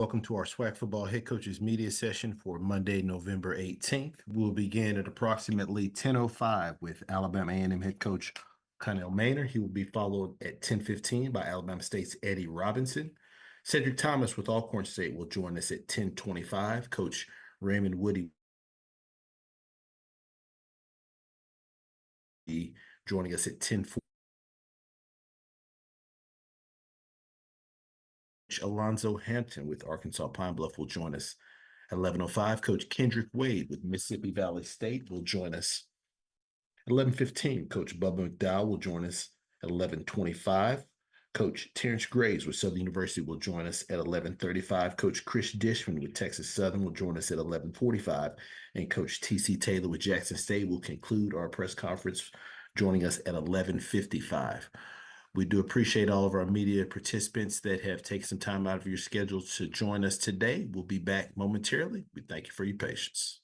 Welcome to our SWAC football head coaches media session for Monday, November 18th. We'll begin at approximately 10:05 with Alabama A&M head coach Connell Maynard. He will be followed at 10:15 by Alabama State's Eddie Robinson. Cedric Thomas with Alcorn State will join us at 10:25. Coach Raymond Woody joining us at 10:40. Alonzo Hampton with Arkansas Pine Bluff will join us at 11:05. Coach Kendrick Wade with Mississippi Valley State will join us at 11:15. Coach Bubba McDowell will join us at 11:25. Coach Terrence Graves with Southern University will join us at 11:35. Coach Chris Dishman with Texas Southern will join us at 11:45. And Coach T.C. Taylor with Jackson State will conclude our press conference, joining us at 11:55. We do appreciate all of our media participants that have taken some time out of your schedule to join us today. We'll be back momentarily. We thank you for your patience.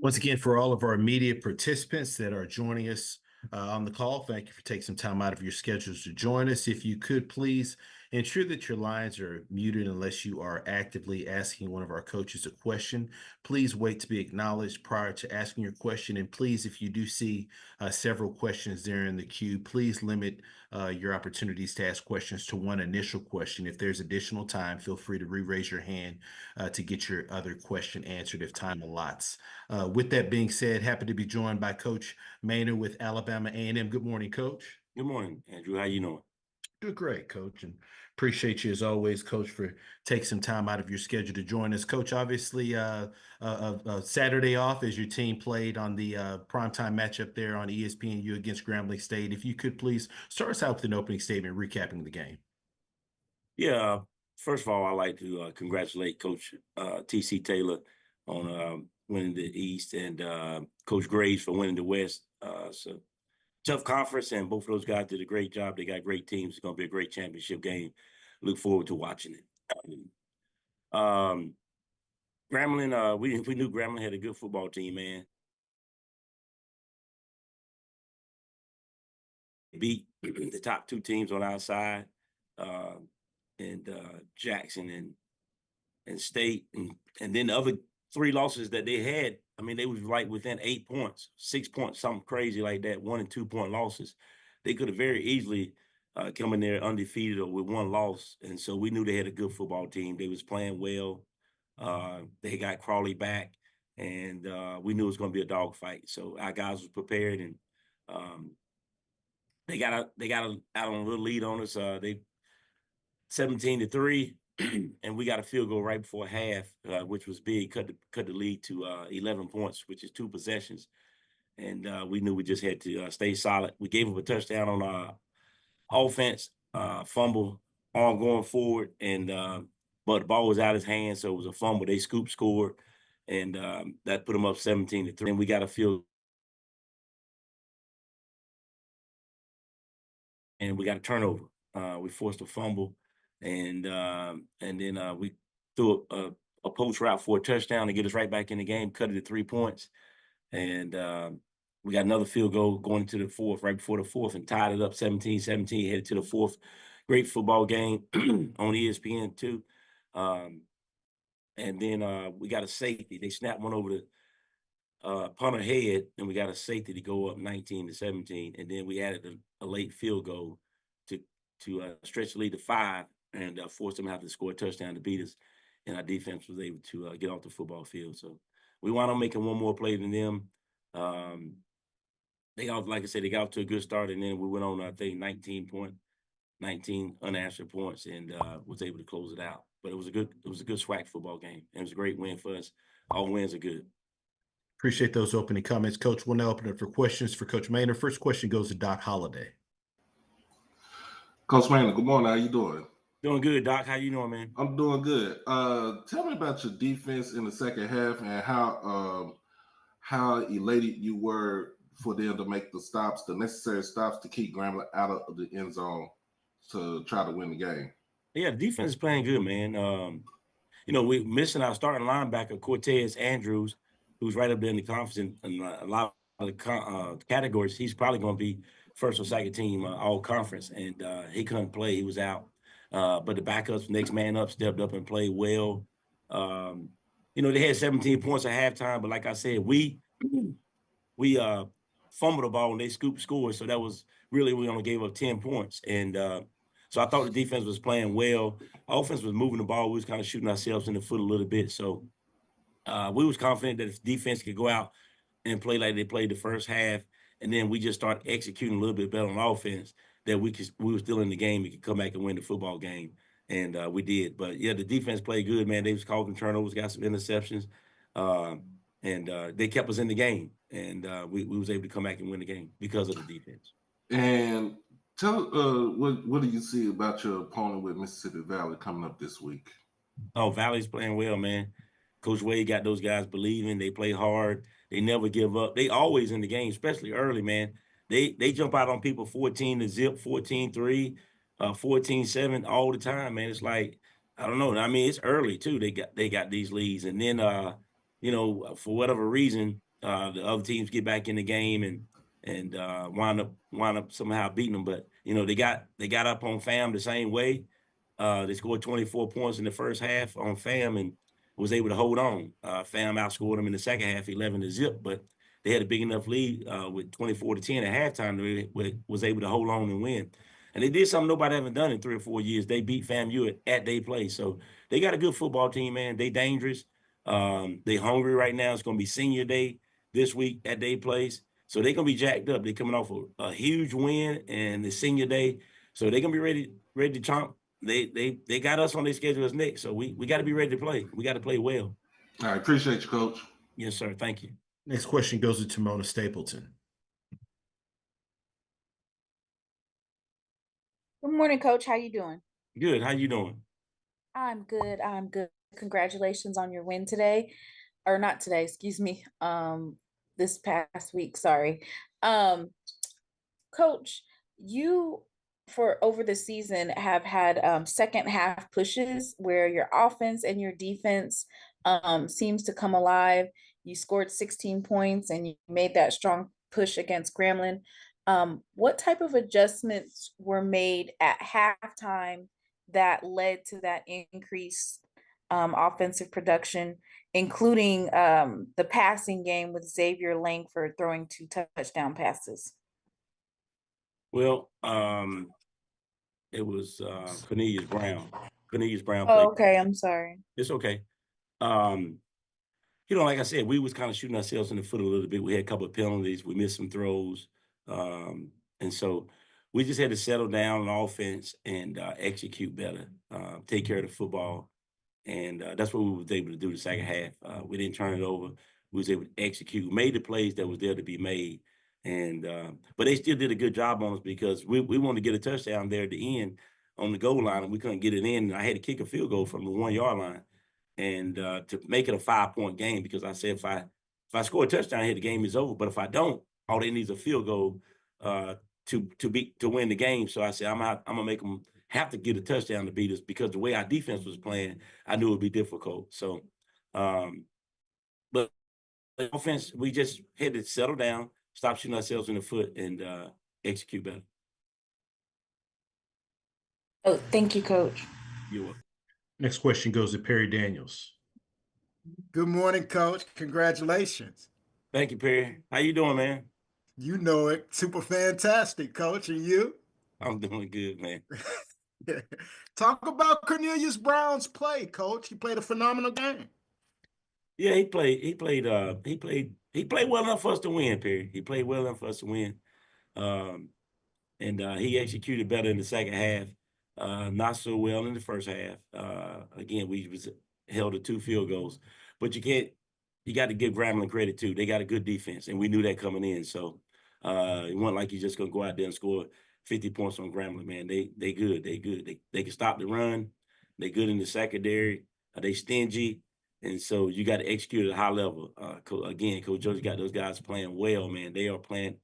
Once again, for all of our media participants that are joining us on the call, thank you for taking some time out of your schedules to join us. If you could please ensure that your lines are muted unless you are actively asking one of our coaches a question. Please wait to be acknowledged prior to asking your question. And please, if you do see several questions there in the queue, please limit your opportunities to ask questions to one initial question. If there's additional time, feel free to re-raise your hand to get your other question answered if time allots. With that being said, happy to be joined by Coach Maynard with Alabama A&M. Good morning, Coach. Good morning, Andrew. How you doing? Doing great, Coach, and appreciate you as always, Coach, for taking some time out of your schedule to join us. Coach, obviously, Saturday off as your team played on the primetime matchup there on ESPNU against Grambling State. If you could please start us out with an opening statement recapping the game. Yeah, first of all, I'd like to congratulate Coach T.C. Taylor on winning the East and Coach Graves for winning the West. So tough conference, and both of those guys did a great job. They got great teams. It's going to be a great championship game. Look forward to watching it. Grambling, we knew Grambling had a good football team, man. Beat the top two teams on our side, and Jackson and State, and then the other three losses that they had. I mean, they was like within 8 points, 6 points, something crazy like that. 1 and 2 point losses. They could have very easily come in there undefeated or with one loss, and so we knew they had a good football team. They was playing well. They got Crawley back, and we knew it was going to be a dogfight. So our guys was prepared, and um, they got out on a little lead on us. They 17-3, and we got a field goal right before half, which was big. Cut the lead to 11 points, which is 2 possessions. And we knew we just had to stay solid. We gave up a touchdown on our offense, fumble all going forward, and but the ball was out of his hand, so it was a fumble. They scored, and that put them up 17-3. And we got a field, and we got a turnover. We forced a fumble, and then we threw a post route for a touchdown to get us right back in the game. Cut it to 3 points, and we got another field goal going into the fourth, right before the fourth, and tied it up 17-17. Headed to the fourth. Great football game on ESPN too. And then we got a safety. They snapped one over the punter head, and we got a safety to go up 19-17. And then we added a late field goal to stretch the lead to 5 and force them to have to score a touchdown to beat us. And our defense was able to get off the football field. So we wound up making one more play than them. They got, like I said, they got off to a good start, and then we went on, I think, 19 unanswered points, and was able to close it out. But it was a good SWAC football game. And it was a great win for us. All wins are good. Appreciate those opening comments, Coach. We'll now open it for questions for Coach Maynard. First question goes to Doc Holliday. Coach Maynard, good morning. How you doing? Doing good, Doc. How you doing, man? I'm doing good. Tell me about your defense in the second half and how elated you were for them to make the necessary stops to keep Grambling out of the end zone to try to win the game. Yeah, the defense is playing good, man. We're missing our starting linebacker, Cortez Andrews, who's right up there in the conference in a lot of the categories. He's probably going to be first or second team all conference, and he couldn't play. He was out. But the backups, next man up, stepped up and played well. They had 17 points at halftime, but like I said, we fumbled the ball and they scored. So that was really, we only gave up 10 points. And so I thought the defense was playing well. Offense was moving the ball. We was kind of shooting ourselves in the foot a little bit. So we was confident that if defense could go out and play like they played the first half, and then we just start executing a little bit better on offense, that we were still in the game. We could come back and win the football game. And we did. But yeah, the defense played good, man. They was causing turnovers, got some interceptions. And they kept us in the game, and we was able to come back and win the game because of the defense. And tell what do you see about your opponent with Mississippi Valley coming up this week? Oh, Valley's playing well, man. Coach Wade got those guys believing. They play hard. They never give up. They always in the game, especially early, man. They jump out on people 14-0, 14-3, 14-7 all the time, man. It's like, I don't know. I mean, it's early too. They got these leads, and then for whatever reason, the other teams get back in the game and wind up somehow beating them. But they got up on FAM the same way. They scored 24 points in the first half on FAM and was able to hold on. FAM outscored them in the second half 11-0, but they had a big enough lead with 24-10 at halftime. They was able to hold on and win. And they did something nobody haven't done in 3 or 4 years. They beat FAMU at their place. So they got a good football team, man. They dangerous. They hungry right now. It's going to be senior day this week at their place. So they're going to be jacked up. They're coming off a huge win and the senior day. So they're going to be ready to chomp. They got us on their schedule as next. So we got to be ready to play. We got to play well. I appreciate you, Coach. Yes, sir. Thank you. Next question goes to Mona Stapleton. Good morning, Coach. How you doing? Good. How you doing? I'm good. I'm good. Congratulations on your win today. Or not today, excuse me. This past week, sorry. Coach, you for over the season have had second half pushes where your offense and your defense seems to come alive. You scored 16 points and you made that strong push against Grambling. What type of adjustments were made at halftime that led to that increased offensive production, including the passing game with Xavier Langford throwing 2 touchdown passes? Well, it was Cornelius Brown. Cornelius Brown Oh, played. okay, I'm sorry. It's okay. Like I said, we was kind of shooting ourselves in the foot a little bit. We had a couple of penalties. We missed some throws. And so we just had to settle down on offense and execute better, take care of the football. And that's what we was able to do the second half. We didn't turn it over. We was able to execute, made the plays that was there to be made. And but they still did a good job on us because we wanted to get a touchdown there at the end on the goal line, and we couldn't get it in. I had to kick a field goal from the 1 yard line, and to make it a 5-point game, because I said if I score a touchdown here, the game is over. But if I don't, all they need is a field goal to win the game. So I said I'm gonna make them have to get a touchdown to beat us, because the way our defense was playing, I knew it would be difficult. So, but the offense, we just had to settle down, stop shooting ourselves in the foot, and execute better. Oh, thank you, Coach. You're welcome. Next question goes to Perry Daniels. Good morning, Coach. Congratulations. Thank you, Perry. How you doing, man? You know it. Super fantastic, Coach. And you? I'm doing good, man. Talk about Cornelius Brown's play, Coach. He played a phenomenal game. Yeah, he played well enough for us to win, Perry. He played well enough for us to win. And he executed better in the second half. Not so well in the first half. Again, we was held to 2 field goals. But you got to give Grambling credit too. They got a good defense, and we knew that coming in. So it wasn't like you're just gonna go out there and score 50 points on Grambling, man. They good. They can stop the run. They good in the secondary. They stingy. And so you got to execute at a high level. Again, Coach George got those guys playing well, man. They are playing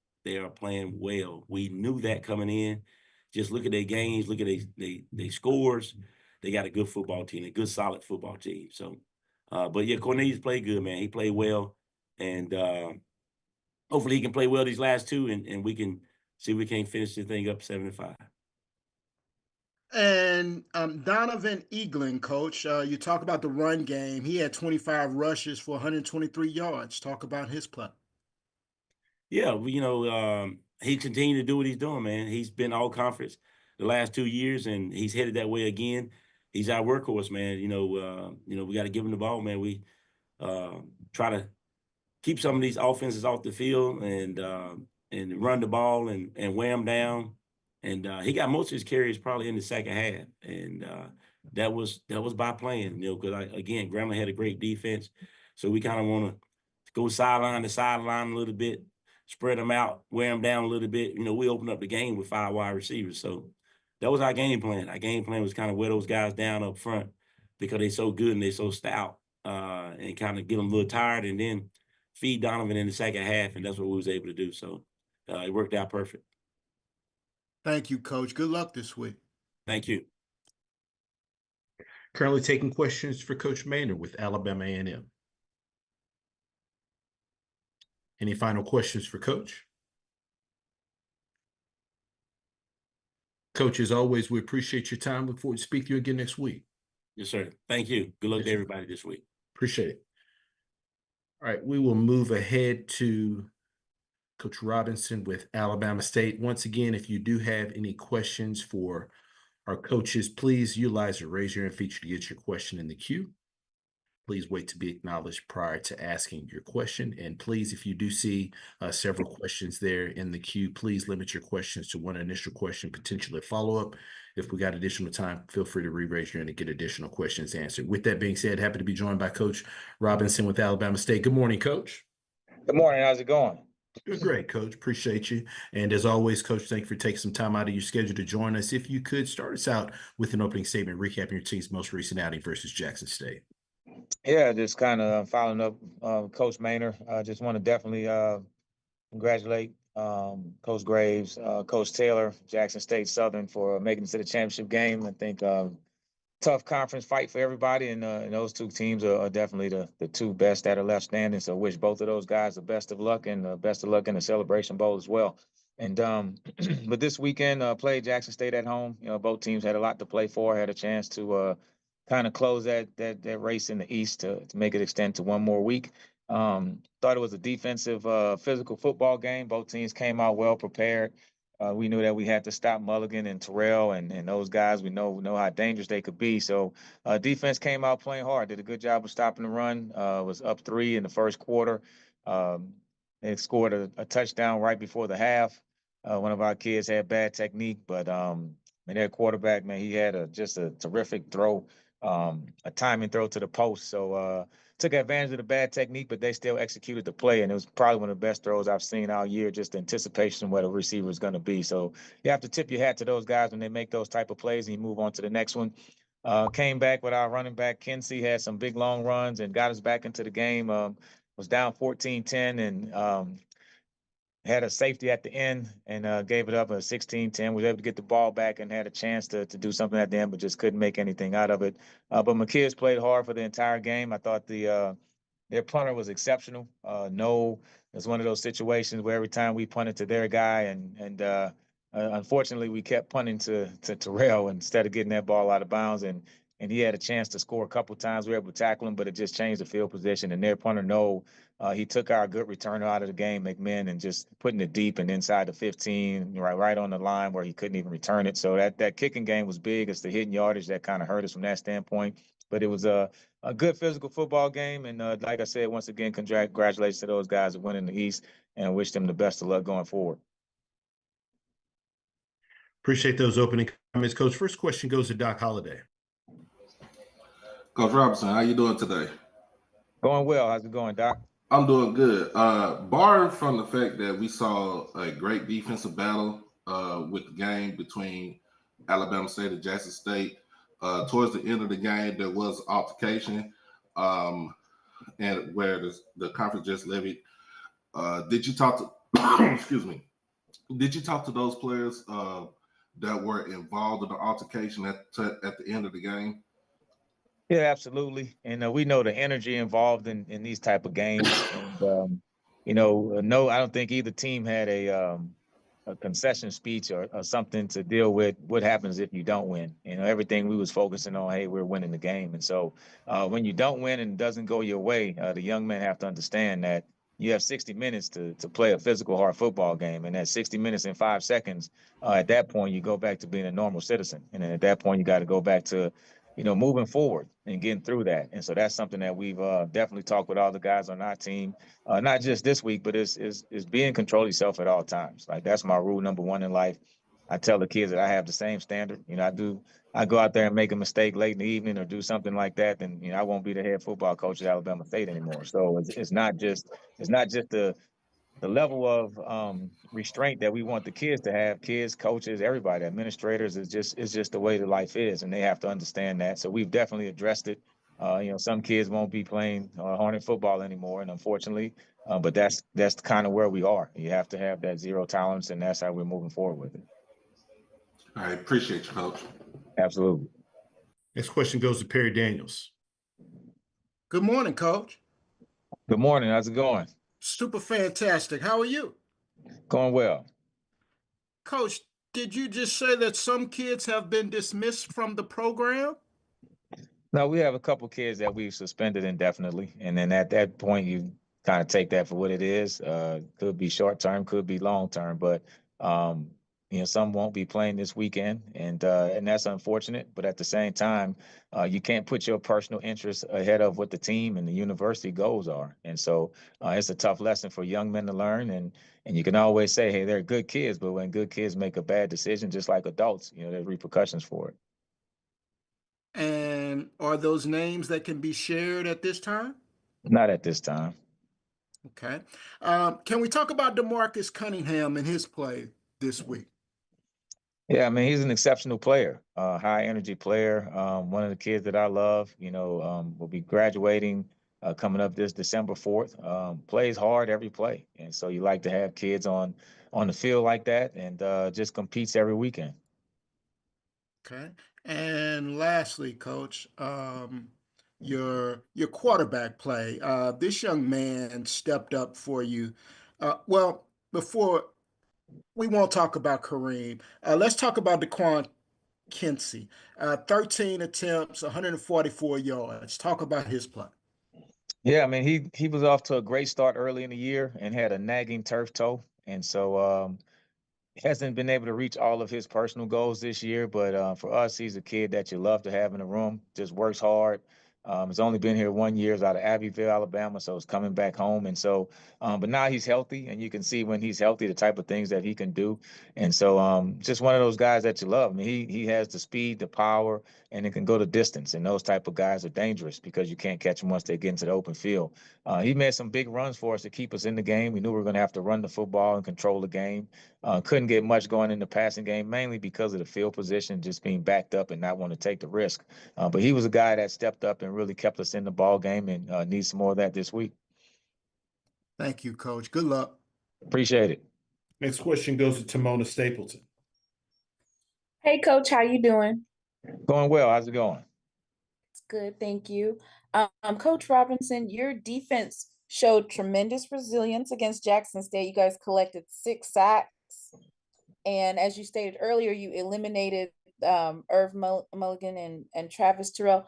well. We knew that coming in. Just look at their games, look at their scores. They got a good football team, a good solid football team. So, but yeah, Cornelius played good, man. He played well, and hopefully he can play well these last 2, and we can see if we can't finish the thing up 7-5. And Donovan Eaglin, Coach, you talk about the run game. He had 25 rushes for 123 yards. Talk about his play. Yeah, he continued to do what he's doing, man. He's been all conference the last 2 years, and he's headed that way again. He's our workhorse, man. We got to give him the ball, man. We try to keep some of these offenses off the field and run the ball and wear them down. And he got most of his carries probably in the second half, and that was by playing, because again, Grambling had a great defense, so we kind of want to go sideline to sideline a little bit, spread them out, wear them down a little bit. We opened up the game with 5 wide receivers, so that was our game plan. Our game plan was kind of wear those guys down up front because they're so good and they're so stout, and kind of get them a little tired, and then feed Donovan in the second half, and that's what we was able to do. So it worked out perfect. Thank you, Coach. Good luck this week. Thank you. Currently taking questions for Coach Maynard with Alabama A&M. Any final questions for Coach? Coach, as always, we appreciate your time. Look forward to speaking to you again next week. Yes, sir. Thank you. Good luck to everybody this week. Appreciate it. All right, we will move ahead to Coach Robinson with Alabama State. Once again, if you do have any questions for our coaches, please utilize the raise your hand feature to get your question in the queue. Please wait to be acknowledged prior to asking your question. And please, if you do see several questions there in the queue, please limit your questions to one initial question, potentially a follow-up. If we got additional time, feel free to re-raise your hand and get additional questions answered. With that being said, happy to be joined by Coach Robinson with Alabama State. Good morning, Coach. Good morning. How's it going? Doing great, Coach. Appreciate you. And as always, Coach, thank you for taking some time out of your schedule to join us. If you could start us out with an opening statement, recapping your team's most recent outing versus Jackson State. Yeah, just kind of following up Coach Maynard. I just want to definitely congratulate Coach Graves, Coach Taylor, Jackson State Southern for making it to the championship game. I think tough conference fight for everybody, and those two teams are definitely the two best that are left standing. So wish both of those guys the best of luck, and best of luck in the Celebration Bowl as well. And but this weekend, played Jackson State at home. You know, both teams had a lot to play for, had a chance to kind of close that race in the East to make it extend to one more week. Thought it was a defensive, physical football game. Both teams came out well prepared. We knew that we had to stop Mulligan and Terrell and those guys. We know how dangerous they could be. So defense came out playing hard, did a good job of stopping the run. Was up 3 in the first quarter. They scored a touchdown right before the half. One of our kids had bad technique, but their quarterback, man, he had just a terrific throw, a timing throw to the post. So took advantage of the bad technique, but they still executed the play. And it was probably one of the best throws I've seen all year, just the anticipation of what a receiver is going to be. So you have to tip your hat to those guys when they make those type of plays and you move on to the next one. Came back with our running back, Kinsey, had some big long runs and got us back into the game. Was down 14-10 and had a safety at the end and gave it up a 16-10. Was able to get the ball back and had a chance to do something at the end, but just couldn't make anything out of it. But my kids played hard for the entire game. I thought their punter was exceptional. No, it's one of those situations where every time we punted to their guy, and unfortunately we kept punting to Terrell instead of getting that ball out of bounds. And he had a chance to score a couple times. We were able to tackle him, but it just changed the field position. And their punter, no, he took our good returner out of the game, McMinn, and just putting it deep and inside the 15, right on the line where he couldn't even return it. So that kicking game was big. It's the hitting yardage that kind of hurt us from that standpoint. But it was a good physical football game. And like I said, once again, congratulations to those guys that went in the East and wish them the best of luck going forward. Appreciate those opening comments, Coach. First question goes to Doc Holliday. Coach Robinson, how you doing today? Going well. How's it going, Doc? I'm doing good. Barring from the fact that we saw a great defensive battle with the game between Alabama State and Jackson State, towards the end of the game, there was altercation, and where the conference just levied. Did you talk to? Excuse me. Did you talk to those players that were involved in the altercation at the end of the game? Yeah, absolutely. And we know the energy involved in these type of games. And, no, I don't think either team had a concession speech or something to deal with what happens if you don't win. Everything we was focusing on, hey, we're winning the game. And so when you don't win and it doesn't go your way, the young men have to understand that you have 60 minutes to play a physical, hard football game. And at 60 minutes and 5 seconds, at that point, you go back to being a normal citizen. And then at that point, you got to go back to moving forward and getting through that. And so that's something that we've definitely talked with all the guys on our team, not just this week, but is be in control of yourself at all times. Like that's my rule number one in life. I tell the kids that I have the same standard. I go out there and make a mistake late in the evening or do something like that, then I won't be the head football coach at Alabama State anymore. So it's not just the level of restraint that we want the kids to have, kids, coaches, everybody, administrators, is just the way the life is, and they have to understand that. So we've definitely addressed it. Some kids won't be playing Hornet football anymore, and unfortunately, but that's kind of where we are. You have to have that zero tolerance, and that's how we're moving forward with it. I appreciate you, Coach. Absolutely. Next question goes to Perry Daniels. Good morning, Coach. Good morning. How's it going? Super fantastic. How are you? Going well. Coach, did you just say that some kids have been dismissed from the program? No, we have a couple kids that we've suspended indefinitely, and then at that point, you kind of take that for what it is. Could be short term, could be long term, but some won't be playing this weekend, and that's unfortunate. But at the same time, you can't put your personal interests ahead of what the team and the university goals are, and so it's a tough lesson for young men to learn. And you can always say, hey, they're good kids, but when good kids make a bad decision, just like adults, there's repercussions for it. And are those names that can be shared at this time? Not at this time. Okay. Can we talk about DeMarcus Cunningham and his play this week? Yeah, I mean, he's an exceptional player, high energy player. One of the kids that I love, will be graduating coming up this December 4th. Plays hard every play, and so you like to have kids on the field like that, and just competes every weekend. Okay. And lastly, Coach, your quarterback play. This young man stepped up for you. Well, before we won't talk about Kareem, let's talk about DeQuan Kinsey. 13 attempts, 144 yards. Talk about his play. Yeah, I mean, he was off to a great start early in the year and had a nagging turf toe, and so hasn't been able to reach all of his personal goals this year. But for us, he's a kid that you love to have in the room. Just works hard. He's only been here 1 year. He's out of Abbeville, Alabama, so he's coming back home. And so, but now he's healthy, and you can see when he's healthy the type of things that he can do. And so, just one of those guys that you love. I mean, he has the speed, the power, and it can go the distance. And those type of guys are dangerous because you can't catch them once they get into the open field. He made some big runs for us to keep us in the game. We knew we were going to have to run the football and control the game. Couldn't get much going in the passing game, mainly because of the field position, just being backed up and not want to take the risk. But he was a guy that stepped up and really kept us in the ball game, and needs some more of that this week. Thank you, Coach. Good luck. Appreciate it. Next question goes to Tamona Stapleton. Hey, Coach, how you doing? Going well. How's it going? It's good, thank you. Coach Robinson, your defense showed tremendous resilience against Jackson State. You guys collected 6 sacks. And as you stated earlier, you eliminated Irv Mulligan and Travis Terrell.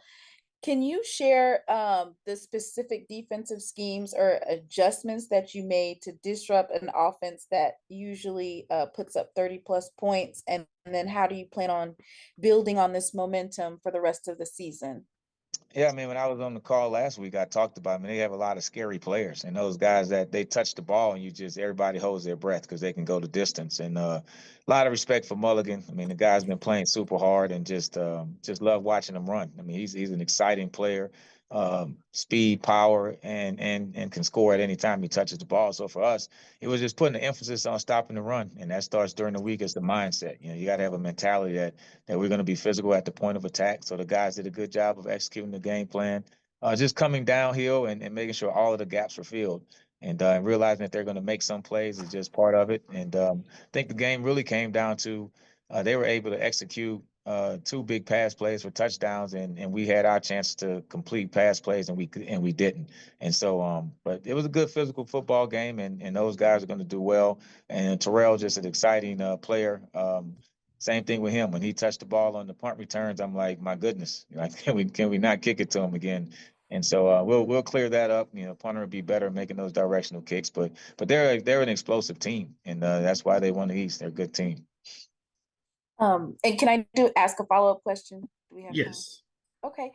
Can you share the specific defensive schemes or adjustments that you made to disrupt an offense that usually puts up 30+ points? And then how do you plan on building on this momentum for the rest of the season? Yeah, I mean, when I was on the call last week, I talked about, I mean, they have a lot of scary players, and those guys that they touch the ball and everybody holds their breath because they can go the distance. And a lot of respect for Mulligan. I mean, the guy's been playing super hard, and just love watching him run. I mean, he's an exciting player, speed, power, and can score at any time he touches the ball. So for us, it was just putting the emphasis on stopping the run, and that starts during the week as the mindset. You know, you got to have a mentality that we're going to be physical at the point of attack. So the guys did a good job of executing the game plan, just coming downhill and making sure all of the gaps were filled. And realizing that they're going to make some plays is just part of it. And I think the game really came down to they were able to execute 2 big pass plays for touchdowns, and we had our chance to complete pass plays, and we didn't. And so, but it was a good physical football game, and those guys are going to do well. And Terrell, just an exciting player. Same thing with him. When he touched the ball on the punt returns, I'm like, my goodness, like, can we not kick it to him again? And so we'll clear that up. You know, punter will be better at making those directional kicks, but they're an explosive team, and that's why they won the East. They're a good team. And can I ask a follow-up question? Do we have time? Yes. Okay.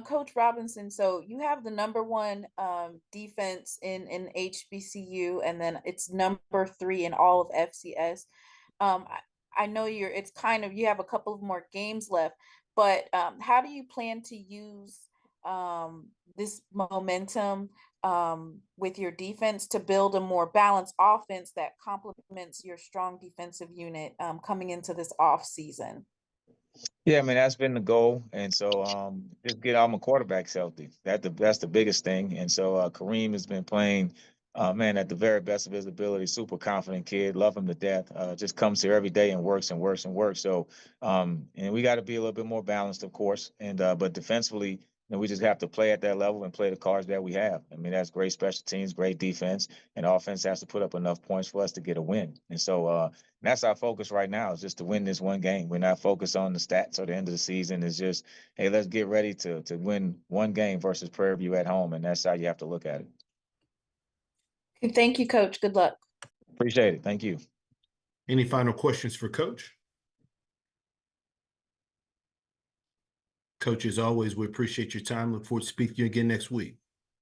Coach Robinson, so you have the #1 defense in HBCU, and then it's #3 in all of FCS. I know you have a couple of more games left, but how do you plan to use this momentum with your defense to build a more balanced offense that complements your strong defensive unit coming into this off season? Yeah, I mean, that's been the goal. And so just get all my quarterbacks healthy. That's the biggest thing. And so Kareem has been playing, man, at the very best of his ability, super confident kid, love him to death. Just comes here every day and works and works and works. So and we got to be a little bit more balanced, of course. And but defensively, we just have to play at that level and play the cards that we have. I mean, that's great special teams, great defense, and offense has to put up enough points for us to get a win. And so that's our focus right now, is just to win this one game. We're not focused on the stats or the end of the season. It's just, hey, let's get ready to win one game versus Prairie View at home, and that's how you have to look at it. Thank you, Coach. Good luck. Appreciate it. Thank you. Any final questions for Coach? Coach, as always, we appreciate your time. Look forward to speaking to you again next week.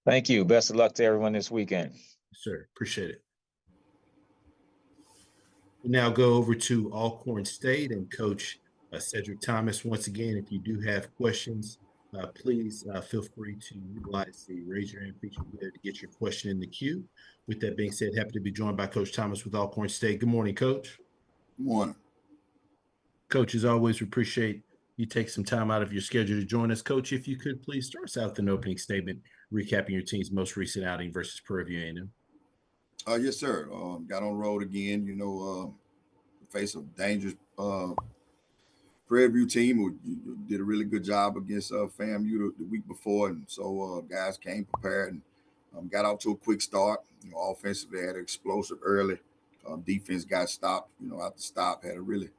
Thank you. Best of luck to everyone this weekend. Sir, appreciate it. We now go over to Alcorn State and Coach Cedric Thomas. Once again, if you do have questions, please feel free to utilize the raise your hand feature there to get your question in the queue. With that being said, happy to be joined by Coach Thomas with Alcorn State. Good morning, Coach. Good morning. Coach, as always, we appreciate you take some time out of your schedule to join us. Coach, if you could please start us out with an opening statement recapping your team's most recent outing versus Prairie View A&M. Yes, sir. Got on the road again. Face a dangerous Prairie View team who did a really good job against FAMU the week before, and so guys came prepared and got off to a quick start. Offensively had an explosive early. Defense got stopped. After stop had a really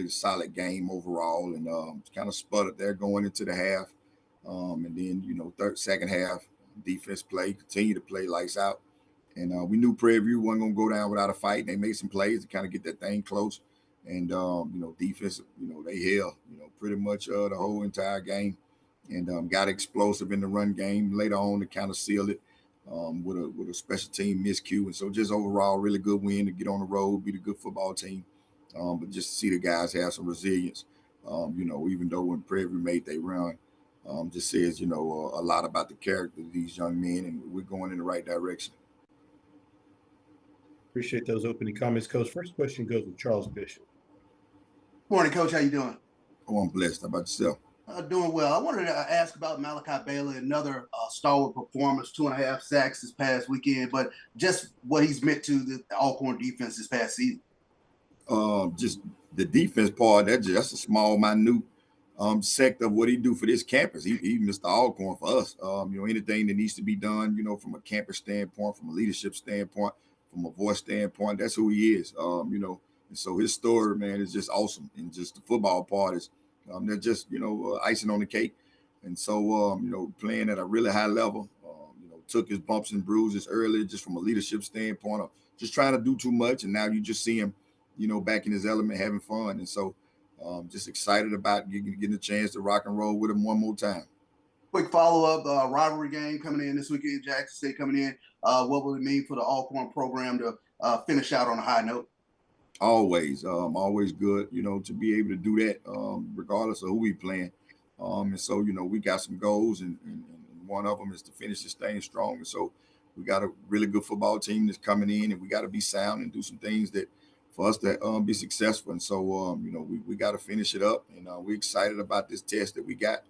solid game overall, and kind of sputtered there going into the half. And then second half defense continued to play lights out. And we knew Prairie View wasn't going to go down without a fight. They made some plays to kind of get that thing close. And, defense, they held, pretty much the whole entire game and got explosive in the run game later on to kind of seal it with a special team miscue. And so just overall, really good win to get on the road, beat a good football team. But just to see the guys have some resilience, even though when Prairie View made they run, just says, a lot about the character of these young men, and we're going in the right direction. Appreciate those opening comments, Coach. First question goes to Charles Bishop. Morning, Coach. How you doing? Oh, I'm blessed. How about yourself? Doing well. I wanted to ask about Malachi Bailey, another stalwart performance, 2.5 sacks this past weekend, but just what he's meant to the Alcorn defense this past season. Just the defense part, that's a small, minute sector of what he do for this campus. He Mr. Alcorn for us. Anything that needs to be done, from a campus standpoint, from a leadership standpoint, from a voice standpoint, that's who he is. And so his story, man, is just awesome. And just the football part is, they're just, icing on the cake. And so, playing at a really high level, took his bumps and bruises early, just from a leadership standpoint of just trying to do too much. And now you just see him, back in his element, having fun. And so just excited about getting a chance to rock and roll with him one more time. Quick follow-up, rivalry game coming in this weekend, Jackson State coming in. What will it mean for the Alcorn program to finish out on a high note? Always good, to be able to do that, regardless of who we playing. And so, we got some goals, and one of them is to finish this thing strong. And so we got a really good football team that's coming in, and we got to be sound and do some things that for us to be successful. And so, we got to finish it up, and we're excited about this test that we got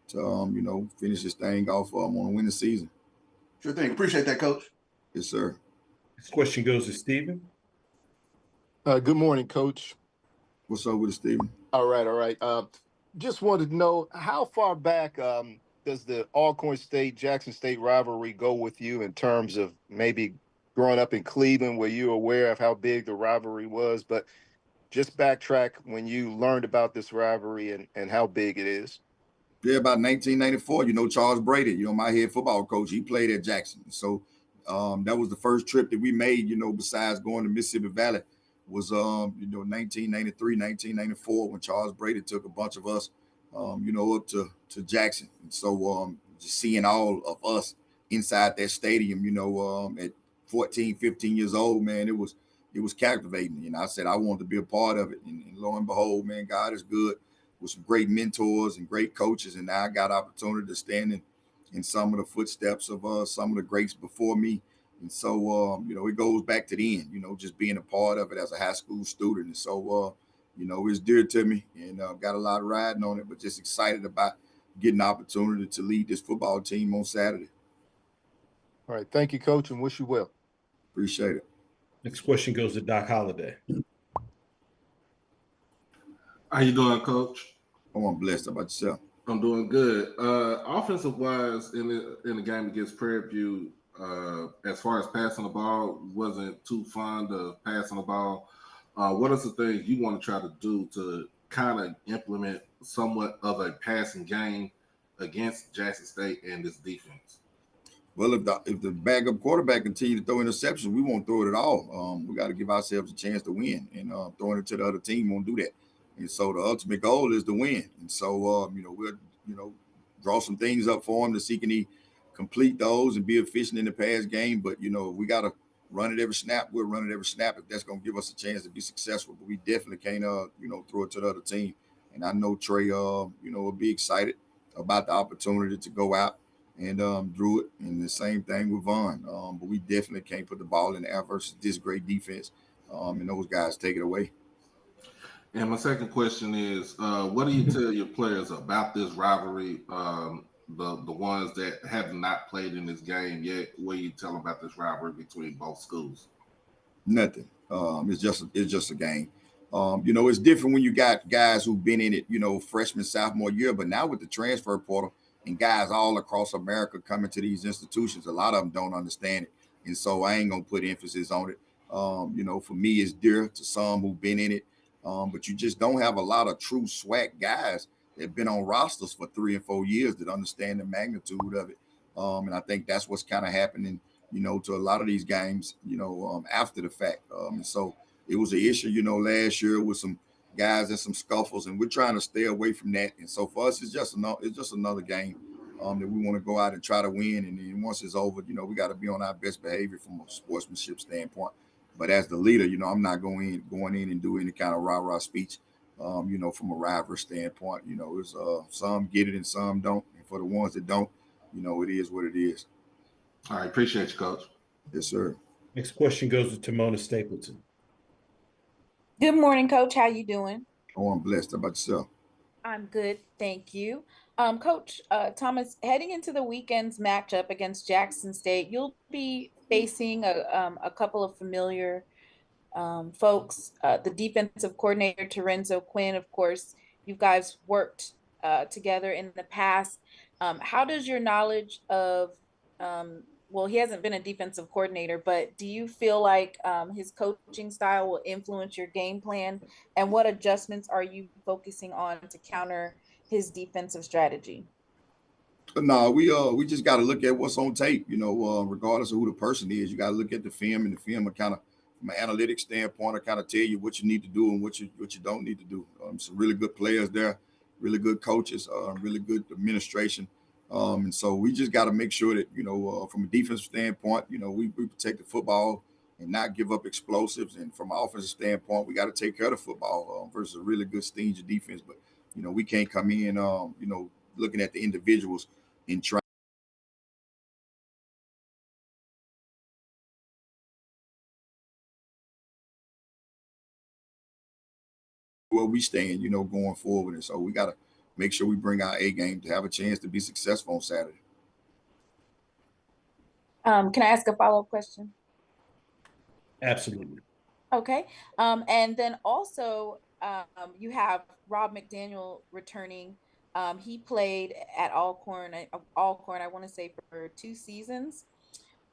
to, finish this thing off on a winning season. Sure thing. Appreciate that, Coach. Yes, sir. This question goes to Stephen. Good morning, Coach. What's up with it, Stephen? All right. Just wanted to know, how far back does the Alcorn State, Jackson State rivalry go with you in terms of maybe growing up in Cleveland, where you're aware of how big the rivalry was, but just backtrack when you learned about this rivalry and how big it is? Yeah, about 1994, Charles Brady, my head football coach, he played at Jackson. So that was the first trip that we made, besides going to Mississippi Valley, was 1993, 1994, when Charles Brady took a bunch of us, up to Jackson. And so just seeing all of us inside that stadium, at 14, 15 years old, man, it was captivating. And I said I wanted to be a part of it. And lo and behold, man, God is good, with some great mentors and great coaches. And now I got opportunity to stand in some of the footsteps of some of the greats before me. And so, it goes back to the end, just being a part of it as a high school student. And so, it's dear to me, and got a lot of riding on it, but just excited about getting the opportunity to lead this football team on Saturday. All right. Thank you, Coach, and wish you well. Appreciate it. Next question goes to Doc Holliday. How you doing, Coach? Oh, I'm blessed. How about yourself? I'm doing good. Offensive wise, in the game against Prairie View, as far as passing the ball, wasn't too fond of passing the ball. What are the things you want to try to do to kind of implement somewhat of a passing game against Jackson State and this defense? Well, if the backup quarterback continue to throw interceptions, we won't throw it at all. We got to give ourselves a chance to win, and throwing it to the other team won't do that. And so the ultimate goal is to win. And so, we'll, draw some things up for him to see can he complete those and be efficient in the pass game. But, we got to run it every snap. We'll run it every snap if that's going to give us a chance to be successful. But we definitely can't, throw it to the other team. And I know Trey, will be excited about the opportunity to go out and drew it. And the same thing with Vaughn. But we definitely can't put the ball in the air versus this great defense. And those guys take it away. And my second question is, what do you tell your players about this rivalry the ones that have not played in this game yet, what do you tell them about this rivalry between both schools? Nothing. It's just a game. It's different when you got guys who've been in it, freshman, sophomore year, but now with the transfer portal and guys all across America coming to these institutions, a lot of them don't understand it. And so I ain't gonna put emphasis on it. For me, it's dear to some who've been in it. But you just don't have a lot of true SWAC guys that have been on rosters for 3 and 4 years that understand the magnitude of it. And I think that's what's kind of happening to a lot of these games, after the fact. And so it was an issue, last year with some guys and some scuffles, and we're trying to stay away from that. And so for us, it's just another game that we want to go out and try to win. And then once it's over, we got to be on our best behavior from a sportsmanship standpoint. But as the leader, I'm not going in and do any kind of rah-rah speech, from a rivalry standpoint. It's some get it and some don't. And for the ones that don't, it is what it is. All right, appreciate you, Coach. Yes, sir. Next question goes to Tamona Stapleton. Good morning, Coach. How you doing? Oh, I'm blessed. How about yourself? I'm good, thank you. Coach Thomas, heading into the weekend's matchup against Jackson State, you'll be facing a couple of familiar folks. The defensive coordinator, Terenzo Quinn, of course, you guys worked together in the past. How does your knowledge of, well, he hasn't been a defensive coordinator, but do you feel like his coaching style will influence your game plan? And what adjustments are you focusing on to counter his defensive strategy? No, we just got to look at what's on tape. Regardless of who the person is, you got to look at the film, and the film will kind of, from an analytics standpoint, will kind of tell you what you need to do and what you don't need to do. Some really good players there, really good coaches, really good administration, and so we just got to make sure that from a defensive standpoint, we protect the football and not give up explosives, and from an offensive standpoint, we got to take care of the football versus a really good stingy defense. But we can't come in, looking at the individuals and try where we stand, going forward. And so we got to make sure we bring our A game to have a chance to be successful on Saturday. Can I ask a follow-up question? Absolutely. Okay. And then also, you have Rob McDaniel returning. He played at Alcorn, I want to say for 2 seasons.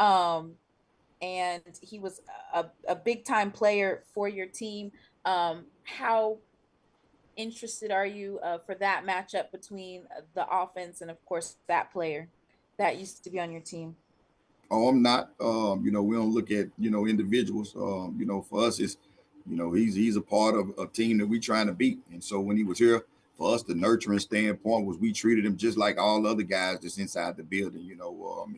And he was a big time player for your team. How interested are you for that matchup between the offense and, of course, that player that used to be on your team? Oh, I'm not. We don't look at individuals. For us, it's he's a part of a team that we trying to beat. And so when he was here, for us, the nurturing standpoint was we treated him just like all other guys that's inside the building.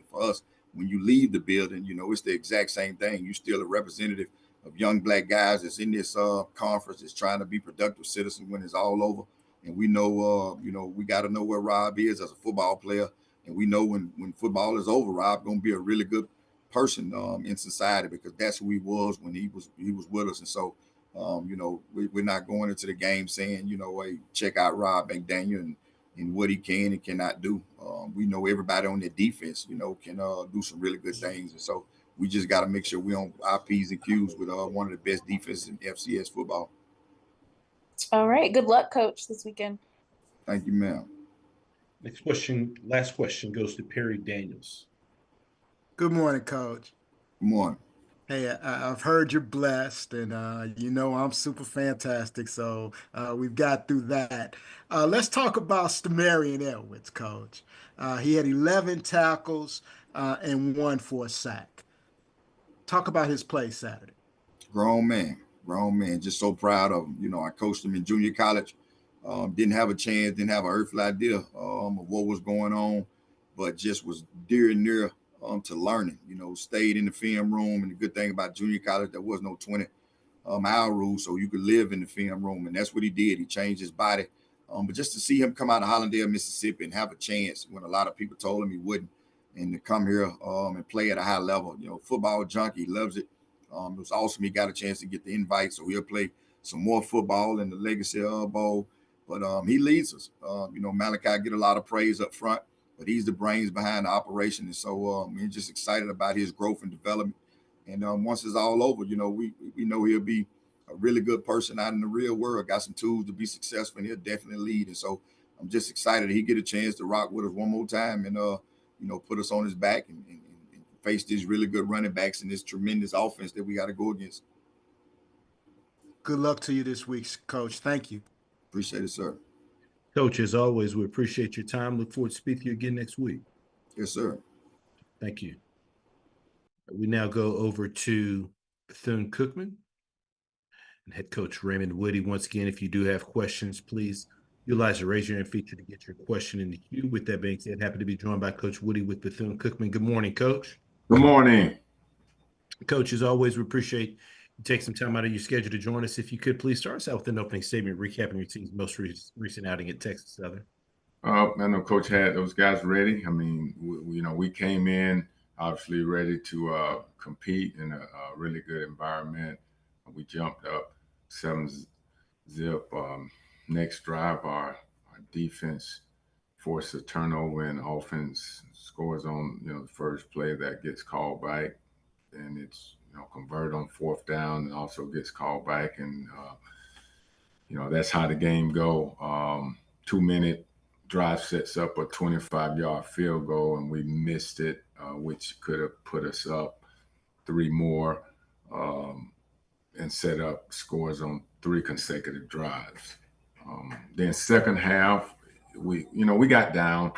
For us, when you leave the building, it's the exact same thing. You're still a representative of young Black guys that's in this conference that's trying to be productive citizens when it's all over. And we know, we got to know where Rob is as a football player. And we know when football is over, Rob going to be a really good person in society, because that's who he was when he was with us. And so, we're not going into the game saying, hey, check out Rob McDaniel and what he can and cannot do. We know everybody on the defense, can do some really good things. And so we just got to make sure we're on our P's and Q's with one of the best defenses in FCS football. All right. Good luck, Coach, this weekend. Thank you, ma'am. Last question goes to Perry Daniels. Good morning, Coach. Good morning. Hey, I've heard you're blessed, and I'm super fantastic. So we've got through that. Let's talk about Stamarian Edwards, Coach. He had 11 tackles and 1 for a sack. Talk about his play Saturday. Grown man. Just so proud of him. I coached him in junior college. Didn't have a chance, didn't have an earthly idea of what was going on, but just was dear and near to learning. Stayed in the film room, and the good thing about junior college, there was no 20-hour rule, so you could live in the film room, and that's what he did. He changed his body. But just to see him come out of Hollandale, Mississippi, and have a chance when a lot of people told him he wouldn't, and to come here and play at a high level, football junkie, he loves it. It was awesome. He got a chance to get the invite, so he'll play some more football in the Legacy Bowl. But he leads us. Malachi get a lot of praise up front, but he's the brains behind the operation. And so we're just excited about his growth and development. And once it's all over, you know, we know he'll be a really good person out in the real world, got some tools to be successful, and he'll definitely lead. And so I'm just excited he get a chance to rock with us one more time and, you know, put us on his back and face these really good running backs and this tremendous offense that we got to go against. Good luck to you this week, Coach. Thank you. Appreciate it, sir. Coach, as always, we appreciate your time. Look forward to speaking to you again next week. Yes, sir. Thank you. We now go over to Bethune-Cookman and head coach Raymond Woody. Once again, if you do have questions, please utilize the raise your hand feature to get your question in the queue. With that being said, happy to be joined by Coach Woody with Bethune-Cookman. Good morning, Coach. Good morning. Coach, as always, we appreciate you take some time out of your schedule to join us. If you could please start us out with an opening statement, recapping your team's most recent outing at Texas Southern. I know Coach had those guys ready. I mean, we came in obviously ready to compete in a really good environment. We jumped up 7-0. Next drive, our defense forced a turnover and offense scores on the first play that gets called back, and it's converted on 4th down and also gets called back, and that's how the game go. 2-minute drive sets up a 25-yard field goal, and we missed it, which could have put us up 3 more and set up scores on 3 consecutive drives. Then second half, we got down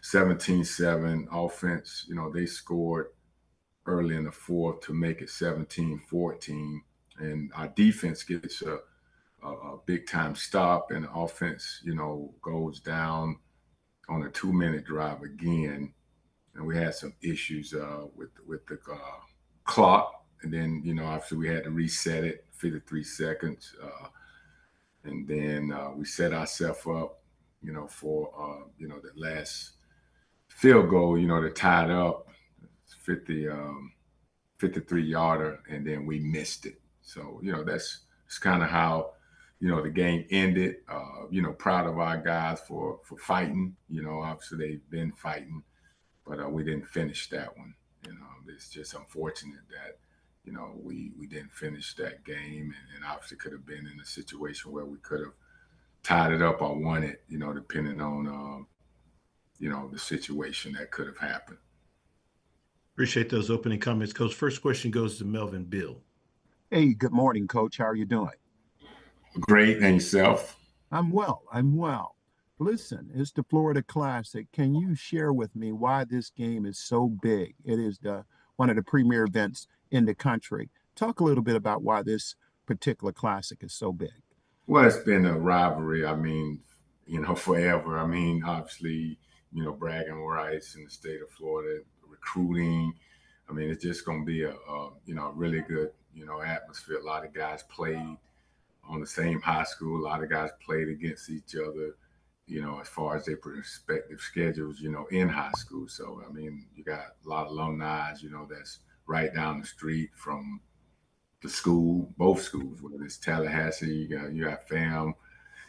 17-7 offense. They scored early in the 4th to make it 17-14, and our defense gets a big time stop, and the offense, goes down on a 2-minute drive again. And we had some issues with the clock. And then, obviously we had to reset it 53 seconds. And then we set ourselves up, for, the last field goal, to tie it up, 53-yarder, and then we missed it. So, that's kind of how, the game ended. Proud of our guys for fighting. Obviously they've been fighting, but we didn't finish that one. It's just unfortunate that, we didn't finish that game, and obviously could have been in a situation where we could have tied it up or won it, depending on, the situation that could have happened. Appreciate those opening comments, Coach. First question goes to Melvin Bill. Hey, good morning, Coach. How are you doing? Great. And yourself? I'm well. Listen, it's the Florida Classic. Can you share with me why this game is so big? It is one of the premier events in the country. Talk a little bit about why this particular classic is so big. Well, it's been a rivalry. I mean, forever. I mean, obviously, bragging rights in the state of Florida, recruiting. I mean, it's just going to be a really good, atmosphere. A lot of guys played on the same high school. A lot of guys played against each other, as far as their respective schedules, in high school. So, I mean, you got a lot of alumni, that's right down the street from the school, both schools, whether it's Tallahassee, you got FAM,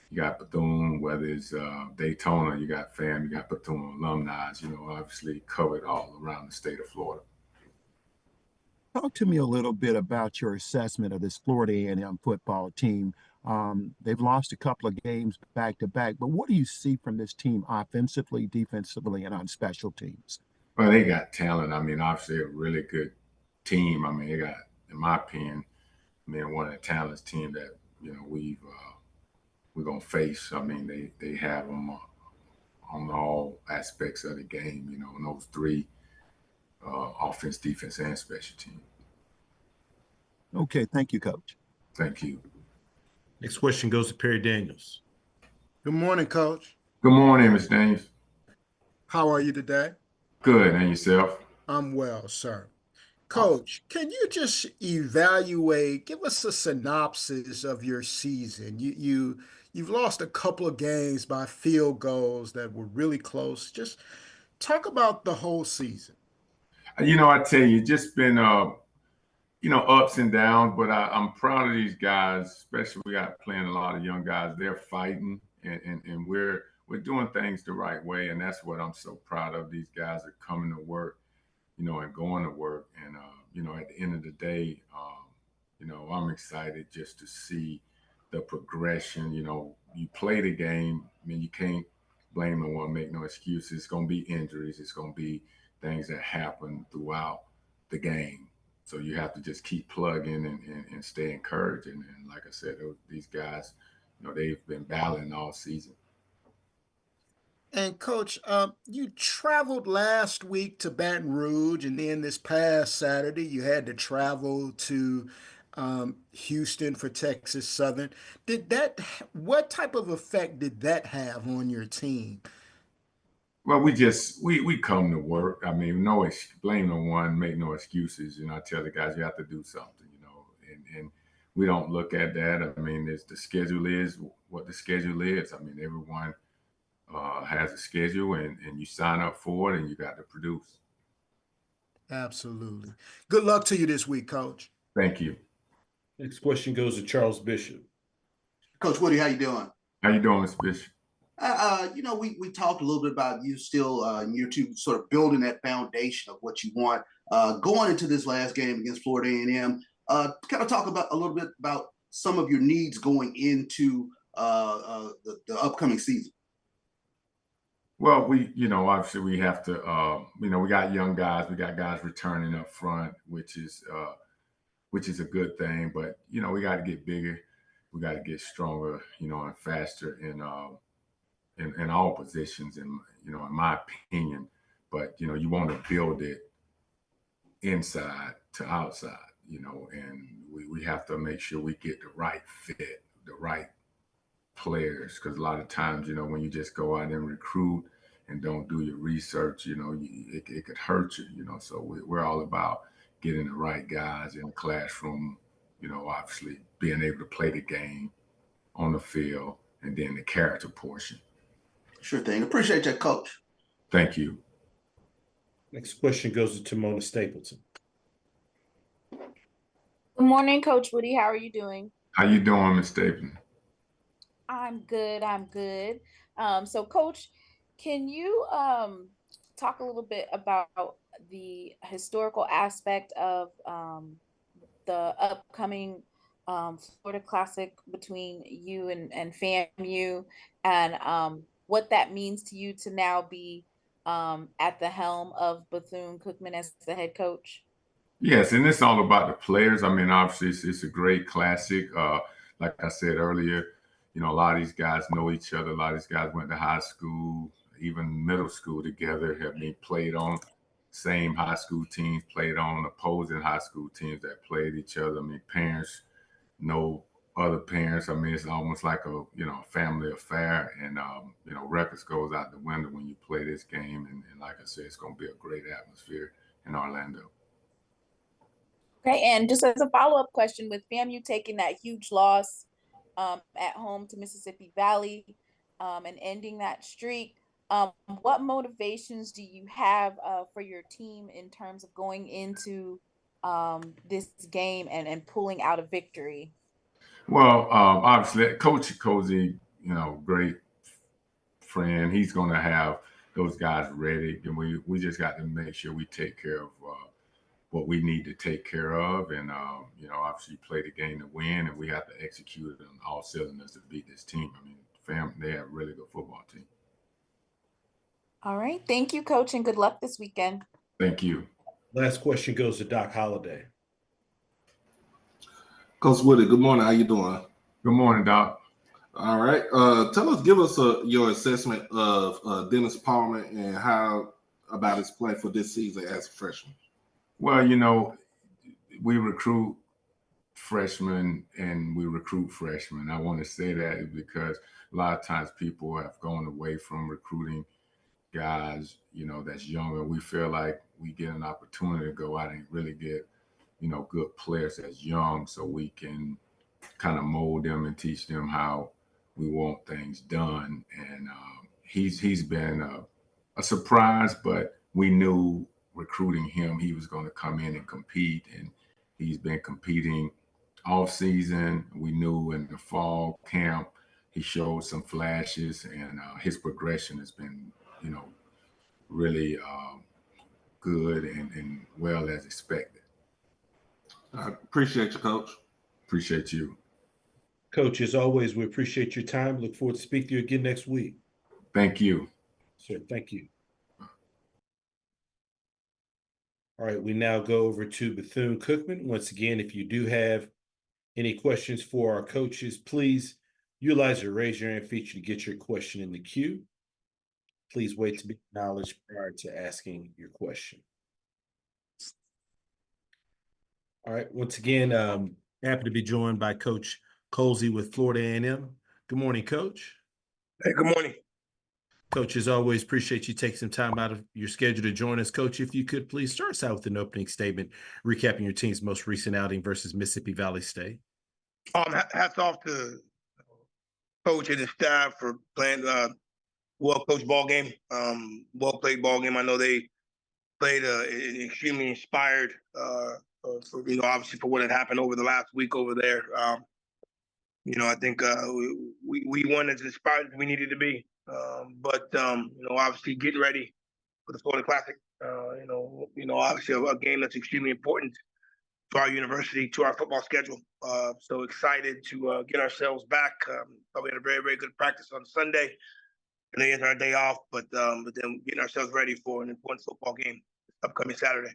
you got Bethune, whether it's Daytona, you got FAM, you got Bethune alumni, obviously covered all around the state of Florida. Talk to me a little bit about your assessment of this Florida A&M football team. They've lost a couple of games back to back, but what do you see from this team offensively, defensively, and on special teams? Well, they got talent. I mean, obviously a really good team. I mean, they got, in my opinion, one of the talented team that, we're going to face. I mean, they have them on all aspects of the game, in those 3, offense, defense, and special team. Okay, thank you, Coach. Thank you. Next question goes to Perry Daniels. Good morning, Coach. Good morning, Ms. Daniels. How are you today? Good, and yourself? I'm well, sir. Coach, can you just evaluate, give us a synopsis of your season? You've lost a couple of games by field goals that were really close. Just talk about the whole season. I tell you, just been ups and downs, but I'm proud of these guys, especially we got playing a lot of young guys. They're fighting, and we're we're doing things the right way, and that's what I'm so proud of. These guys are coming to work, and going to work, and at the end of the day, I'm excited just to see the progression. You play the game. I mean, you can't blame no one, make no excuses. It's going to be injuries. It's going to be things that happen throughout the game. So you have to just keep plugging and stay encouraged. And like I said, these guys, they've been battling all season. And Coach, you traveled last week to Baton Rouge, and then this past Saturday you had to travel to Houston for Texas Southern. What type of effect did that have on your team? Well, we come to work. I mean, blame no one, make no excuses. I tell the guys you have to do something. And we don't look at that. I mean, the schedule is what the schedule is. I mean, everyone has a schedule, and you sign up for it, and you got to produce. Absolutely. Good luck to you this week, Coach. Thank you. Next question goes to Charles Bishop. Coach Woody, how you doing? How you doing, Mr. Bishop? We talked a little bit about you still in year two, sort of building that foundation of what you want. Going into this last game against Florida A&M, kind of talk about a little bit about some of your needs going into the upcoming season. Well, obviously we have to, we got young guys, we got guys returning up front, which is a good thing. But we got to get bigger, we got to get stronger, and faster in all positions, in my opinion. But you want to build it inside to outside, and we have to make sure we get the right fit, the right players, because a lot of times, when you just go out and recruit and don't do your research, it could hurt you, So we're all about getting the right guys in the classroom, obviously being able to play the game on the field, and then the character portion. Sure thing. Appreciate that, Coach. Thank you. Next question goes to Mona Stapleton. Good morning, Coach Woody. How are you doing? How you doing, Ms. Stapleton? I'm good. So Coach, can you talk a little bit about the historical aspect of the upcoming Florida Classic between you and FAMU, and what that means to you to now be at the helm of Bethune-Cookman as the head coach? Yes, and it's all about the players. I mean, obviously, it's a great classic. Like I said earlier, a lot of these guys know each other. A lot of these guys went to high school, even middle school together, have been played on same high school teams, played on opposing high school teams that played each other. I mean, parents know other parents. I mean, it's almost like a family affair, and records goes out the window when you play this game. And like I said, it's going to be a great atmosphere in Orlando. Okay, and just as a follow-up question, with FAMU taking that huge loss at home to Mississippi Valley and ending that streak, what motivations do you have for your team in terms of going into this game and pulling out a victory? Well, obviously, Coach Cozy, great friend. He's going to have those guys ready, and we just got to make sure we take care of what we need to take care of, and obviously play the game to win, and we have to execute it on all cylinders to beat this team. I mean, they have a really good football team. All right, thank you, Coach, and good luck this weekend. Thank you. Last question goes to Doc Holliday. Coach Woody, good morning. How you doing? Good morning, Doc. All right. Give us your assessment of Dennis Palmer and how about his play for this season as a freshman. Well, we recruit freshmen and we recruit freshmen. I want to say that because a lot of times people have gone away from recruiting guys, that's younger. We feel like we get an opportunity to go out and really get, good players that's young, so we can kind of mold them and teach them how we want things done. And he's been a surprise, but we knew recruiting him, he was going to come in and compete, and he's been competing all season. We knew in the fall camp he showed some flashes, and his progression has been, really good and well as expected. I appreciate you, Coach. Appreciate you. Coach, as always, we appreciate your time. Look forward to speaking to you again next week. Thank you. Sure. Thank you. All right, we now go over to Bethune-Cookman. Once again, if you do have any questions for our coaches, please utilize the raise your hand feature to get your question in the queue. Please wait to be acknowledged prior to asking your question. All right, once again, happy to be joined by Coach Colsey with Florida A&M. Good morning, Coach. Hey, good morning. Coach, as always, appreciate you taking some time out of your schedule to join us. Coach, if you could please start us out with an opening statement, recapping your team's most recent outing versus Mississippi Valley State. Hats off to Coach and his staff for playing well-coached ball game, well-played ball game. I know they played extremely inspired, for, obviously for what had happened over the last week over there. I think we won as inspired as we needed to be. But obviously getting ready for the Florida Classic, obviously a game that's extremely important to our university, to our football schedule. So excited to get ourselves back. Probably had a very, very good practice on Sunday. Today is our day off, but then getting ourselves ready for an important football game upcoming Saturday.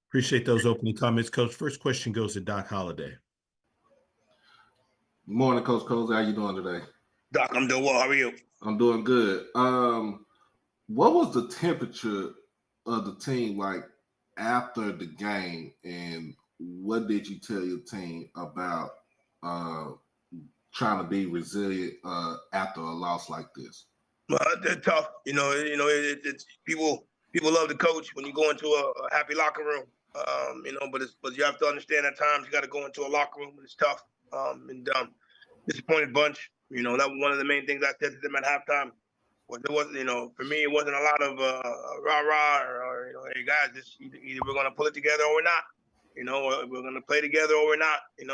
Appreciate those opening comments, Coach. First question goes to Doc Holliday. Morning, Coach Coles. How you doing today? Doc, I'm doing well. How are you? I'm doing good. What was the temperature of the team like after the game, and what did you tell your team about trying to be resilient after a loss like this? Well, they're tough. It's people love the coach when you go into a happy locker room. But you have to understand at times you got to go into a locker room and it's tough. Disappointed bunch. That was one of the main things I said to them at halftime. Was there wasn't, for me, it wasn't a lot of rah-rah or hey guys, this either we're gonna pull it together or we're not. Or we're gonna play together or we're not. We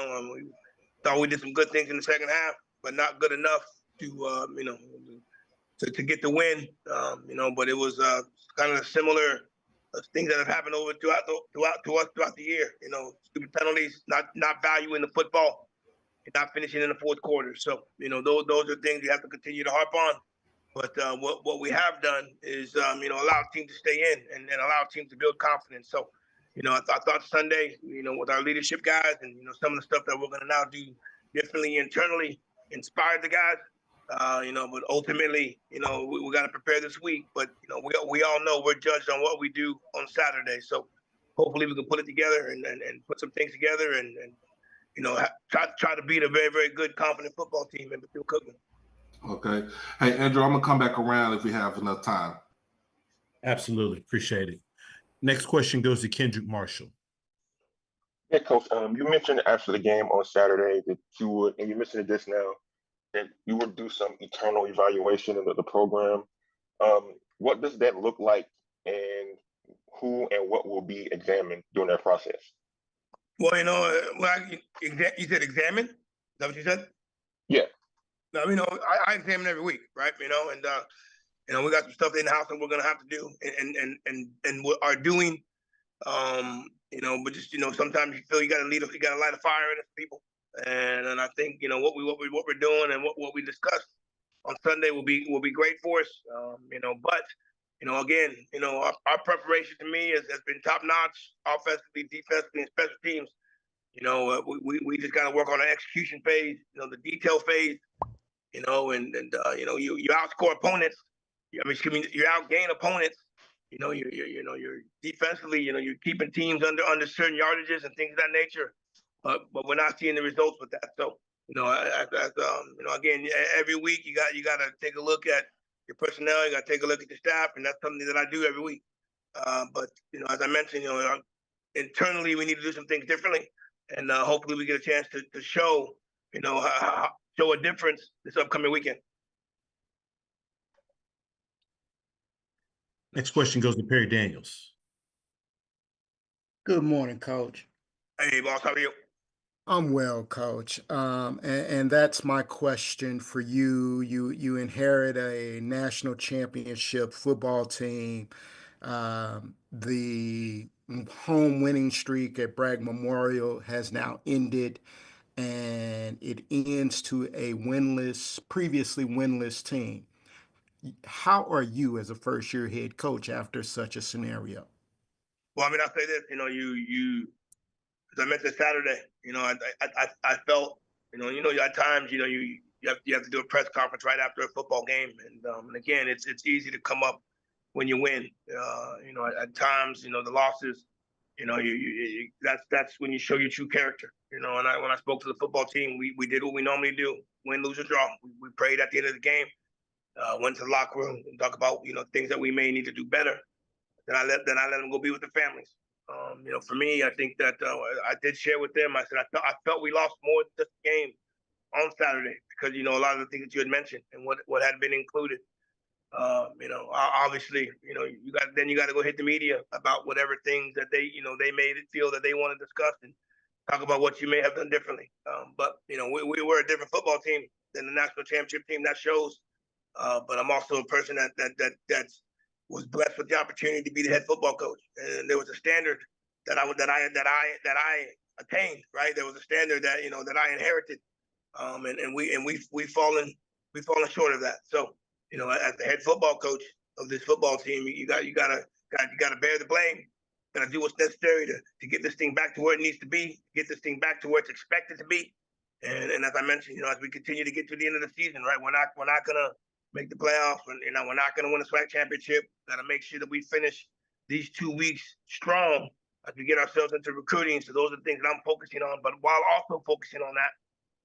thought we did some good things in the second half, but not good enough to to get the win. But it was kind of similar things that have happened throughout the year. Stupid penalties, not valuing the football, and not finishing in the fourth quarter. So those are things you have to continue to harp on. But what we have done is allow teams to stay in and allow teams to build confidence. So I thought Sunday with our leadership guys and some of the stuff that we're going to now do differently internally inspired the guys. But ultimately, we got to prepare this week. But we all know we're judged on what we do on Saturday. So hopefully we can put it together and put some things together and try to beat a very, very good, confident football team in Bethune-Cookman. Okay. Hey, Andrew, I'm going to come back around if we have enough time. Absolutely. Appreciate it. Next question goes to Kendrick Marshall. Yeah, Coach, you mentioned after the game on Saturday that you would, and you mentioned it just now, that you would do some internal evaluation of the program. What does that look like, and who and what will be examined during that process? Well, you said examine? Is that what you said? Yeah. No, I examine every week, right? And we got some stuff in the house that we're gonna have to do and we are doing. But just sometimes you feel you gotta light a fire in people. And I think what we're doing and what we discussed on Sunday will be great for us. But again, our preparation to me has been top notch, offensively, defensively, and special teams. We just got to work on the execution phase, the detail phase. You outscore opponents. You outgain opponents. You're defensively. You're keeping teams under certain yardages and things of that nature. But we're not seeing the results with that. So again, every week you got to take a look at your personnel. You got to take a look at your staff, and that's something that I do every week. But as I mentioned, internally we need to do some things differently, and hopefully we get a chance to show show a difference this upcoming weekend. Next question goes to Perry Daniels. Good morning, Coach. Hey, boss, how are you? I'm well, Coach. And that's my question for you. You inherit a national championship football team. The home winning streak at Bragg Memorial has now ended, and it ends to a previously winless team. How are you as a first year head coach after such a scenario? Well, I mean, I'll say this, as I mentioned Saturday, I felt, at times, you have to do a press conference right after a football game, and again, it's easy to come up when you win. At times, the losses, that's when you show your true character. And when I spoke to the football team, we did what we normally do: win, lose, or draw. We prayed at the end of the game, went to the locker room and talk about things that we may need to do better. Then I let them go be with their families. For me, I think that I did share with them. I said I felt we lost more this game on Saturday because a lot of the things that you had mentioned and what had been included. Obviously, you got to go hit the media about whatever things that they made it feel that they want to discuss and talk about what you may have done differently. But we were a different football team than the national championship team. That shows. But I'm also a person that was blessed with the opportunity to be the head football coach, and there was a standard that I attained. Right, there was a standard that I inherited, and we've fallen short of that. So as the head football coach of this football team, you gotta bear the blame. Got to do what's necessary to get this thing back to where it needs to be, get this thing back to where it's expected to be. And as I mentioned, as we continue to get to the end of the season, right, we're not gonna make the playoffs. We're not gonna win a SWAC championship. Got to make sure that we finish these 2 weeks strong as we get ourselves into recruiting. So those are the things that I'm focusing on. But while also focusing on that,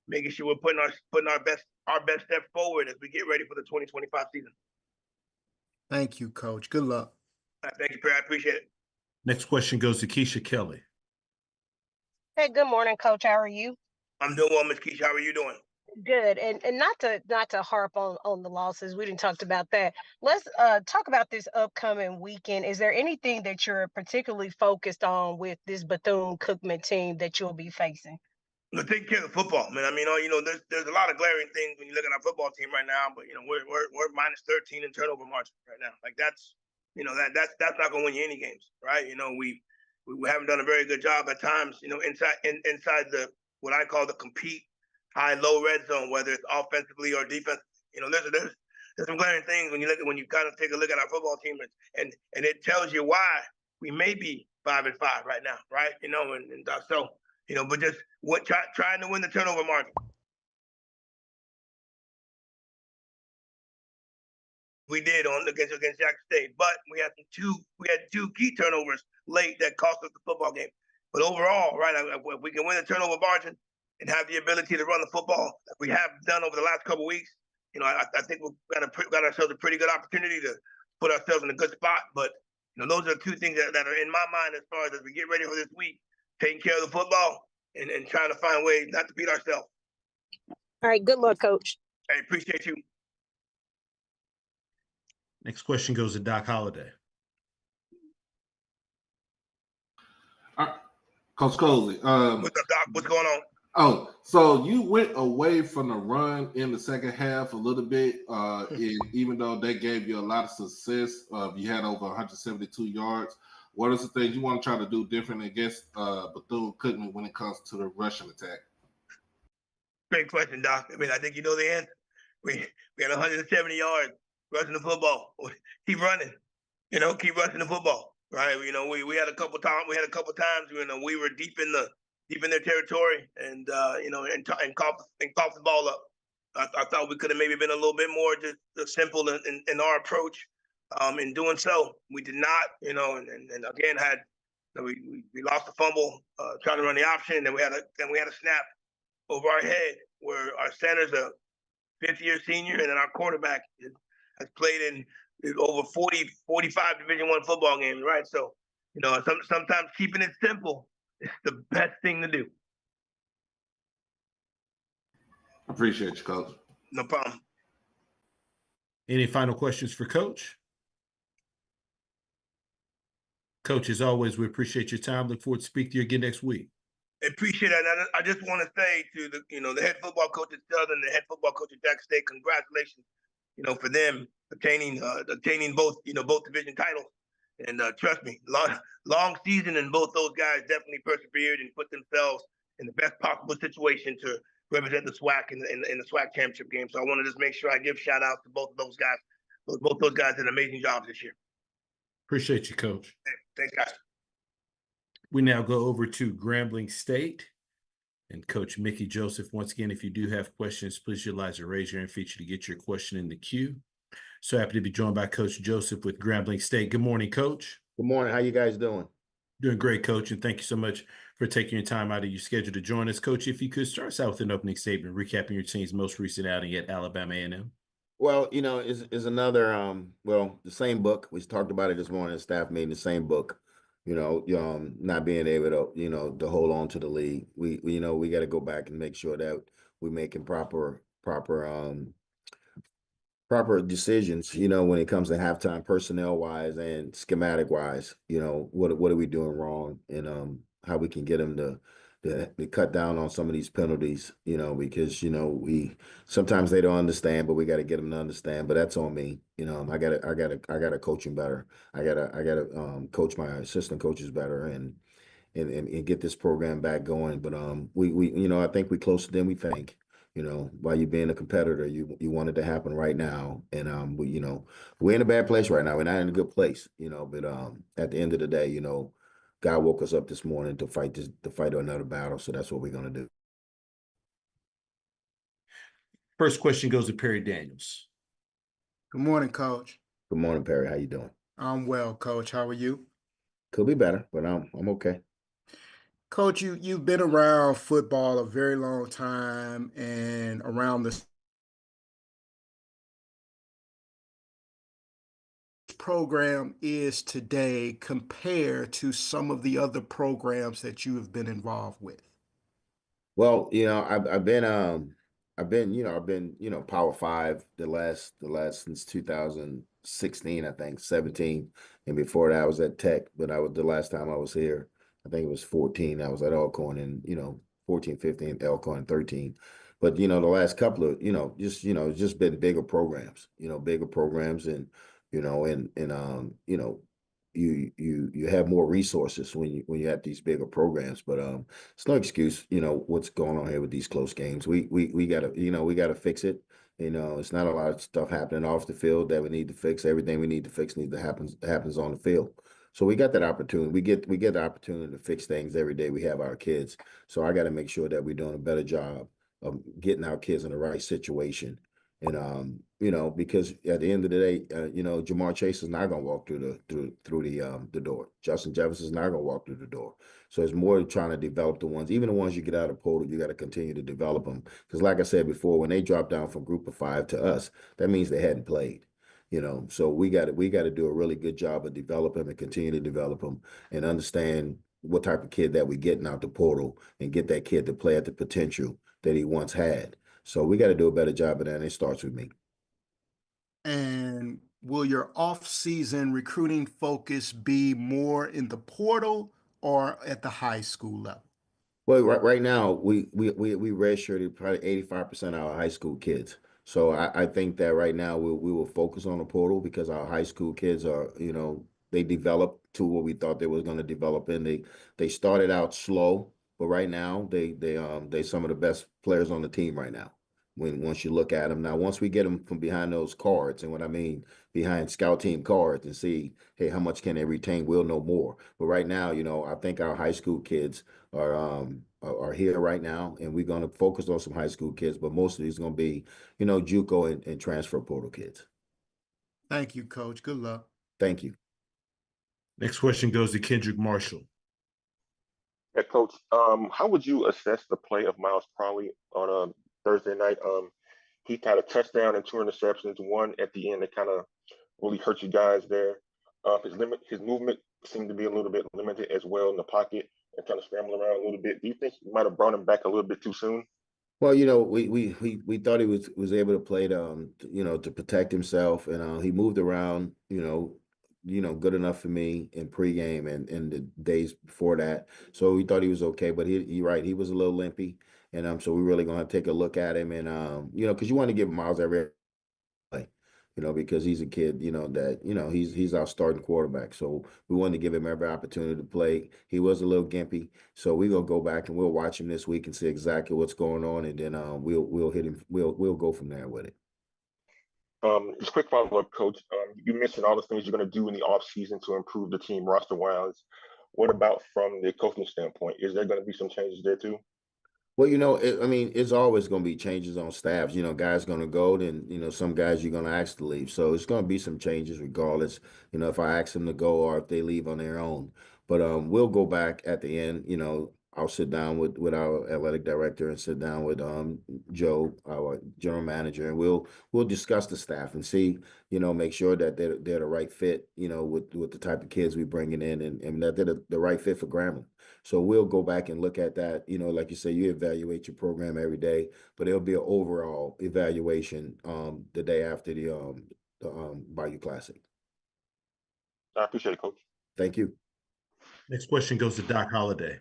making sure we're putting our best step forward as we get ready for the 2025 season. Thank you, Coach. Good luck. Thank you, Perry. I appreciate it. Next question goes to Keisha Kelly. Hey, good morning, Coach. How are you? I'm doing well, Ms. Keisha. How are you doing? Good. And not to harp on the losses. We didn't talk about that. Let's talk about this upcoming weekend. Is there anything that you're particularly focused on with this Bethune-Cookman team that you'll be facing? Take care of the football, man. I mean, there's a lot of glaring things when you look at our football team right now, but we're minus 13 in turnover margin right now. Like that's not gonna win you any games, right? We haven't done a very good job at times, inside the what I call the compete high-low red zone, whether it's offensively or defense. There's some glaring things when you kind of take a look at our football team, and it tells you why we may be 5-5 right now, right? So. But just trying to win the turnover margin. We did against Jackson State, but we had two key turnovers late that cost us the football game. But overall, right, if we can win the turnover margin and have the ability to run the football that we have done over the last couple of weeks, I think we've got ourselves a pretty good opportunity to put ourselves in a good spot. But those are two things that are in my mind as far as we get ready for this week, taking care of the football. And trying to find ways not to beat ourselves. All right. Good luck, Coach. I appreciate you. Next question goes to Doc Holliday. Coach Coley. What's up, Doc? What's going on? Oh, so you went away from the run in the second half a little bit, even though they gave you a lot of success. You had over 172 yards. What are the things you want to try to do different against Bethune-Cookman when it comes to the rushing attack? Great question, Doc. I mean, I think you know the answer. We had 170 yards rushing the football. Keep running, keep rushing the football, right? We had a couple times. We were deep in their territory, and and coughed the ball up. I thought we could have maybe been a little bit more just simple in our approach. In doing so, we did not, and again we lost the fumble trying to run the option, and we had a snap over our head where our center's a fifth-year senior, and then our quarterback has played in over 45 Division I football games, right? So, sometimes keeping it simple is the best thing to do. Appreciate you, Coach. No problem. Any final questions for Coach? Coach, as always, we appreciate your time. Look forward to speaking to you again next week. Appreciate it. And I just want to say to the head football coach at Southern, the head football coach at Jackson State, congratulations, for them obtaining both division titles. And trust me, long season, and both those guys definitely persevered and put themselves in the best possible situation to represent the SWAC in the SWAC championship game. So I want to just make sure I give shout out to both of those guys. Both those guys did amazing jobs this year. Appreciate you, Coach. Thanks, guys. We now go over to Grambling State and Coach Mickey Joseph. Once again, if you do have questions, please utilize the raise your hand feature to get your question in the queue. So happy to be joined by Coach Joseph with Grambling State. Good morning, Coach. Good morning. How you guys doing? Doing great, Coach, and thank you so much for taking your time out of your schedule to join us. Coach, if you could start us out with an opening statement, recapping your team's most recent outing at Alabama A&M. Well, is another the same book. We talked about it this morning, staff meeting, the same book. Not being able to, to hold on to the league. We got to go back and make sure that we're making proper decisions, when it comes to halftime personnel wise and schematic wise, what are we doing wrong, and how we can get them to cut down on some of these penalties, because we sometimes they don't understand, but we got to get them to understand. But that's on me. I gotta coach them better. I gotta coach my assistant coaches better and get this program back going. But we I think we're closer than we think. While you being a competitor, you want it to happen right now. And we're in a bad place right now. We're not in a good place, but at the end of the day, God woke us up this morning to fight another battle. So that's what we're gonna do. First question goes to Perry Daniels. Good morning, Coach. Good morning, Perry. How you doing? I'm well, Coach. How are you? Could be better, but I'm okay. Coach, you've been around football a very long time and around this program is today compared to some of the other programs that you have been involved with? Well, I've been Power Five the last since 2016, I think 17, and before that I was at Tech. But the last time I was here, I think it was 14. I was at Elkhorn, and 14, 15, Elkhorn, 13. But the last couple of it's just been bigger programs, and you have more resources when you have these bigger programs. But it's no excuse, what's going on here with these close games. We gotta fix it. It's not a lot of stuff happening off the field that we need to fix. Everything we need to fix happens on the field. So we got that opportunity. We get the opportunity to fix things every day we have our kids. So I got to make sure that we're doing a better job of getting our kids in the right situation. And because at the end of the day, Jamar Chase is not going to walk through the door. Justin Jefferson is not going to walk through the door. So it's more trying to develop the ones, even the ones you get out of portal, you got to continue to develop them. Because like I said before, when they drop down from group of 5 to us, that means they hadn't played. So we got to do a really good job of developing and continue to develop them and understand what type of kid that we're getting out the portal and get that kid to play at the potential that he once had. So we got to do a better job of that, and it starts with me. And will your off-season recruiting focus be more in the portal or at the high school level? Well, right now we redshirted probably 85% of our high school kids. So I think that right now we will focus on the portal because our high school kids are, they developed to what we thought they was going to develop in. They started out slow, but right now they some of the best players on the team right now. Once you look at them now, once we get them from behind those cards, and what I mean behind scout team cards, and see, hey, how much can they retain? We'll know more. But right now, I think our high school kids are here right now, and we're going to focus on some high school kids, but most of these are going to be, JUCO and transfer portal kids. Thank you, Coach. Good luck. Thank you. Next question goes to Kendrick Marshall. Yeah, Coach, how would you assess the play of Miles Crowley on Thursday night? He had a touchdown and 2 interceptions, one at the end that kind of really hurt you guys there. His movement seemed to be a little bit limited as well in the pocket and kind of scrambling around a little bit. Do you think you might have brought him back a little bit too soon? Well, we thought he was able to play to protect himself, and he moved around, good enough for me in pregame and the days before that. So we thought he was okay, but you're right, he was a little limpy. And so we're really gonna take a look at him and because you want to give Miles every play, because he's a kid, that, he's our starting quarterback. So we wanted to give him every opportunity to play. He was a little gimpy. So we're gonna go back and we'll watch him this week and see exactly what's going on. And then we'll hit him, we'll go from there with it. Just quick follow-up, Coach. You mentioned all the things you're going to do in the off-season to improve the team roster-wise. What about from the coaching standpoint? Is there going to be some changes there too? Well, it's always going to be changes on staffs. Guys going to go, then, some guys you're going to ask to leave. So it's going to be some changes regardless, if I ask them to go or if they leave on their own. But we'll go back at the end. I'll sit down with our athletic director and sit down with Joe, our general manager, and we'll discuss the staff and see, make sure that they're the right fit, with the type of kids we bringing in and that they're the right fit for Grambling. So we'll go back and look at that. Like you say, you evaluate your program every day, but it'll be an overall evaluation the day after the Bayou Classic. I appreciate it, Coach. Thank you. Next question goes to Doc Holliday.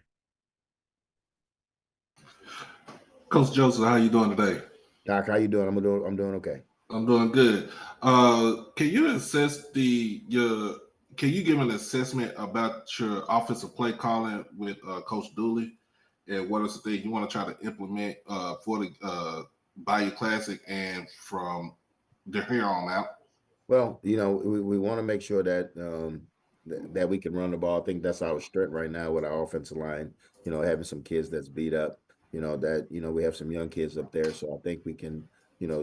Coach Joseph, how you doing today? Doc, how you doing? I'm doing okay. I'm doing good. Can you can you give an assessment about your offensive play calling with Coach Dooley, and what is the thing you want to try to implement for the Bayou Classic and from here on out? Well, we want to make sure that that we can run the ball. I think that's our strength right now with our offensive line. Having some kids that's beat up. That we have some young kids up there, so I think we can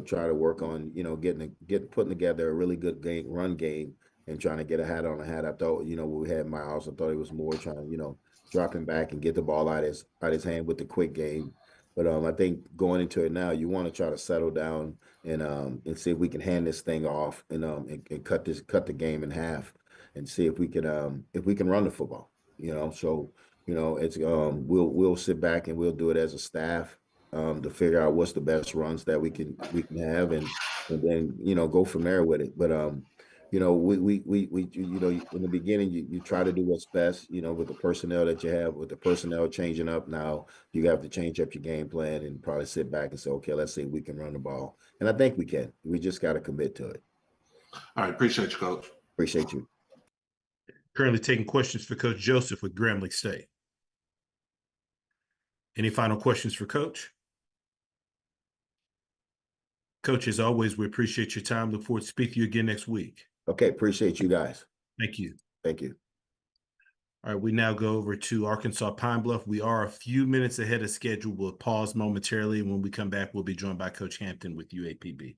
try to work on putting together a really good run game and trying to get a hat on a hat. I thought when we had Miles, I thought it was more trying to drop him back and get the ball out his hand with the quick game. But I think going into it now, you want to try to settle down and see if we can hand this thing off and cut the game in half and see if we can run the football. So it's we'll sit back and we'll do it as a staff to figure out what's the best runs that we can have and then go from there with it. But we in the beginning you try to do what's best with the personnel that you have. With the personnel changing up now, you have to change up your game plan and probably sit back and say, okay, let's see if we can run the ball. And I think we can. We just got to commit to it. All right, appreciate you, Coach. Appreciate you. Currently taking questions for Coach Joseph with Grambling State. Any final questions for Coach? Coach, as always, we appreciate your time. Look forward to speaking to you again next week. Okay, appreciate you guys. Thank you. Thank you. All right, we now go over to Arkansas Pine Bluff. We are a few minutes ahead of schedule. We'll pause momentarily. When we come back, we'll be joined by Coach Hampton with UAPB.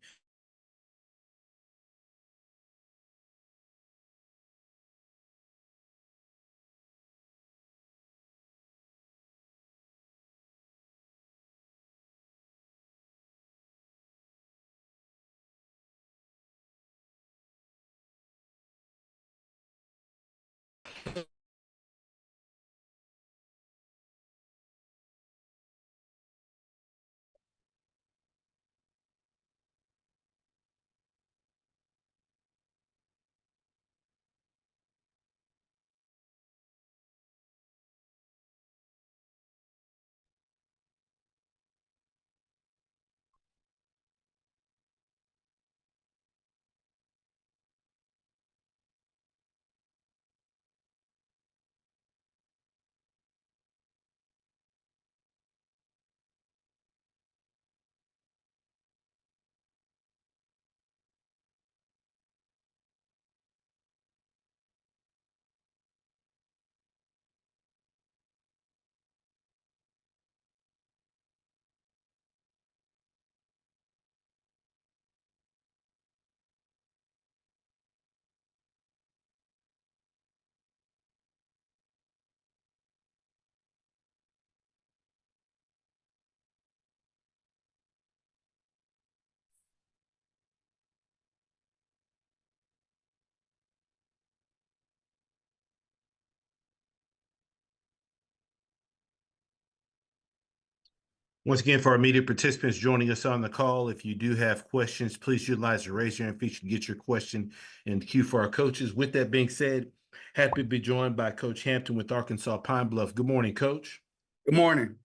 Once again, for our media participants joining us on the call, if you do have questions, please utilize the raise your hand feature to get your question in the queue for our coaches. With that being said, happy to be joined by Coach Hampton with Arkansas Pine Bluff. Good morning, Coach. Good morning.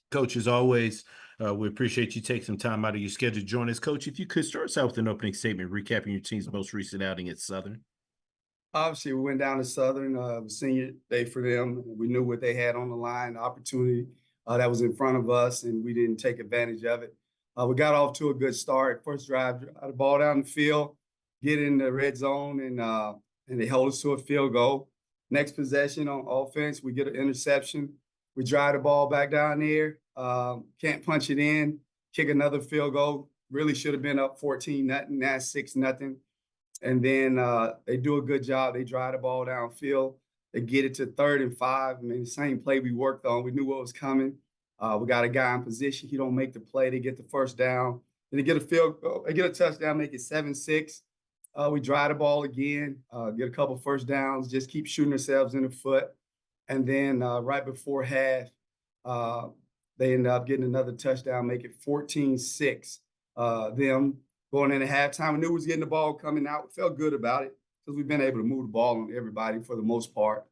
Coach, as always, we appreciate you taking some time out of your schedule to join us. Coach, if you could start us out with an opening statement recapping your team's most recent outing at Southern. Obviously, we went down to Southern, senior day for them. We knew what they had on the line, the opportunity that was in front of us, and we didn't take advantage of it. We got off to a good start. First drive, the ball down the field, get in the red zone, and they hold us to a field goal. Next possession on offense, we get an interception. We drive the ball back down there, can't punch it in, kick another field goal. Really should have been up 14-0, now 6-0. And then they do a good job. They drive the ball downfield. They get it to 3rd and 5. I mean, the same play we worked on. We knew what was coming. We got a guy in position. He don't make the play. They get the first down. Then they get a field goal. They get a touchdown, make it 7-6. We drive the ball again, get a couple first downs, just keep shooting ourselves in the foot. And then right before half, they end up getting another touchdown, make it 14-6. Them going into halftime, we knew we was getting the ball coming out. We felt good about it because we've been able to move the ball on everybody for the most part.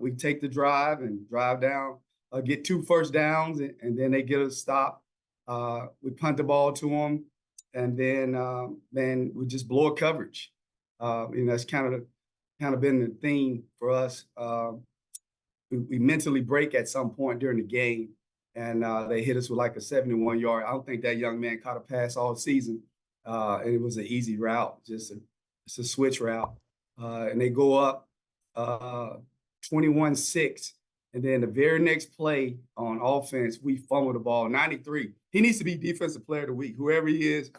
We take the drive and drive down, get 2 first downs, and then they get a stop. We punt the ball to them, and then we just blow a coverage. That's kind of been the theme for us. We mentally break at some point during the game, and they hit us with like a 71-yard. I don't think that young man caught a pass all season. And it was an easy route, it's a switch route. And they go up 21-6. And then the very next play on offense, we fumble the ball, 93. He needs to be Defensive Player of the Week. Whoever he is,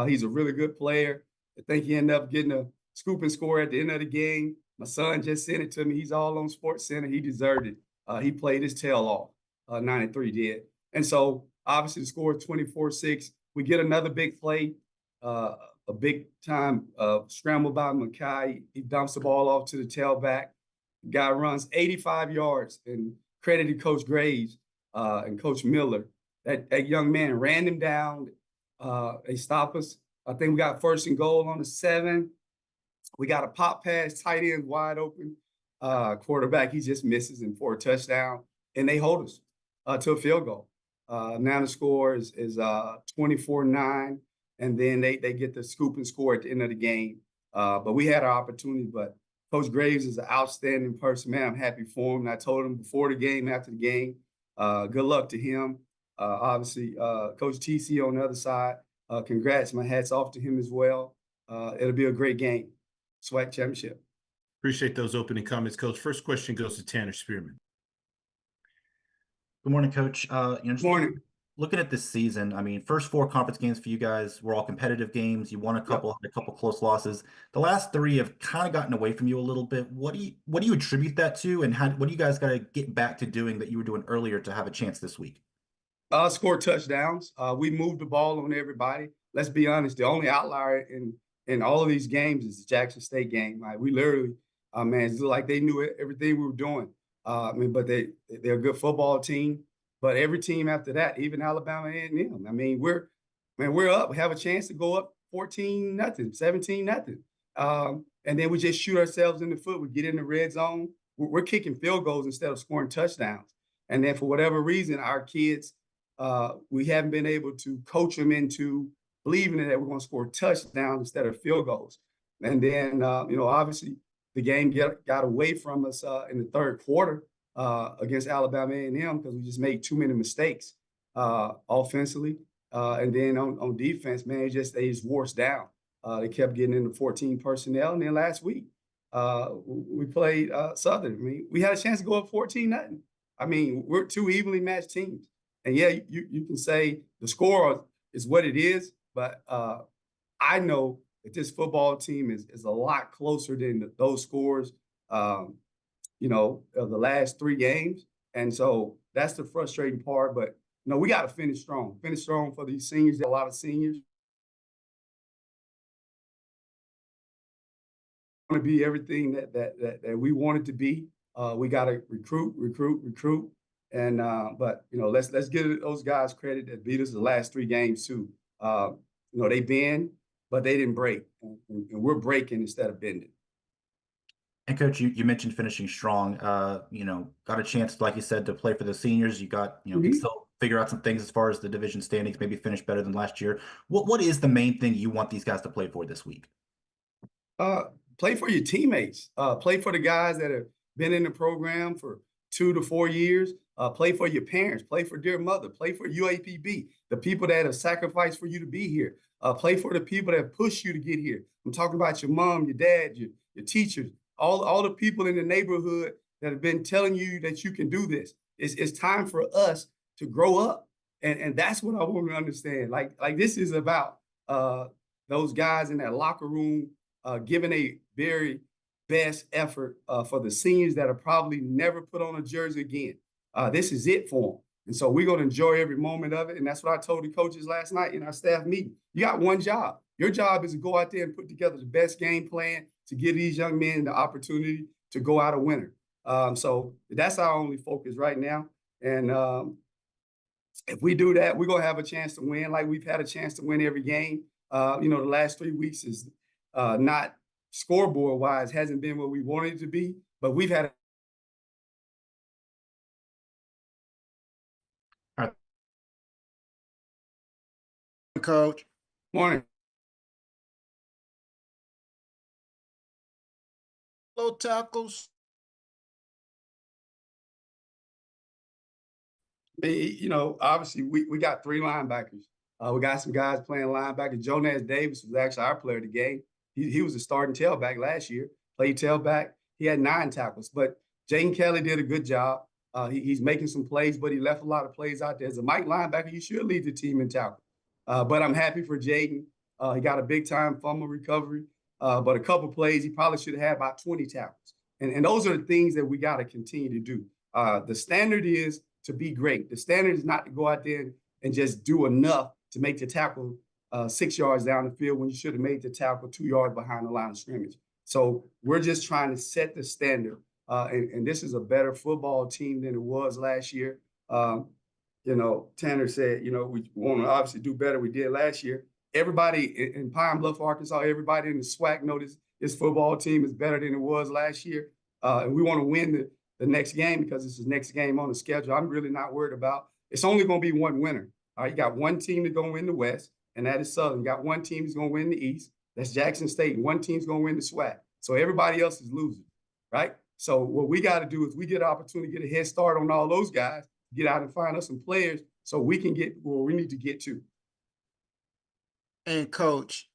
he's a really good player. I think he ended up getting a scoop and score at the end of the game. My son just sent it to me. He's all on Sports Center. He deserved it. He played his tail off, 93 did. And so, obviously, the score is 24-6. We get another big play. A big time scramble by Mackay. He dumps the ball off to the tailback. Guy runs 85 yards and credited Coach Graves and Coach Miller. That young man ran him down. They stop us. I think we got 1st and goal on the 7. We got a pop pass, tight end wide open. Quarterback, he just misses him for a touchdown. And they hold us to a field goal. Now the score is 24-9. And then they get the scoop and score at the end of the game. But we had our opportunity. But Coach Graves is an outstanding person, man. I'm happy for him. And I told him before the game, after the game, good luck to him. Obviously, Coach TC on the other side, congrats. My hat's off to him as well. It'll be a great game. SWAC championship. Appreciate those opening comments, Coach. First question goes to Tanner Spearman. Good morning, Coach. Good morning. Looking at this season, I mean, first 4 conference games for you guys were all competitive games. You won a couple, had a couple close losses. The last 3 have kind of gotten away from you a little bit. What do you attribute that to, and what do you guys got to get back to doing that you were doing earlier to have a chance this week? Score touchdowns. We moved the ball on everybody. Let's be honest. The only outlier in all of these games is the Jackson State game. Like, we literally, man, it's like they knew everything we were doing. But they're a good football team. But every team after that, even Alabama A&M, I mean, we're up. We have a chance to go up 14-0, 17-0. And then we just shoot ourselves in the foot. We get in the red zone. We're kicking field goals instead of scoring touchdowns. And then for whatever reason, our kids, we haven't been able to coach them into believing that we're going to score touchdowns instead of field goals. And then, obviously the game got away from us in the 3rd quarter. Against Alabama A&M because we just made too many mistakes offensively. And then on defense, man, they just wore us down. They kept getting into 14 personnel. And then last week, we played Southern. I mean, we had a chance to go up 14-0. I mean, we're 2 evenly matched teams. And yeah, you can say the score is what it is, but I know that this football team is a lot closer than those scores. Of the last 3 games. And so that's the frustrating part. But, we got to finish strong. Finish strong for these seniors. There are a lot of seniors. Want to be everything that we wanted to be. We got to recruit. And but let's give those guys credit that beat us the last 3 games too. They bend, but they didn't break, and we're breaking instead of bending. And coach, you mentioned finishing strong. Got a chance, like you said, to play for the seniors. You got, can still figure out some things as far as the division standings, maybe finish better than last year. What is the main thing you want these guys to play for this week? Play for your teammates. Play for the guys that have been in the program for 2 to 4 years. Play for your parents. Play for dear mother. Play for UAPB, the people that have sacrificed for you to be here. Play for the people that have pushed you to get here. I'm talking about your mom, your dad, your teachers, all the people in the neighborhood that have been telling you that you can do this. It's time for us to grow up. And that's what I want to understand. Like this is about those guys in that locker room giving a very best effort for the seniors that have probably never put on a jersey again. This is it for them. And so we're going to enjoy every moment of it. And that's what I told the coaches last night in our staff meeting. You got one job. Your job is to go out there and put together the best game plan to give these young men the opportunity to go out a winner. So that's our only focus right now. And if we do that, we're going to have a chance to win like we've had a chance to win every game. The last 3 weeks is not scoreboard wise hasn't been what we wanted it to be, but we've had Coach. Morning. Low tackles. Obviously we got 3 linebackers. We got some guys playing linebacker. Jonas Davis was actually our player of the game. He was a starting tailback last year, played tailback. He had 9 tackles, but Jaden Kelly did a good job. He's making some plays, but he left a lot of plays out there. As a Mike linebacker, you should lead the team in tackle. But I'm happy for Jaden. He got a big-time fumble recovery, but a couple plays, he probably should have had about 20 tackles. And those are the things that we got to continue to do. The standard is to be great. The standard is not to go out there and just do enough to make the tackle 6 yards down the field when you should have made the tackle 2 yards behind the line of scrimmage. So we're just trying to set the standard. And this is a better football team than it was last year. Tanner said, we want to obviously do better. We did last year. Everybody in Pine Bluff, Arkansas, everybody in the SWAC noticed this football team is better than it was last year. And we want to win the next game because it's the next game on the schedule. I'm really not worried about. It's only going to be one winner. All right, you got one team that's going to win the West, and that is Southern. You got one team that's going to win the East. That's Jackson State. And one team's going to win the SWAC. So everybody else is losing, right? So what we got to do is we get an opportunity to get a head start on all those guys, get out and find us some players so we can get where we need to get to. And Coach,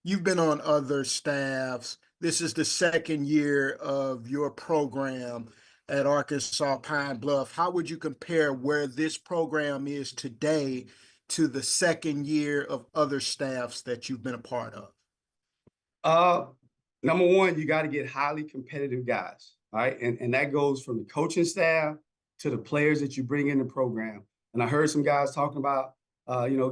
you've been on other staffs. This is the 2nd year of your program at Arkansas Pine Bluff. How would you compare where this program is today to the 2nd year of other staffs that you've been a part of? Number one, you got to get highly competitive guys, all right? And that goes from the coaching staff to the players that you bring in the program. And I heard some guys talking about,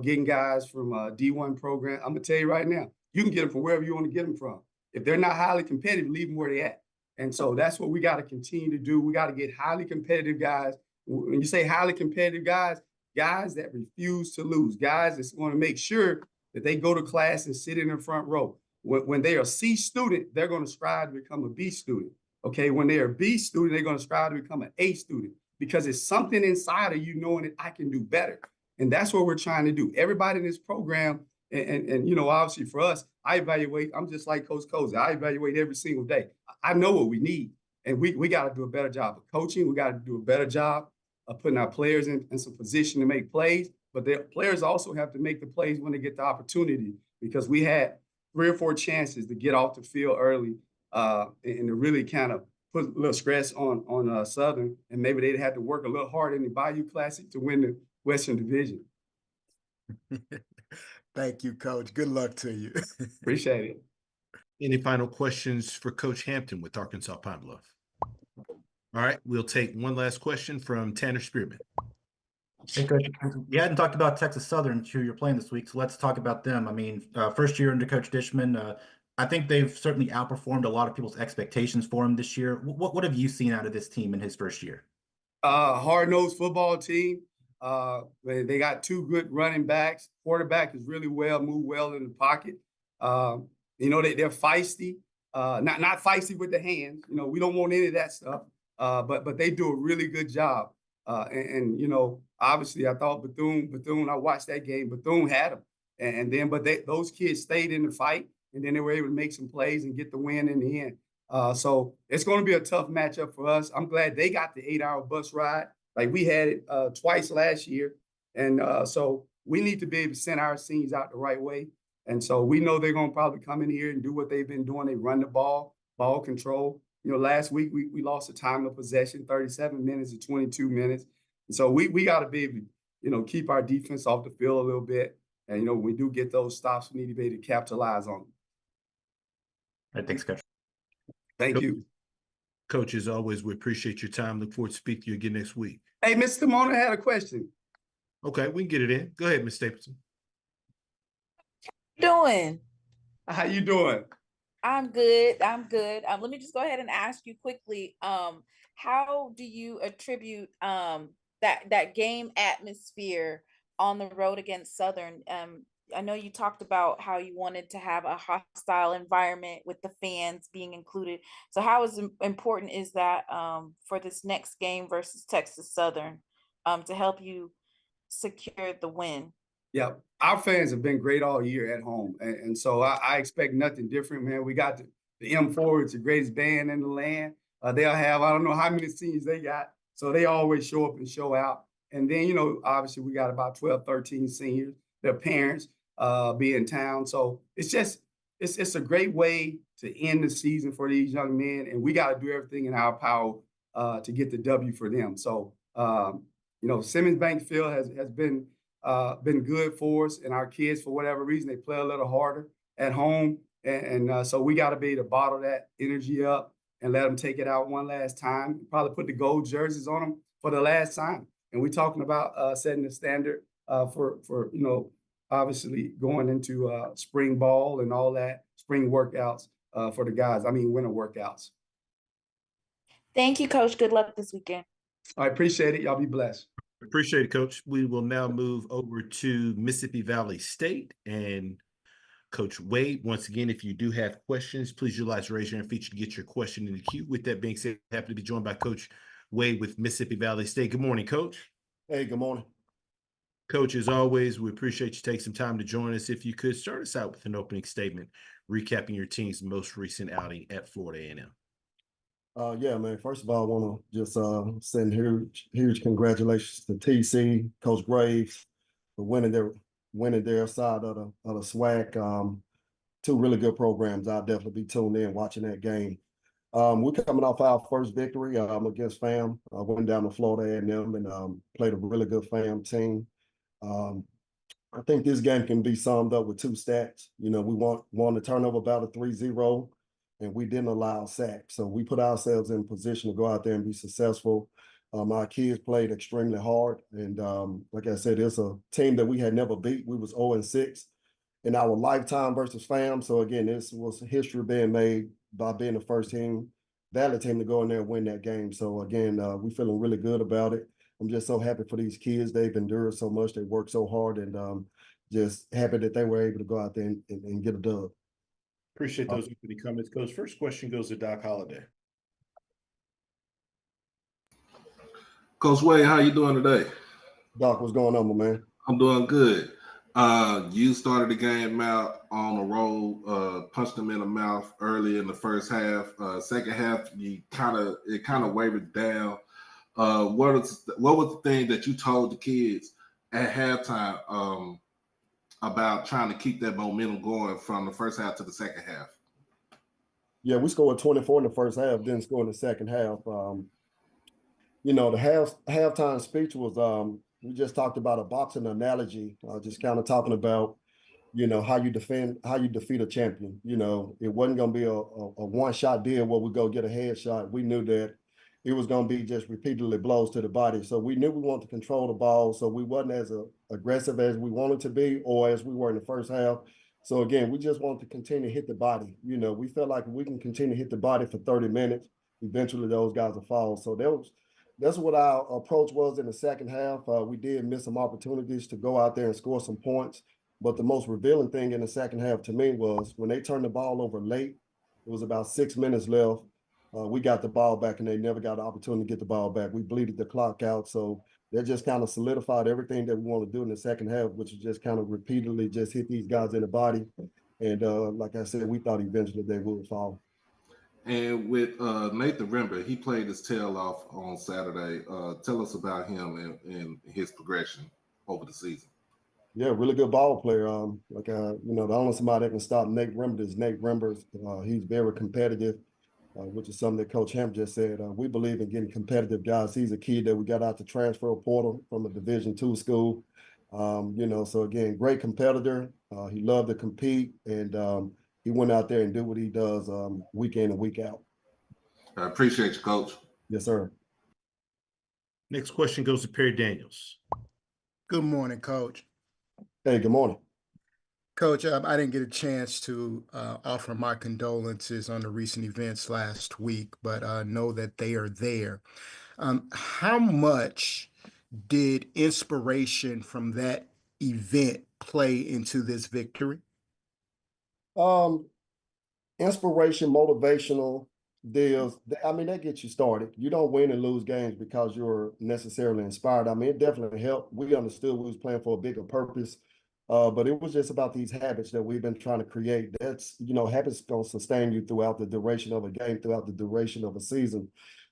getting guys from a D1 program. I'm going to tell you right now, you can get them from wherever you want to get them from. If they're not highly competitive, leave them where they're at. And so that's what we got to continue to do. We got to get highly competitive guys. When you say highly competitive guys that refuse to lose, guys that want to make sure that they go to class and sit in the front row. When they are a C student, they're going to strive to become a B student. Okay, when they're a B student, they're going to strive to become an A student because it's something inside of you knowing that I can do better. And that's what we're trying to do. Everybody in this program, and obviously for us, I evaluate. I'm just like Coach Cozy. I evaluate every single day. I know what we need, and we got to do a better job of coaching. We got to do a better job of putting our players in some position to make plays. But the players also have to make the plays when they get the opportunity because we had 3 or 4 chances to get off the field early and to really kind of put a little stress on Southern, and maybe they'd have to work a little harder in the Bayou Classic to win the Western Division. Thank you, Coach. Good luck to you. Appreciate it. Any final questions for Coach Hampton with Arkansas Pine Bluff? All right, we'll take one last question from Tanner Spearman. Hey, Coach, we hadn't talked about Texas Southern, who you're playing this week, so let's talk about them. I mean, first year under Coach Dishman, I think they've certainly outperformed a lot of people's expectations for him this year. What have you seen out of this team in his first year? hard-nosed football team. They got two good running backs. Quarterback is really move well in the pocket. They're feisty. Not feisty with the hands. We don't want any of that stuff. But they do a really good job. Obviously I thought Bethune, I watched that game. Bethune had them. But those kids stayed in the fight, and then they were able to make some plays and get the win in the end. So it's going to be a tough matchup for us. I'm glad they got the 8-hour bus ride. Like we had it twice last year. And so we need to be able to send our seniors out the right way. And so we know they're going to probably come in here and do what they've been doing. They run the ball control. Last week we lost a time of possession, 37 minutes to 22 minutes. And so we got to be able to, keep our defense off the field a little bit. And, when we do get those stops, we need to be able to capitalize on them. All right, thanks, Coach. Thank you. Coach, as always, we appreciate your time. Look forward to speaking to you again next week. Hey, Mr. Mona had a question. Okay, we can get it in. Go ahead, Ms. Stapleton. Doing? How you doing? I'm good. Let me just go ahead and ask you quickly. How do you attribute that game atmosphere on the road against Southern? I know you talked about how you wanted to have a hostile environment with the fans being included. So how important is that for this next game versus Texas Southern to help you secure the win? Yeah, our fans have been great all year at home. And so I expect nothing different, man. We got the M4, it's the greatest band in the land. They'll have, I don't know how many seniors they got. So they always show up and show out. And then, obviously we got about 12, 13 seniors, their parents be in town. So it's a great way to end the season for these young men. And we got to do everything in our power to get the W for them. So, Simmons Bank Field has been good for us, and our kids, for whatever reason, they play a little harder at home. And so we got to be able to bottle that energy up and let them take it out one last time. Probably put the gold jerseys on them for the last time. And we're talking about setting the standard for obviously going into spring ball and all that, spring workouts for the guys. Winter workouts. Thank you, Coach. Good luck this weekend. I appreciate it. Y'all be blessed. Appreciate it, Coach. We will now move over to Mississippi Valley State and Coach Wade. Once again, if you do have questions, please utilize the raise your hand feature to get your question in the queue. With that being said, happy to be joined by Coach Wade with Mississippi Valley State. Good morning, Coach. Hey, good morning. Coach, as always, we appreciate you taking some time to join us. If you could start us out with an opening statement, recapping your team's most recent outing at Florida A&M. Yeah, man. First of all, I want to just send huge congratulations to TC, Coach Graves, for winning their side of the SWAC. Two really good programs. I'll definitely be tuned in watching that game. We're coming off our first victory against FAM. I went down to Florida A&M and played a really good FAM team. I think this game can be summed up with two stats. We won the turnover battle 3-0. And we didn't allow sacks. So we put ourselves in position to go out there and be successful. Our kids played extremely hard. And like I said, it's a team that we had never beat. We was 0-6 in our lifetime versus FAM. So again, this was history being made by being the first Valley team to go in there and win that game. So again, we're feeling really good about it. I'm just so happy for these kids. They've endured so much. They worked so hard, and just happy that they were able to go out there and get a dub. Appreciate those opening comments, Coach. First question goes to Doc Holliday. Coach Wade, how you doing today? Doc, what's going on, my man? I'm doing good. You started the game out on the road, punched them in the mouth early in the first half. Second half, it kind of wavered down. What was the thing that you told the kids at halftime about trying to keep that momentum going from the first half to the second half? Yeah, we scored 24 in the first half, didn't score in the second half. The halftime speech was we just talked about a boxing analogy, just kind of talking about, how you defeat a champion. It wasn't going to be a one-shot deal where we go get a headshot. We knew that it was going to be just repeatedly blows to the body. So we knew we wanted to control the ball. So we wasn't as aggressive as we wanted to be or as we were in the first half. So again, we just wanted to continue to hit the body. We felt like if we can continue to hit the body for 30 minutes, eventually those guys will fall. So that's what our approach was in the second half. We did miss some opportunities to go out there and score some points. But the most revealing thing in the second half to me was when they turned the ball over late, it was about 6 minutes left. We got the ball back and they never got the opportunity to get the ball back. We bleeded the clock out. So that just kind of solidified everything that we want to do in the second half, which is just kind of repeatedly just hit these guys in the body. And like I said, we thought eventually they would fall. And with Nathan Rember, he played his tail off on Saturday. Tell us about him and his progression over the season. Yeah, really good ball player. The only somebody that can stop Nate Rember is Nate Rember. He's very competitive, which is something that Coach Hemp just said. We believe in getting competitive guys. He's a kid that we got out the transfer portal from a Division II school. So again, great competitor. He loved to compete, and he went out there and did what he does week in and week out. I appreciate you, Coach. Yes, sir. Next question goes to Perry Daniels. Good morning, Coach. Hey, good morning. Coach, I didn't get a chance to offer my condolences on the recent events last week, but I know that they are there. How much did inspiration from that event play into this victory? Inspiration, motivational deals. I mean, that gets you started. You don't win and lose games because you're necessarily inspired. I mean, it definitely helped. We understood we was playing for a bigger purpose, but it was just about these habits that we've been trying to create. That's, habits going to sustain you throughout the duration of a game, throughout the duration of a season.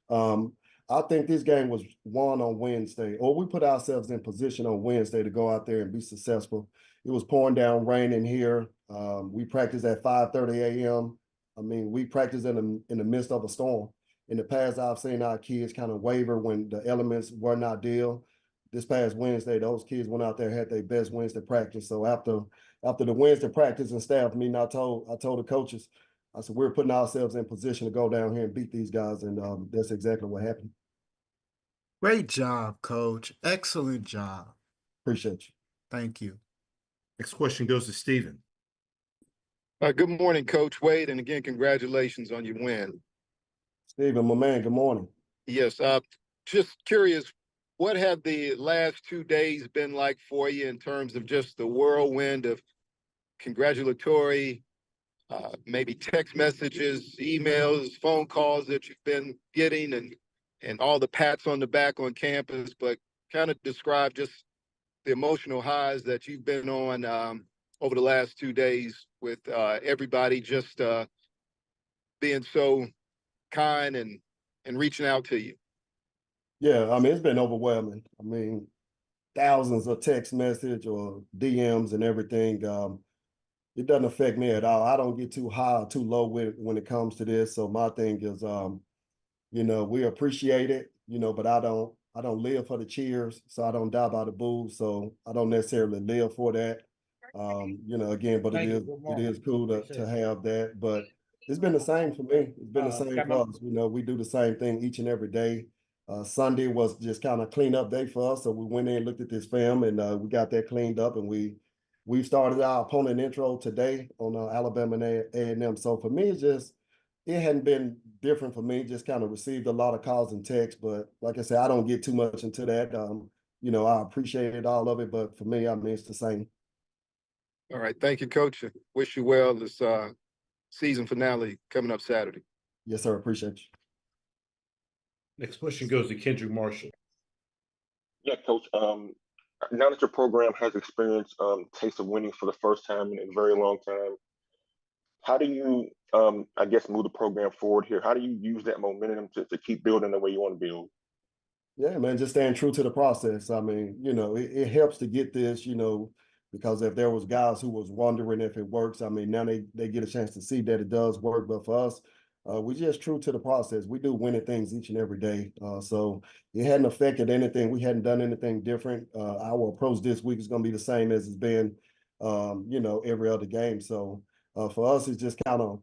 I think this game was won on Wednesday, or we put ourselves in position on Wednesday to go out there and be successful. It was pouring down rain in here. We practiced at 5:30 a.m. I mean, we practiced in the midst of a storm. In the past, I've seen our kids kind of waver when the elements were not ideal. This past Wednesday, those kids went out there, had their best Wednesday practice. So after the Wednesday practice and staff meeting, I told the coaches, I said, we're putting ourselves in position to go down here and beat these guys. And that's exactly what happened. Great job, Coach. Excellent job. Appreciate you. Thank you. Next question goes to Stephen. Good morning, Coach Wade. And again, congratulations on your win. Stephen, my man, good morning. Yes. Just curious, what have the last 2 days been like for you in terms of just the whirlwind of congratulatory, maybe text messages, emails, phone calls that you've been getting and all the pats on the back on campus, but kind of describe just the emotional highs that you've been on over the last 2 days with everybody just being so kind and reaching out to you. Yeah, I mean, it's been overwhelming. I mean, thousands of text message or DMs and everything. It doesn't affect me at all. I don't get too high or too low when it comes to this. So my thing is, we appreciate it, but I don't live for the cheers, so I don't die by the boo. So I don't necessarily live for that. Again, but it is cool to have that. But it's been the same for me. It's been the same for us. We do the same thing each and every day. Sunday was just kind of clean up day for us. So we went in and looked at this film and we got that cleaned up, and we started our opponent intro today on Alabama and A&M. So for me, it hadn't been different for me. Just kind of received a lot of calls and texts, but like I said, I don't get too much into that. I appreciated all of it, but for me, I mean, it's the same. All right. Thank you, Coach. Wish you well this season finale coming up Saturday. Yes, sir. Appreciate you. Next question goes to Kendrick Marshall. Yeah, Coach. Now that your program has experienced taste of winning for the first time in a very long time, how do you, I guess, move the program forward here? How do you use that momentum to keep building the way you want to build? Yeah, man, just staying true to the process. I mean, it helps to get this, because if there was guys who was wondering if it works, I mean, now they get a chance to see that it does work. But for us, we're just true to the process. We do winning things each and every day. So it hadn't affected anything. We hadn't done anything different. Our approach this week is going to be the same as it's been, every other game. So for us, it just kind of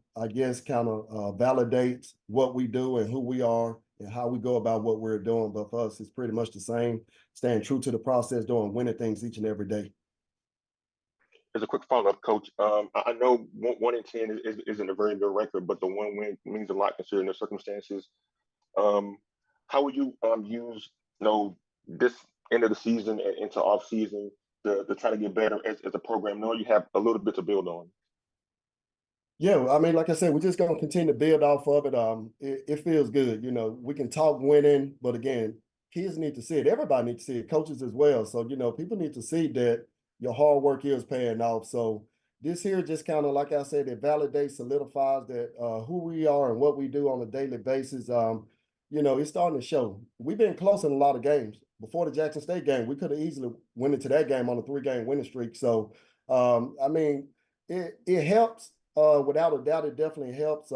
validates what we do and who we are and how we go about what we're doing. But for us, it's pretty much the same, staying true to the process, doing winning things each and every day. As a quick follow-up, Coach, I know 1-10 isn't a very good record, but the one win means a lot considering the circumstances. how would you use this end of the season and into off season to try to get better as a program, knowing you have a little bit to build on? Yeah, I mean, like I said, we're just gonna continue to build off of it. It feels good. We can talk winning, but again, kids need to see it. Everybody needs to see it, coaches as well. So, people need to see that your hard work is paying off. So this here just kind of, like I said, it validates, solidifies that who we are and what we do on a daily basis. It's starting to show. We've been close in a lot of games. Before the Jackson State game, we could have easily went into that game on a 3-game winning streak. So, I mean, it helps. Without a doubt, it definitely helps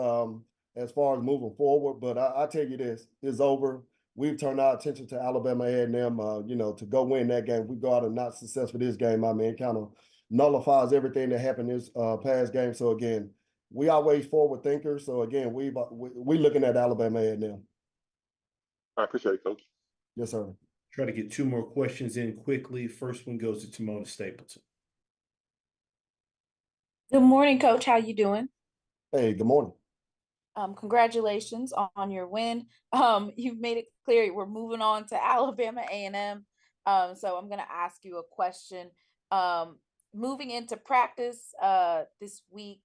as far as moving forward. But I tell you this, it's over. We've turned our attention to Alabama A&M, to go win that game. We go out and not successful this game. I mean, it kind of nullifies everything that happened this past game. So again, we always forward thinkers. So again, we're looking at Alabama A&M. I appreciate it, Coach. Yes, sir. Try to get 2 more questions in quickly. First one goes to Timona Stapleton. Good morning, Coach. How you doing? Hey, good morning. Congratulations on your win. You've made it clear we're moving on to Alabama A&M. So I'm going to ask you a question. Moving into practice this week,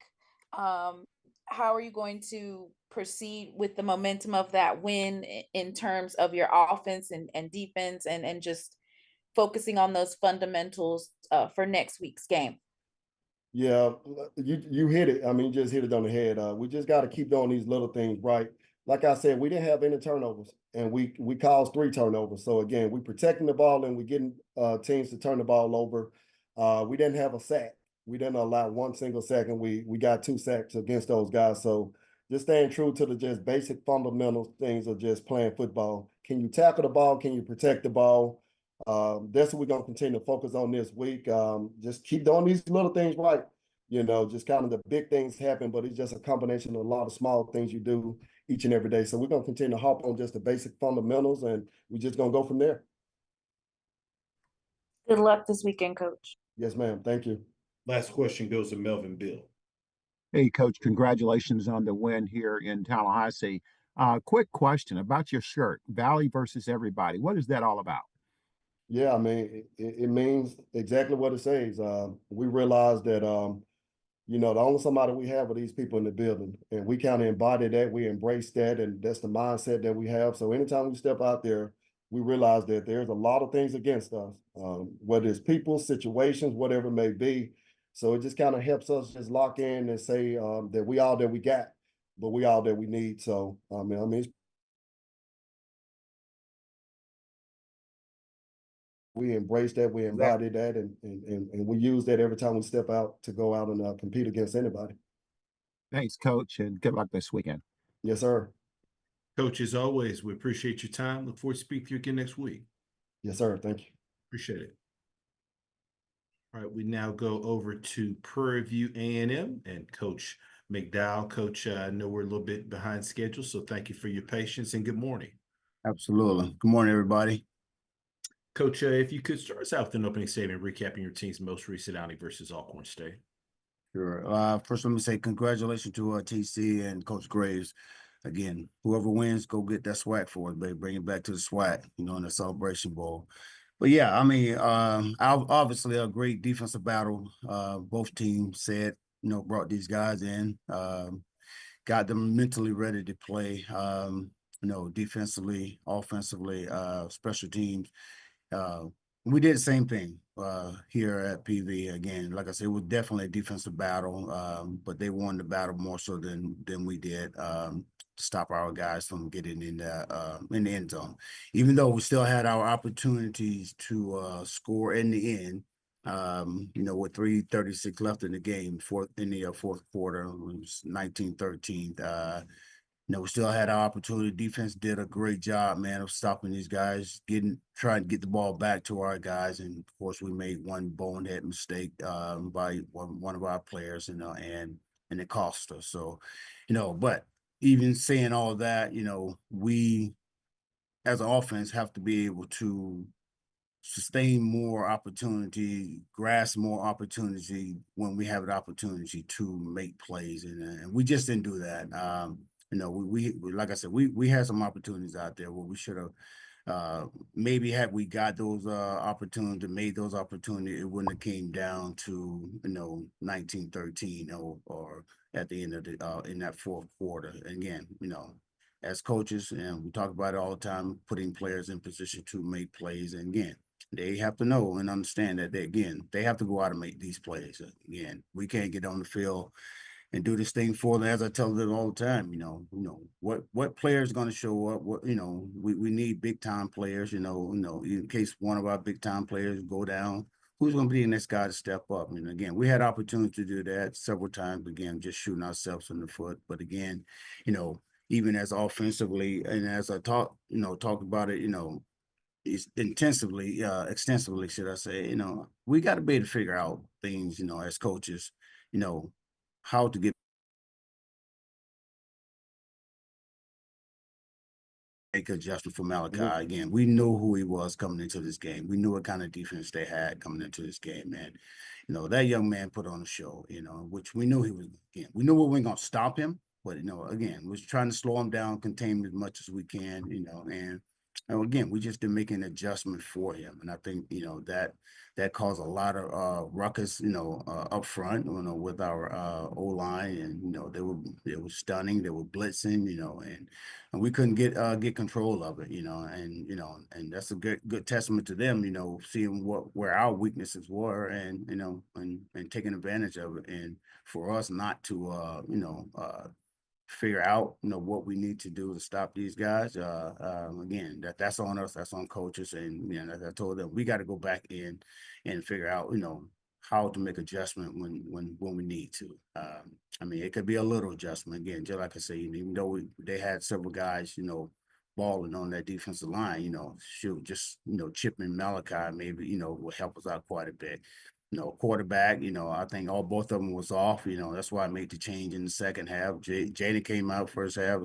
how are you going to proceed with the momentum of that win in terms of your offense and defense and just focusing on those fundamentals for next week's game? Yeah, you hit it. I mean, you just hit it on the head. We just got to keep doing these little things right. Like I said, we didn't have any turnovers, and we caused 3 turnovers. So again, we protecting the ball and we getting teams to turn the ball over. We didn't have a sack. We didn't allow 1 single sack, and we got 2 sacks against those guys. So just staying true to the just basic fundamental things of just playing football. Can you tackle the ball? Can you protect the ball? That's what we're going to continue to focus on this week. Just keep doing these little things right. Just kind of the big things happen, but it's just a combination of a lot of small things you do each and every day. So we're going to continue to hop on just the basic fundamentals, and we're just going to go from there. Good luck this weekend, Coach. Yes, ma'am. Thank you. Last question goes to Melvin Bill. Hey, Coach, congratulations on the win here in Tallahassee. Quick question about your shirt, Valley versus everybody. What is that all about? Yeah, I mean, it means exactly what it says. We realize that, the only somebody we have are these people in the building, and we kind of embody that. We embrace that, and that's the mindset that we have. So anytime we step out there, we realize that there's a lot of things against us, whether it's people, situations, whatever it may be. So it just kind of helps us just lock in and say that we all that we got, but we all that we need. So, I mean, it's we embrace that, we embody that, and we use that every time we step out to go out and compete against anybody. Thanks, Coach, and good luck this weekend. Yes, sir. Coach, as always, we appreciate your time. Look forward to speaking to you again next week. Yes, sir. Thank you. Appreciate it. All right, we now go over to Prairie View A&M and Coach McDowell. Coach, I know we're a little bit behind schedule, so thank you for your patience and good morning. Absolutely. Good morning, everybody. Coach, if you could start us out with an opening statement recapping your team's most recent outing versus Alcorn State. Sure. First, let me say congratulations to TC and Coach Graves. Again, whoever wins, go get that SWAC for us, baby. Bring it back to the SWAC, in the Celebration Bowl. But yeah, I mean, obviously a great defensive battle. Both teams said, brought these guys in, got them mentally ready to play, defensively, offensively, special teams. We did the same thing here at PV. Again, like I said, it was definitely a defensive battle, but they won the battle more so than we did to stop our guys from getting in the end zone. Even though we still had our opportunities to score in the end, with 3:36 left in the game, in the fourth quarter, it was 19-13. We still had our opportunity. Defense did a great job, man, of stopping these guys, trying to get the ball back to our guys. And of course, we made one bonehead mistake by one of our players, and it cost us. So, but even saying all that, we as an offense have to be able to sustain more opportunity, grasp more opportunity when we have an opportunity to make plays. And we just didn't do that. like I said, we had some opportunities out there where we should have maybe had we got those opportunities, made those opportunities, it wouldn't have came down to 1913 or at the end of the in that fourth quarter. And again, as coaches, and we talk about it all the time, putting players in position to make plays. And again, they have to know and understand that they have to go out and make these plays. Again, we can't get on the field and do this thing for them. As I tell them all the time, what player is going to show up? We need big time players. In case one of our big time players go down, who's going to be the next guy to step up? And again, we had opportunity to do that several times. Again, just shooting ourselves in the foot. But again, even as offensively, and as I talked about it, intensively, extensively, should I say, we got to be able to figure out things, as coaches, how to get make adjustment for Malachi. Again, we knew who he was coming into this game. We knew what kind of defense they had coming into this game, man. That young man put on a show, which we knew he was, again, we knew we weren't going to stop him, but, again, we're trying to slow him down, contain him as much as we can, and again, we just didn't make an adjustment for him. And I think, that caused a lot of ruckus, up front, with our O-line. And, they were stunning, they were blitzing, and we couldn't get control of it, and that's a good testament to them, seeing where our weaknesses were and, and taking advantage of it. And for us not to, figure out what we need to do to stop these guys. Again, that's on us, that's on coaches. And as I told them, we got to go back in and figure out how to make adjustment when we need to. It could be a little adjustment, again, just like I say, even though they had several guys balling on that defensive line, just chipping Malachi maybe will help us out quite a bit. Quarterback, I think both of them was off. That's why I made the change in the second half. Jaden came out first half.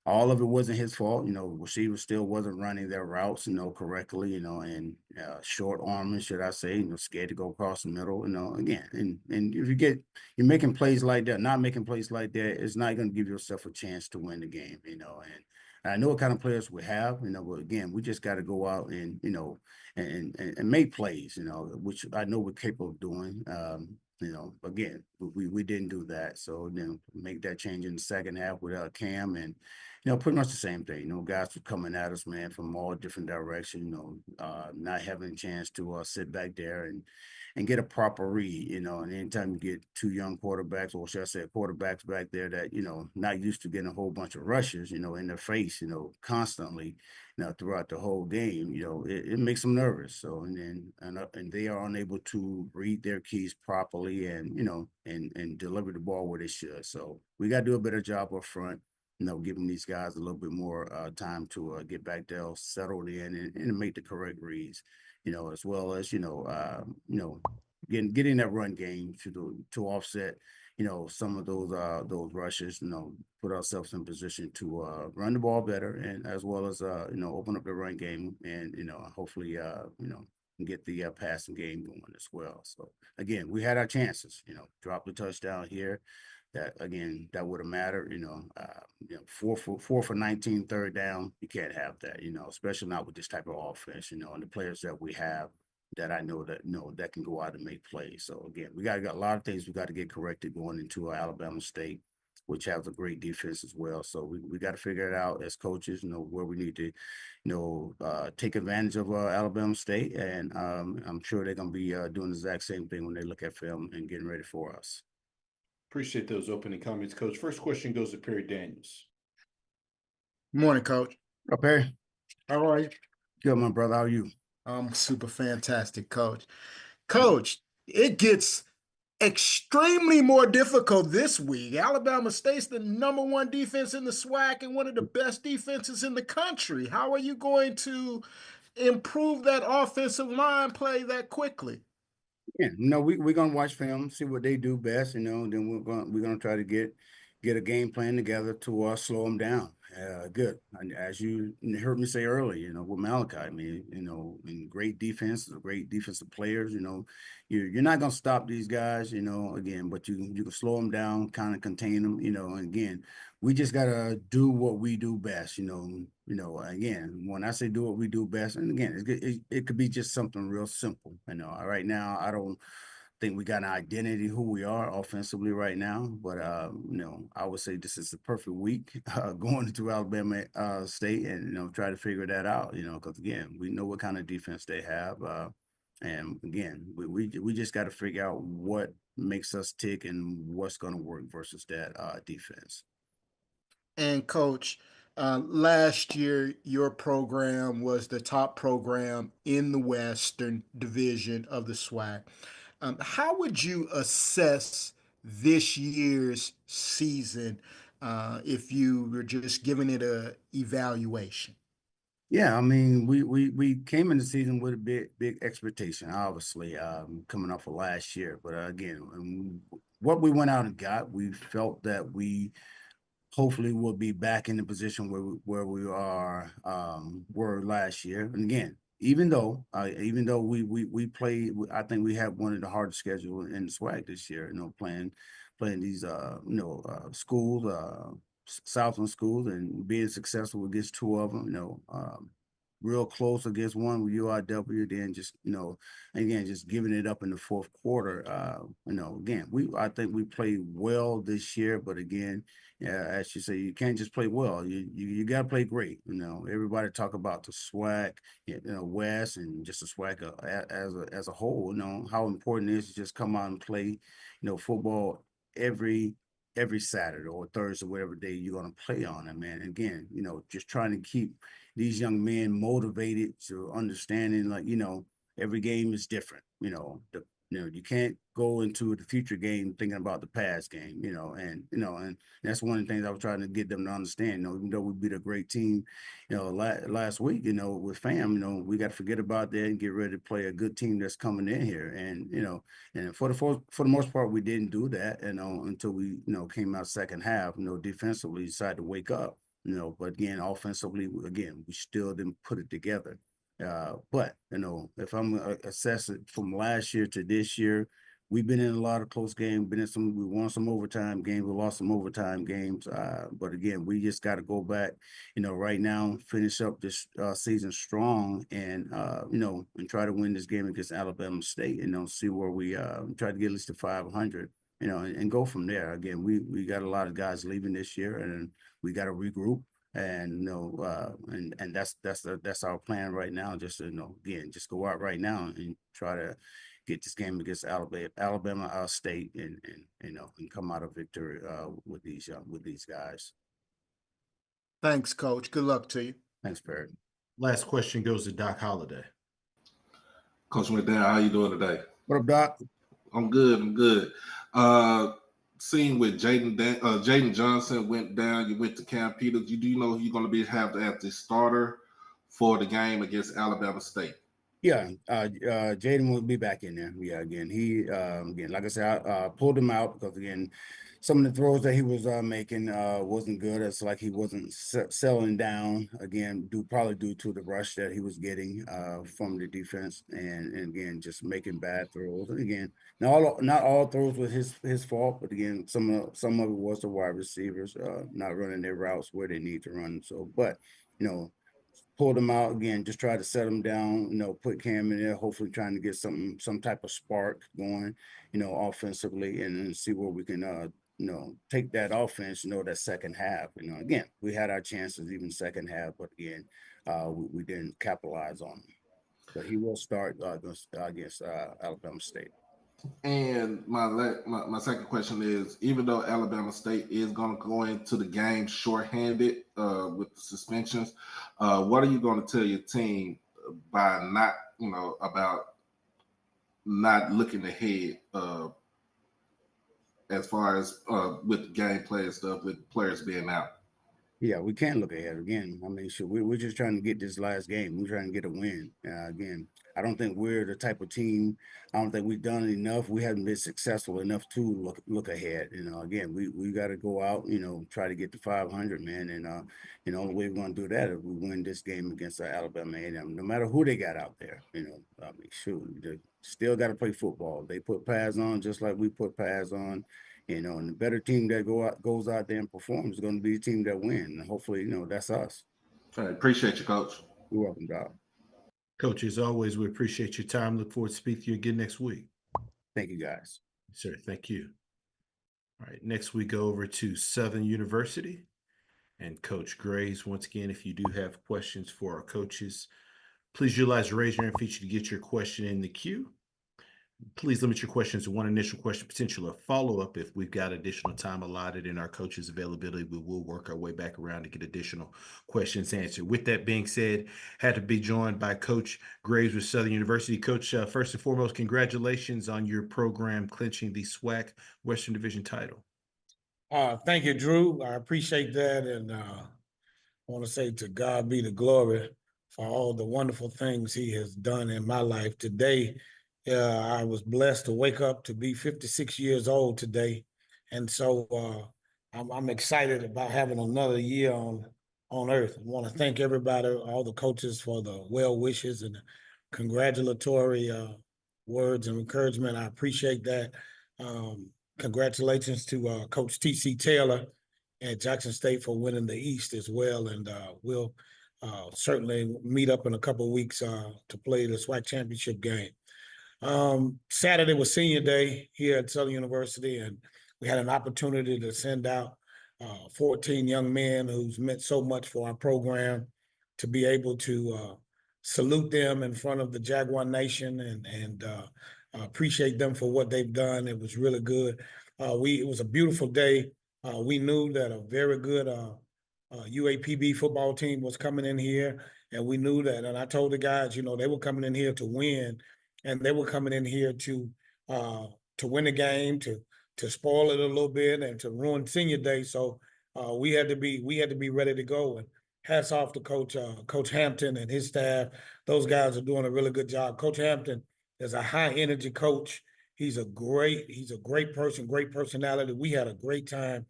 All of it wasn't his fault. Receivers still wasn't running their routes, correctly, and short arming, should I say, scared to go across the middle, again. And if you're making plays like that, not making plays like that, it's not going to give yourself a chance to win the game, and I know what kind of players we have, but again, we just got to go out and, and make plays, which I know we're capable of doing. Again, we didn't do that. So then make that change in the second half with Cam and, pretty much the same thing. Guys were coming at us, man, from all different directions, not having a chance to sit back there and get a proper read, and anytime you get two young quarterbacks, or should I say quarterbacks back there that, not used to getting a whole bunch of rushes, in their face, constantly, throughout the whole game, it makes them nervous. So, and they are unable to read their keys properly and, and deliver the ball where they should. So we got to do a better job up front, giving these guys a little bit more time to get back there, settled in and make the correct reads, as well as, getting that run game to offset, some of those rushes, put ourselves in position to run the ball better, and as well as, open up the run game and, hopefully, get the passing game going as well. So again, we had our chances, drop the touchdown here. That again, that would have mattered, 4 for 19, third down. You can't have that, especially not with this type of offense, and the players that we have that I know that can go out and make plays. So again, we got a lot of things we got to get corrected going into Alabama State, which has a great defense as well. So we got to figure it out as coaches, where we need to, take advantage of Alabama State. And I'm sure they're going to be doing the exact same thing when they look at film and getting ready for us. Appreciate those opening comments, Coach. First question goes to Perry Daniels. Morning, Coach. Oh, Perry. How are you? Good, my brother. How are you? I'm super fantastic, Coach. Coach, it gets extremely more difficult this week. Alabama State's the #1 defense in the SWAC and one of the best defenses in the country. How are you going to improve that offensive line play that quickly? Yeah, we're gonna watch film, see what they do best, then we're gonna try to get a game plan together to slow them down. Good. And as you heard me say earlier, with Malachi, I mean, in great defense, great defensive players, you're not going to stop these guys, again, but you can slow them down, kind of contain them, and again, we just got to do what we do best, again, when I say do what we do best, and again, it could be just something real simple, right now, I don't think we got an identity who we are offensively right now, but I would say this is the perfect week going into Alabama State and try to figure that out. Because again, we know what kind of defense they have, and again, we just got to figure out what makes us tick and what's going to work versus that defense. And coach, last year your program was the top program in the Western Division of the SWAC. How would you assess this year's season if you were just giving it a evaluation? Yeah, I mean, we came in the season with a big expectation, obviously, coming off of last year. But again, what we went out and got, we felt that we hopefully we'll be back in the position where we were last year. And again, even though we played, I think we have one of the hardest schedules in the SWAC this year. Playing these schools, Southland schools, and being successful against two of them. Real close against one with UIW, then just again just giving it up in the fourth quarter. Again, I think we played well this year, but again, yeah, as you say, you can't just play well. You got to play great. Everybody talk about the SWAC, West, and just the SWAC as a whole. How important it is to just come out and play, football every Saturday or Thursday, whatever day you're going to play on it, man. Again, just trying to keep these young men motivated to understanding, like, every game is different. You can't go into the future game thinking about the past game, and that's one of the things I was trying to get them to understand. Even though we beat a great team, last week, with FAM, we got to forget about that and get ready to play a good team that's coming in here. And and for the most part, we didn't do that, until we came out second half. Defensively decided to wake up. But again, offensively, again, we still didn't put it together. But if I'm assessing from last year to this year, we've been in a lot of close games. We won some overtime games, we lost some overtime games. But again, we just got to go back, right now, finish up this season strong, and and try to win this game against Alabama State. See where we try to get at least to 500. And go from there. Again, we got a lot of guys leaving this year, and we got to regroup. And and that's our plan right now. Just to again, just go out right now and try to get this game against Alabama State, and come out of victory with these guys. Thanks, Coach. Good luck to you. Thanks, Barrett. Last question goes to Doc Holliday. Coach McDowell, how you doing today? What up, Doc? I'm good. Seeing with Jaden Johnson went down, you went to Cam Peters. You do know you're going to have the starter for the game against Alabama State. Yeah, Jaden will be back in there. Yeah, again, like I said, I pulled him out because again, some of the throws that he was making wasn't good. It's like he wasn't settling down. Again, probably due to the rush that he was getting from the defense, and again, just making bad throws. And again, not all throws were his fault, but again, some of it was the wide receivers not running their routes where they need to run. So, but pulled him out again, just try to set him down, put Cam in there, hopefully trying to get some type of spark going, offensively, and then see where we can, take that offense, that second half. Again, we had our chances even second half, but again, we didn't capitalize on them. But he will start against Alabama State. And my second question is, even though Alabama State is going to go into the game shorthanded with the suspensions, what are you going to tell your team by not, about not looking ahead as far as with gameplay and stuff, with players being out? Yeah, we can look ahead again. I mean, sure, we're just trying to get this last game. We're trying to get a win. Again, I don't think we're the type of team. I don't think we've done enough. We haven't been successful enough to look ahead. Again, we got to go out. Try to get to 500, man. And the only way we're going to do that is we win this game against Alabama A&M. No matter who they got out there. I mean, sure, they still got to play football. They put pads on just like we put pads on. And the better team that goes out there and performs is going to be the team that wins. And hopefully, that's us. I appreciate you, Coach. You're welcome, Doc. Coach, as always, we appreciate your time. Look forward to speaking to you again next week. Thank you, guys. Sir, thank you. All right, next we go over to Southern University and Coach Graves. Once again, if you do have questions for our coaches, please utilize the raise your hand feature to get your question in the queue. Please limit your questions to one initial question, potential of follow-up. If we've got additional time allotted in our coaches' availability, we will work our way back around to get additional questions answered. With that being said, had to be joined by Coach Graves with Southern University. Coach, first and foremost, congratulations on your program clinching the SWAC Western Division title. Thank you, Drew. I appreciate that. And I want to say to God be the glory for all the wonderful things he has done in my life. Today, I was blessed to wake up to be 56 years old today. And so I'm excited about having another year on earth. I want to thank everybody, all the coaches for the well wishes and congratulatory words and encouragement. I appreciate that. Congratulations to Coach T.C. Taylor at Jackson State for winning the East as well. And we'll certainly meet up in a couple of weeks to play the SWAC championship game. Saturday was senior day here at Southern University, and we had an opportunity to send out 14 young men who's meant so much for our program to be able to salute them in front of the Jaguar Nation and appreciate them for what they've done. It was really good. It was a beautiful day. We knew that a very good UAPB football team was coming in here, and we knew that. And I told the guys, they were coming in here to win, and they were coming in here to win the game, to spoil it a little bit, and to ruin senior day. So we had to be ready to go. And hats off to Coach Hampton and his staff. Those guys are doing a really good job. Coach Hampton is a high energy coach. He's a great person, great personality. We had a great time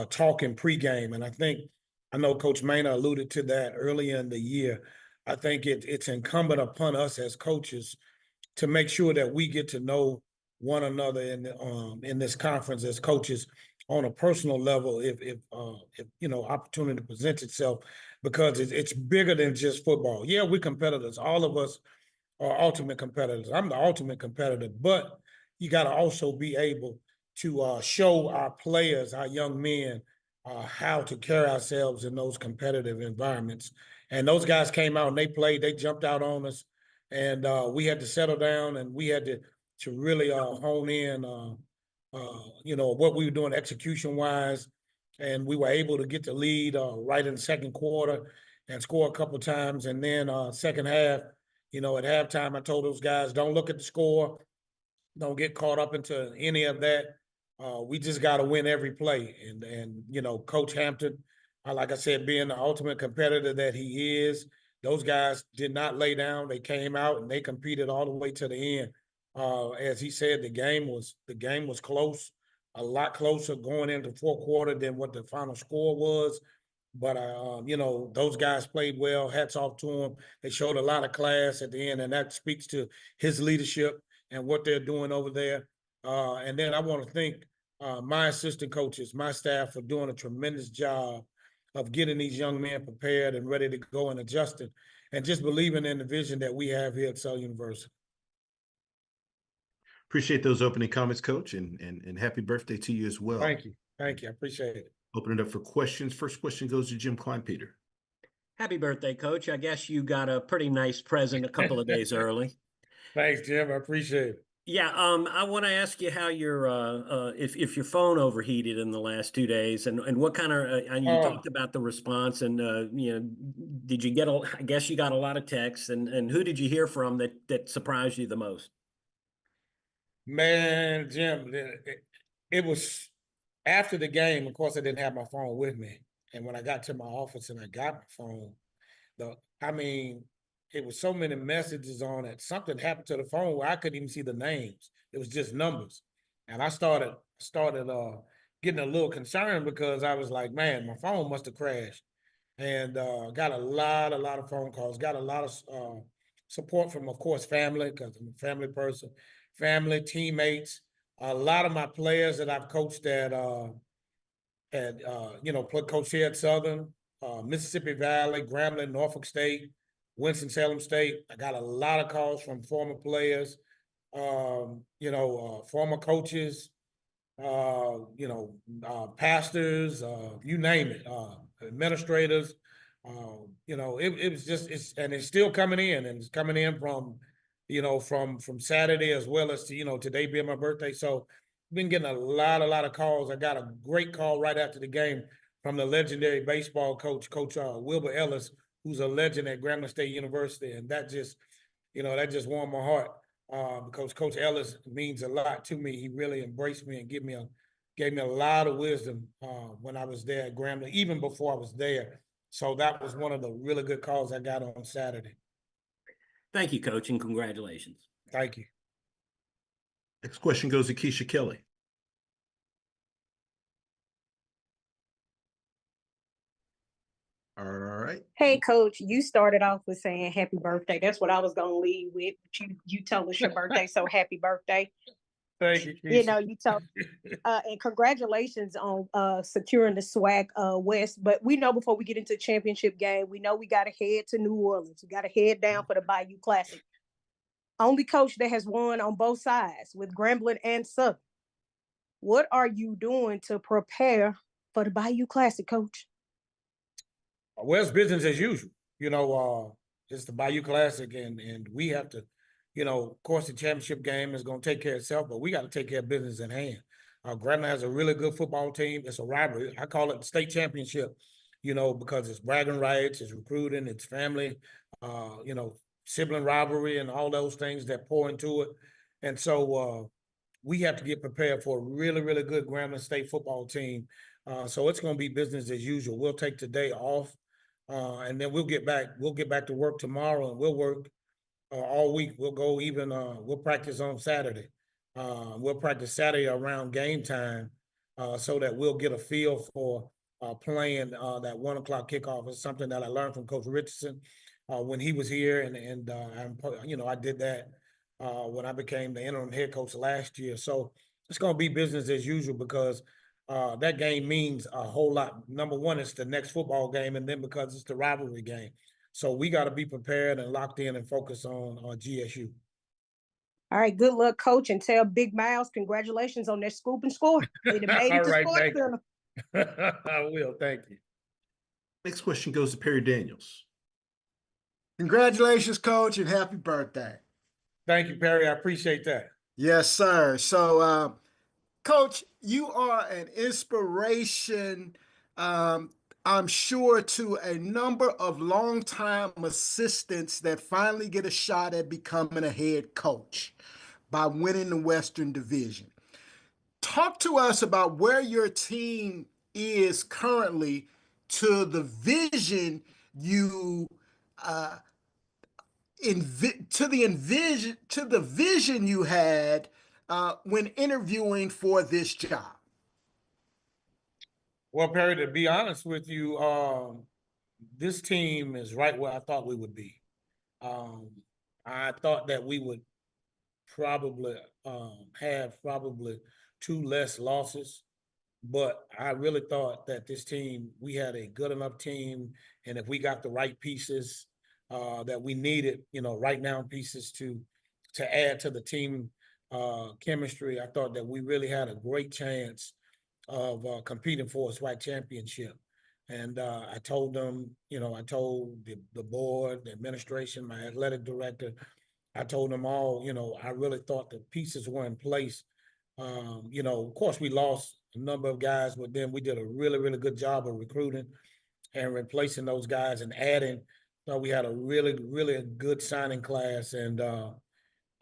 talking pregame, and I know Coach Maynard alluded to that earlier in the year. I think it's incumbent upon us as coaches to make sure that we get to know one another in this conference as coaches on a personal level, if opportunity presents itself, because it's bigger than just football. Yeah, we're competitors. All of us are ultimate competitors. I'm the ultimate competitor, but you got to also be able to show our players, our young men, how to carry ourselves in those competitive environments. And those guys came out and they played. They jumped out on us. And we had to settle down, and we had to really hone in, what we were doing execution-wise. And we were able to get the lead right in the second quarter and score a couple times. And then second half, at halftime, I told those guys, don't look at the score. Don't get caught up into any of that. We just got to win every play. And Coach Hampton, like I said, being the ultimate competitor that he is, those guys did not lay down. They came out and they competed all the way to the end. As he said, the game was close, a lot closer going into fourth quarter than what the final score was. But those guys played well. Hats off to them. They showed a lot of class at the end, and that speaks to his leadership and what they're doing over there. And then I want to thank my assistant coaches, my staff, for doing a tremendous job of getting these young men prepared and ready to go and adjusting, and just believing in the vision that we have here at Southern University. Appreciate those opening comments, Coach, and happy birthday to you as well. Thank you. I appreciate it. Open it up for questions. First question goes to Jim Kleinpeter. Happy birthday, Coach. I guess you got a pretty nice present a couple of days early. Thanks, Jim. I appreciate it. Yeah, I want to ask you how your if your phone overheated in the last 2 days, and what kind of and you talked about the response, and did you get I guess you got a lot of texts, and who did you hear from that surprised you the most? Man, Jim, it was after the game. Of course, I didn't have my phone with me, And when I got to my office and I got my phone, I mean, it was so many messages on it. Something happened to the phone where I couldn't even see the names. It was just numbers. And I started getting a little concerned because I was like, man, my phone must have crashed. And got a lot of phone calls, got a lot of support from, of course, family, because I'm a family person, family, teammates, a lot of my players that I've coached coached here at Southern, Mississippi Valley, Grambling, Norfolk State, Winston-Salem State. I got a lot of calls from former players, former coaches, pastors, you name it, administrators. It was and it's still coming in, and it's coming in from Saturday as well as today being my birthday. So I've been getting a lot of calls. I got a great call right after the game from the legendary baseball coach, Coach Wilbur Ellis, who's a legend at Grambling State University, and that just warmed my heart. Because Coach Ellis means a lot to me. He really embraced me and gave me a lot of wisdom when I was there at Grambling, even before I was there. So that was one of the really good calls I got on Saturday. Thank you, Coach, and congratulations. Thank you. Next question goes to Keisha Kelly. All right. Hey, Coach, you started off with saying happy birthday. That's what I was going to lead with. You tell us your birthday, so happy birthday. Thank you, Keisha. You tell, and congratulations on securing the SWAC West. But we know before we get into the championship game, we know we got to head to New Orleans. We got to head down for the Bayou Classic. Only coach that has won on both sides with Grambling and Southern. What are you doing to prepare for the Bayou Classic, Coach? Well, it's business as usual. It's the Bayou Classic, and we have to, of course, the championship game is going to take care of itself, but we got to take care of business in hand. Grambling has a really good football team. It's a rivalry. I call it the state championship, because it's bragging rights, it's recruiting, it's family, sibling rivalry, and all those things that pour into it. And so we have to get prepared for a really, really good Grambling State football team. So it's going to be business as usual. We'll take today off. And then we'll get back to work tomorrow, and we'll work all week. We'll go even, we'll practice on Saturday. We'll practice Saturday around game time so that we'll get a feel for playing that 1 o'clock kickoff. It's something that I learned from Coach Richardson when he was here. And I did that when I became the interim head coach last year. So it's going to be business as usual because that game means a whole lot. Number one, it's the next football game, and then because it's the rivalry game. So we got to be prepared and locked in and focus on GSU. All right, good luck, Coach, and tell Big Miles congratulations on their scoop and score. They made it to Sports Center. I will, thank you. Next question goes to Perry Daniels. Congratulations, Coach, and happy birthday. Thank you, Perry. I appreciate that. Yes, sir. So, Coach, you are an inspiration, I'm sure, to a number of longtime assistants that finally get a shot at becoming a head coach by winning the Western Division. Talk to us about where your team is currently to the vision you to the vision you had when interviewing for this job. Well, Perry, to be honest with you, this team is right where I thought we would be. I thought that we would probably have 2 less losses, but I really thought that this team, we had a good enough team, and if we got the right pieces that we needed, right now pieces to add to the team chemistry, I thought that we really had a great chance of competing for a SWAC championship. And I told them, I told the board, the administration, my athletic director, I told them all, I really thought the pieces were in place. Of course, we lost a number of guys, but then we did a really, really good job of recruiting and replacing those guys and adding. So we had a really, really good signing class, and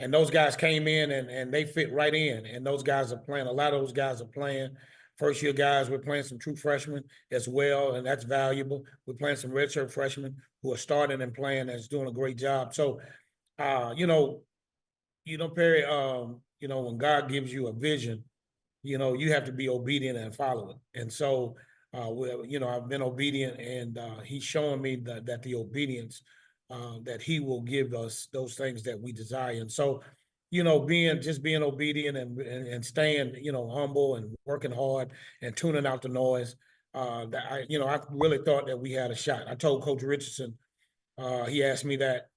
those guys came in and they fit right in. And those guys are playing. A lot of those guys are playing First-year guys, we're playing some true freshmen as well, and that's valuable. We're playing some redshirt freshmen who are starting and playing that's doing a great job. So, Perry, when God gives you a vision, you have to be obedient and follow it. And so, I've been obedient, and he's showing me that the obedience, that he will give us those things that we desire. And so, being obedient and staying, humble and working hard and tuning out the noise. I really thought that we had a shot. I told Coach Richardson, he asked me that,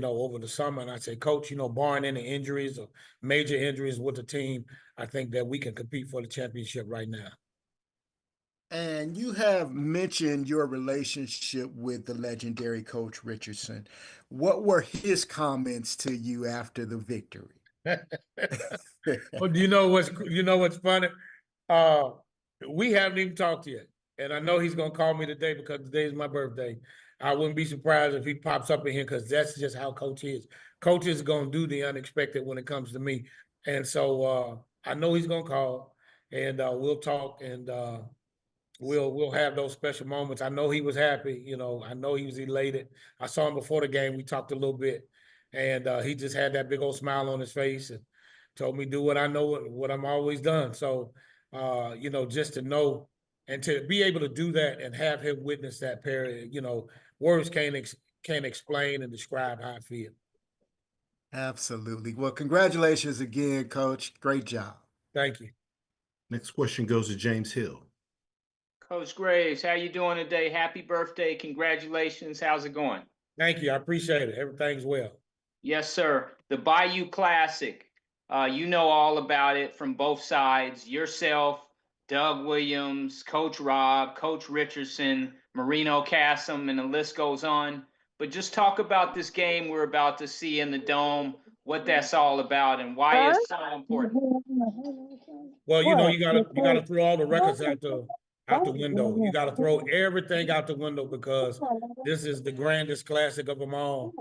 over the summer, and I said, Coach, barring any injuries or major injuries with the team, I think that we can compete for the championship right now. And you have mentioned your relationship with the legendary Coach Richardson. What were his comments to you after the victory? Well, you know what's funny? We haven't even talked yet. And I know he's gonna call me today because today is my birthday. I wouldn't be surprised if he pops up in here because that's just how Coach is. Coach is gonna do the unexpected when it comes to me. And so I know he's gonna call, and we'll talk, and we'll have those special moments. I know he was happy, I know he was elated. I saw him before the game. We talked a little bit, and he just had that big old smile on his face and told me do what I know, what I'm always done. So, just to know and to be able to do that and have him witness that period, words can't explain and describe how I feel. Absolutely. Well, congratulations again, Coach. Great job. Thank you. Next question goes to James Hill. Coach Graves, how you doing today? Happy birthday. Congratulations. How's it going? Thank you. I appreciate it. Everything's well. Yes, sir. The Bayou Classic. You know all about it from both sides. Yourself, Doug Williams, Coach Rob, Coach Richardson, Marino Cassim, and the list goes on. But just talk about this game we're about to see in the Dome, what that's all about, and why it's so important. Well, you gotta throw all the records out the window. You gotta throw everything out the window because this is the grandest classic of them all.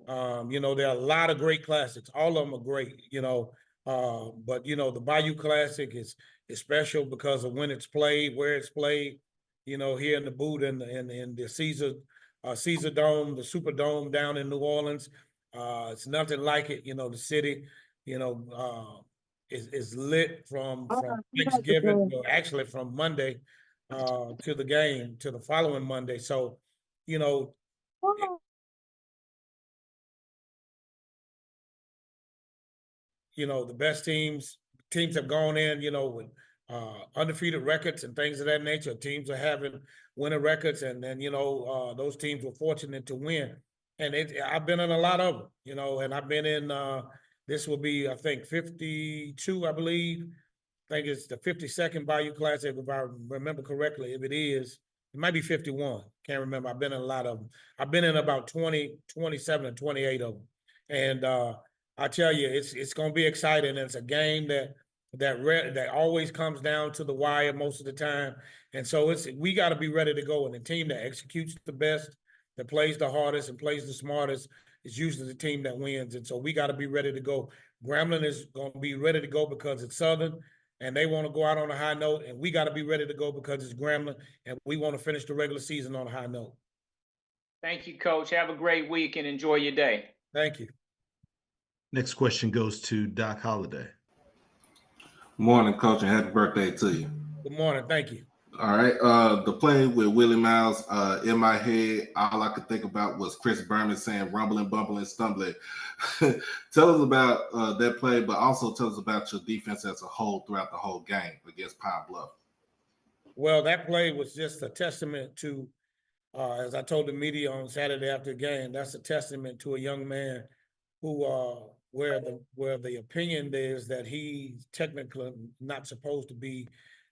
There are a lot of great classics. All of them are great, but the Bayou Classic is special because of when it's played, where it's played, here in the boot and the Caesar Dome, the Superdome down in New Orleans. It's nothing like it. The city, is lit from Thanksgiving, well, actually from Monday to the game to the following Monday. So, the best teams have gone in, with undefeated records and things of that nature. Teams are having winning records, and then those teams were fortunate to win. And I've been in a lot of them, and I've been in. This will be, I think, 52, I believe. I think it's the 52nd Bayou Classic, if I remember correctly. If it is, it might be 51. Can't remember. I've been in a lot of them. I've been in about 20, 27, and 28 of them. And I tell you, it's going to be exciting. It's a game that always comes down to the wire most of the time. And so we got to be ready to go. And the team that executes the best, that plays the hardest and plays the smartest, is usually the team that wins. And so we got to be ready to go. Grambling is going to be ready to go because it's Southern and they want to go out on a high note. And we got to be ready to go because it's Grambling and we want to finish the regular season on a high note. Thank you, Coach. Have a great week and enjoy your day. Thank you. Next question goes to Doc Holliday. Morning, Coach, and happy birthday to you. Good morning. Thank you. All right. The play with Willie Miles, in my head, all I could think about was Chris Berman saying rumbling, bumbling, stumbling. Tell us about that play, but also tell us about your defense as a whole throughout the whole game against Pine Bluff. Well, that play was just a testament to, as I told the media on Saturday after the game, that's a testament to a young man who, where the opinion is that he's technically not supposed to be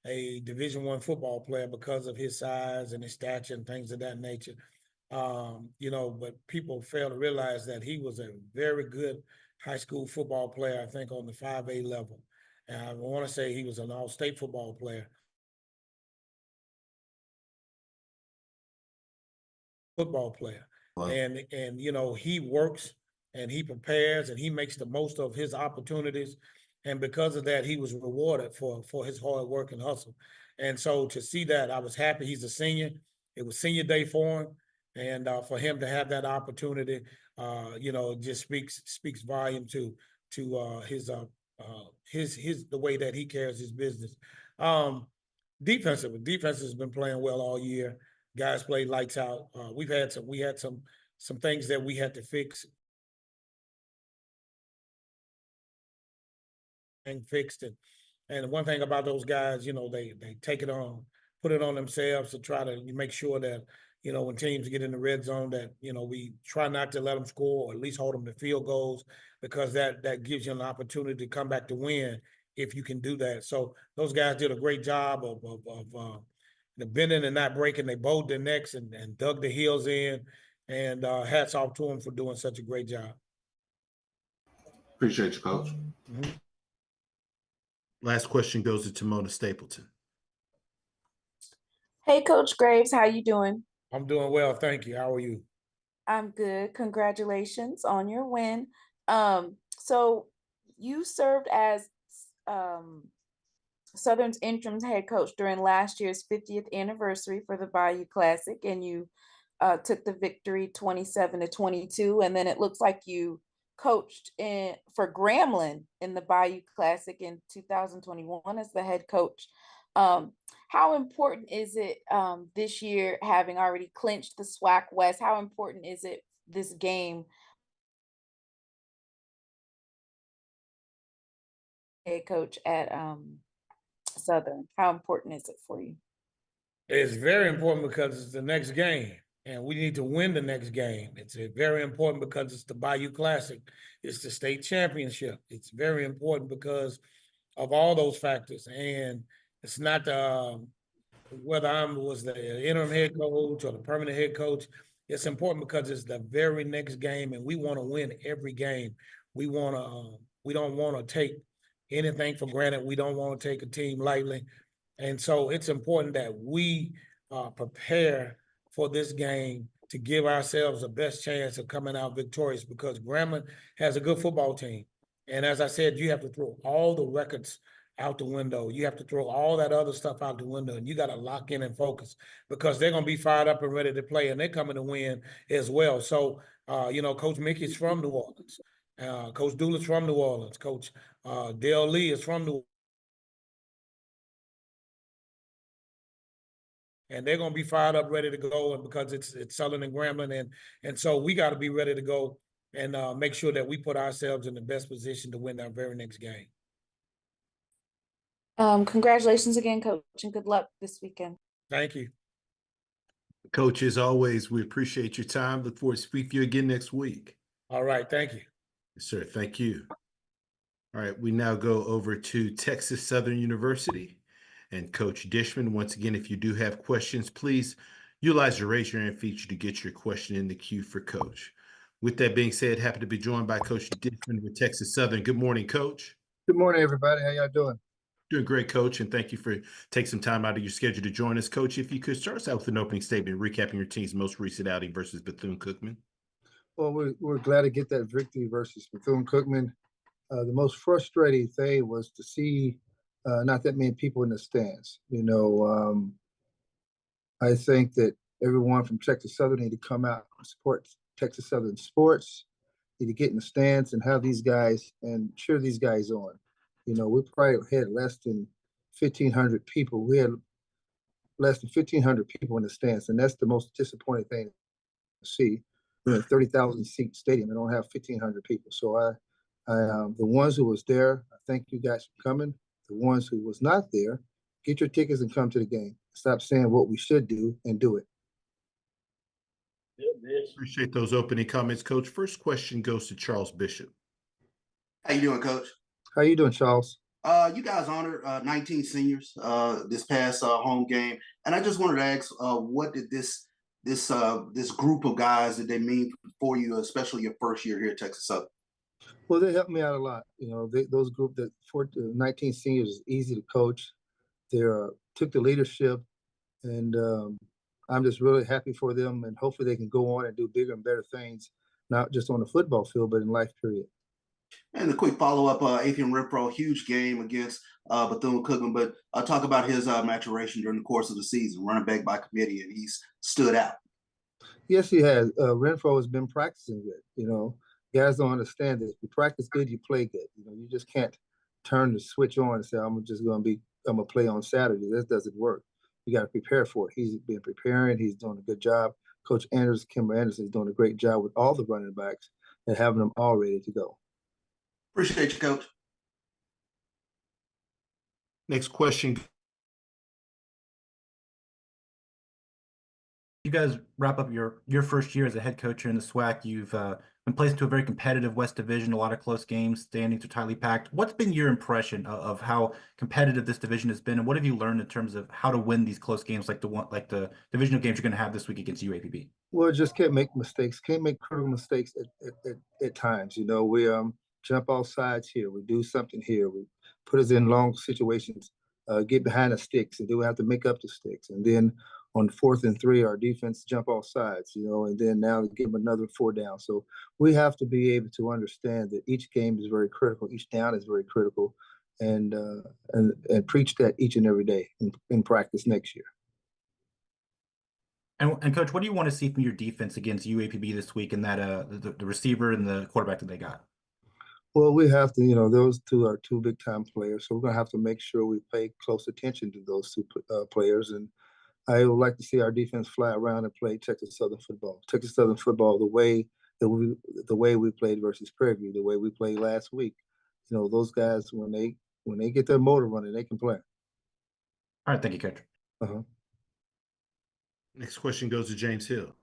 a Division I football player because of his size and his stature and things of that nature. But people fail to realize that he was a very good high school football player, I think on the 5A level. And I want to say he was an all-state football player. Wow. And he works and he prepares and he makes the most of his opportunities. And because of that, he was rewarded for his hard work and hustle. And so to see that, I was happy. He's a senior. It was senior day for him. And for him to have that opportunity, it just speaks volume to the way that he carries his business. Defense has been playing well all year. Guys played lights out. We had some things that we had to fix and fixed it. And one thing about those guys, they take it on, put it on themselves to try to make sure that, when teams get in the red zone that, we try not to let them score or at least hold them to field goals, because that gives you an opportunity to come back to win if you can do that. So those guys did a great job of bending and not breaking. They bowed their necks and dug their heels in, and hats off to them for doing such a great job. Appreciate you, Coach. Mm-hmm. Last question goes to Mona Stapleton. Hey, Coach Graves, how you doing? I'm doing well, thank you. How are you? I'm good. Congratulations on your win. So you served as Southern's interim head coach during last year's 50th anniversary for the Bayou Classic, and you took the victory 27-22. And then it looks like you coached for Grambling in the Bayou Classic in 2021 as the head coach. How important is it this year, having already clinched the SWAC West? How important is it this game? Head coach at Southern, how important is it for you? It's very important because it's the next game, and we need to win the next game. It's very important because it's the Bayou Classic. It's the state championship. It's very important because of all those factors. And it's not whether I was the interim head coach or the permanent head coach. It's important because it's the very next game, and we want to win every game. We don't want to take anything for granted. We don't want to take a team lightly. And so it's important that we prepare for this game to give ourselves the best chance of coming out victorious, because Grambling has a good football team. And as I said, you have to throw all the records out the window. You have to throw all that other stuff out the window, and you got to lock in and focus, because they're going to be fired up and ready to play, and they're coming to win as well. So, Coach Mickey's from New Orleans. Coach Dooley's from New Orleans. Coach Dale Lee is from New Orleans. And they're going to be fired up, ready to go, and because it's Southern and Grambling, and so we got to be ready to go and make sure that we put ourselves in the best position to win our very next game. Congratulations again, Coach, and good luck this weekend. Thank you. Coach, as always, we appreciate your time. Look forward to speaking to you again next week. All right, thank you. Yes, sir, thank you. All right, we now go over to Texas Southern University and Coach Dishman. Once again, if you do have questions, please utilize the raise your hand feature to get your question in the queue for Coach. With that being said, happy to be joined by Coach Dishman with Texas Southern. Good morning, Coach. Good morning, everybody. How y'all doing? Doing great, Coach, and thank you for taking some time out of your schedule to join us. Coach, if you could start us out with an opening statement, recapping your team's most recent outing versus Bethune-Cookman. Well, we're glad to get that victory versus Bethune-Cookman. The most frustrating thing was to see not that many people in the stands. I think that everyone from Texas Southern need to come out and support Texas Southern sports, need to get in the stands and have these guys and cheer these guys on. We probably had less than 1,500 people. We had less than 1,500 people in the stands, and that's the most disappointing thing to see. We're in a 30,000 seat stadium and don't have 1,500 people. So the ones who was there, I thank you guys for coming. The ones who was not there, get your tickets and come to the game. Stop saying what we should do and do it. Appreciate those opening comments, Coach. First question goes to Charles Bishop. How you doing, Coach? How you doing, Charles? You guys honored 19 seniors this past home game, and I just wanted to ask, what did this group of guys did they mean for you, especially your first year here at Texas Southern? Well, they helped me out a lot. Those group that 19 seniors is easy to coach. They took the leadership, and I'm just really happy for them, and hopefully they can go on and do bigger and better things, not just on the football field, but in life, period. And a quick follow-up, Athian Renfro, huge game against Bethune-Cookman, but talk about his maturation during the course of the season, running back by committee, and he's stood out. Yes, he has. Renfro has been practicing good. You know, guys don't understand this. You practice good, you play good. You know, you just can't turn the switch on and say, I'm gonna play on Saturday. This doesn't work. You got to prepare for it. He's been preparing. He's doing a good job. Coach Kimber Anderson is doing a great job with all the running backs and having them all ready to go. Appreciate you, Coach. Next question. You guys wrap up your first year as a head coach here in the SWAC. You've been placed into a very competitive West Division, a lot of close games, standings are tightly packed. What's been your impression of how competitive this division has been, and what have you learned in terms of how to win these close games like the divisional games you're going to have this week against UAPB? Well, just can't make mistakes. Can't make critical mistakes at times. You know, we jump off sides here. We do something here. We put us in long situations, get behind the sticks, and then we have to make up the sticks. And then on 4th and 3, our defense jump off sides. You know, and then now give them another 4 down. So we have to be able to understand that each game is very critical. Each down is very critical, and preach that each and every day in practice next year. And Coach, what do you want to see from your defense against UAPB this week and that the receiver and the quarterback that they got? Well, we have to, you know, those two are 2 big time players, so we're gonna have to make sure we pay close attention to those 2 players. And I would like to see our defense fly around and play Texas Southern football. Texas Southern football, the way we played versus Prairie View, the way we played last week. You know, those guys when they get their motor running, they can play. All right, thank you, Coach. Next question goes to James Hill.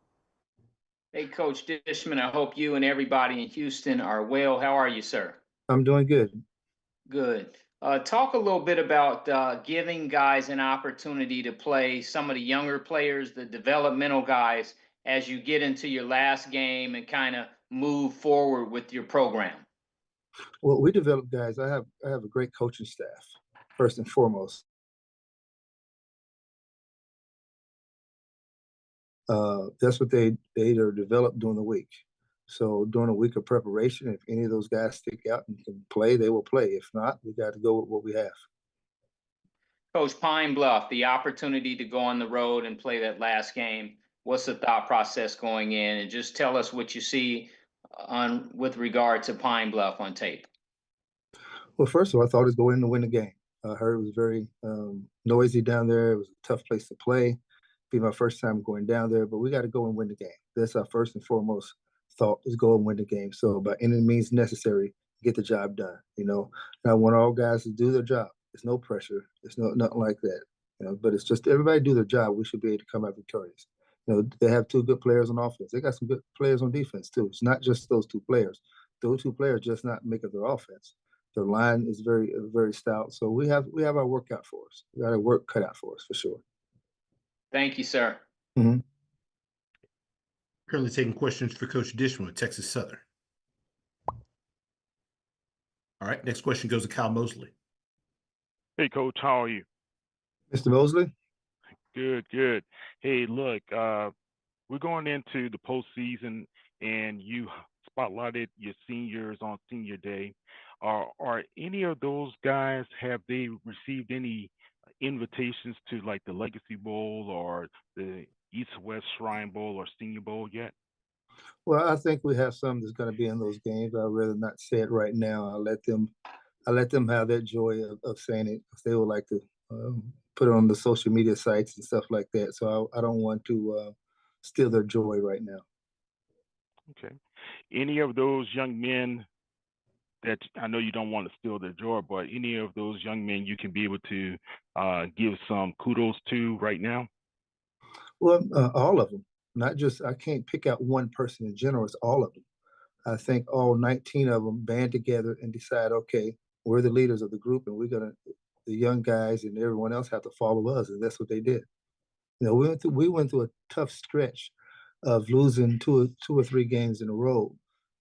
Hey, Coach Dishman, I hope you and everybody in Houston are well. How are you, sir? I'm doing good. Good. Talk a little bit about giving guys an opportunity to play, some of the younger players, the developmental guys, as you get into your last game and kind of move forward with your program. Well, we develop guys. I have a great coaching staff, first and foremost. That's what they are developed during the week. So during a week of preparation, if any of those guys stick out and can play, they will play. If not, we got to go with what we have. Coach, Pine Bluff, the opportunity to go on the road and play that last game. What's the thought process going in? And just tell us what you see with regard to Pine Bluff on tape. Well, first of all, I thought it was going to win the game. I heard it was very noisy down there. It was a tough place to play. Be my first time going down there, but we got to go and win the game. That's our first and foremost thought, is go and win the game. So by any means necessary, get the job done. You know, and I want all guys to do their job. There's no pressure. There's nothing like that. You know, but it's just everybody do their job. We should be able to come out victorious. You know, they have 2 good players on offense. They got some good players on defense too. It's not just those 2 players. Those 2 players just not make up their offense. Their line is very, very stout. So we have our work cut out for us. We got our work cut out for us for sure. Thank you, sir. Mm-hmm. Currently taking questions for Coach Dishman with Texas Southern. All right, next question goes to Kyle Mosley. Hey, Coach, how are you? Mr. Mosley? Good, good. Hey, look, we're going into the postseason, and you spotlighted your seniors on Senior Day. Are any of those guys, have they received any invitations to like the Legacy Bowl or the East-West Shrine Bowl or Senior Bowl yet? Well, I think we have some that's going to be in those games. I'd rather not say it right now. I'll let them have that joy of saying it if they would like to put it on the social media sites and stuff like that. So I don't want to steal their joy right now. Okay. Any of those young men that, I know you don't want to steal their joy, but any of those young men you can be able to give some kudos to right now? Well, all of them, not just, I can't pick out one person in general, it's all of them. I think all 19 of them band together and decide, okay, we're the leaders of the group and the young guys and everyone else have to follow us. And that's what they did. You know, we went through a tough stretch of losing two or three games in a row.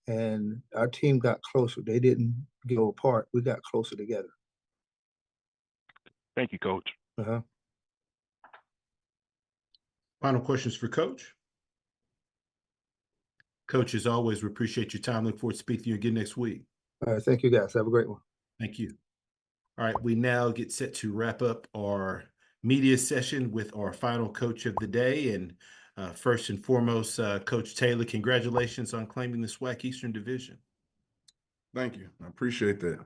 And our team got closer. They didn't go apart. We got closer together. Thank you, Coach. Final questions for Coach. Coach, as always, we appreciate your time. Look forward to speaking to you again next week. All right, thank you guys. Have a great one. Thank you. All right, we now get set to wrap up our media session with our final coach of the day. And first and foremost, Coach Taylor, congratulations on claiming the SWAC Eastern Division. Thank you. I appreciate that.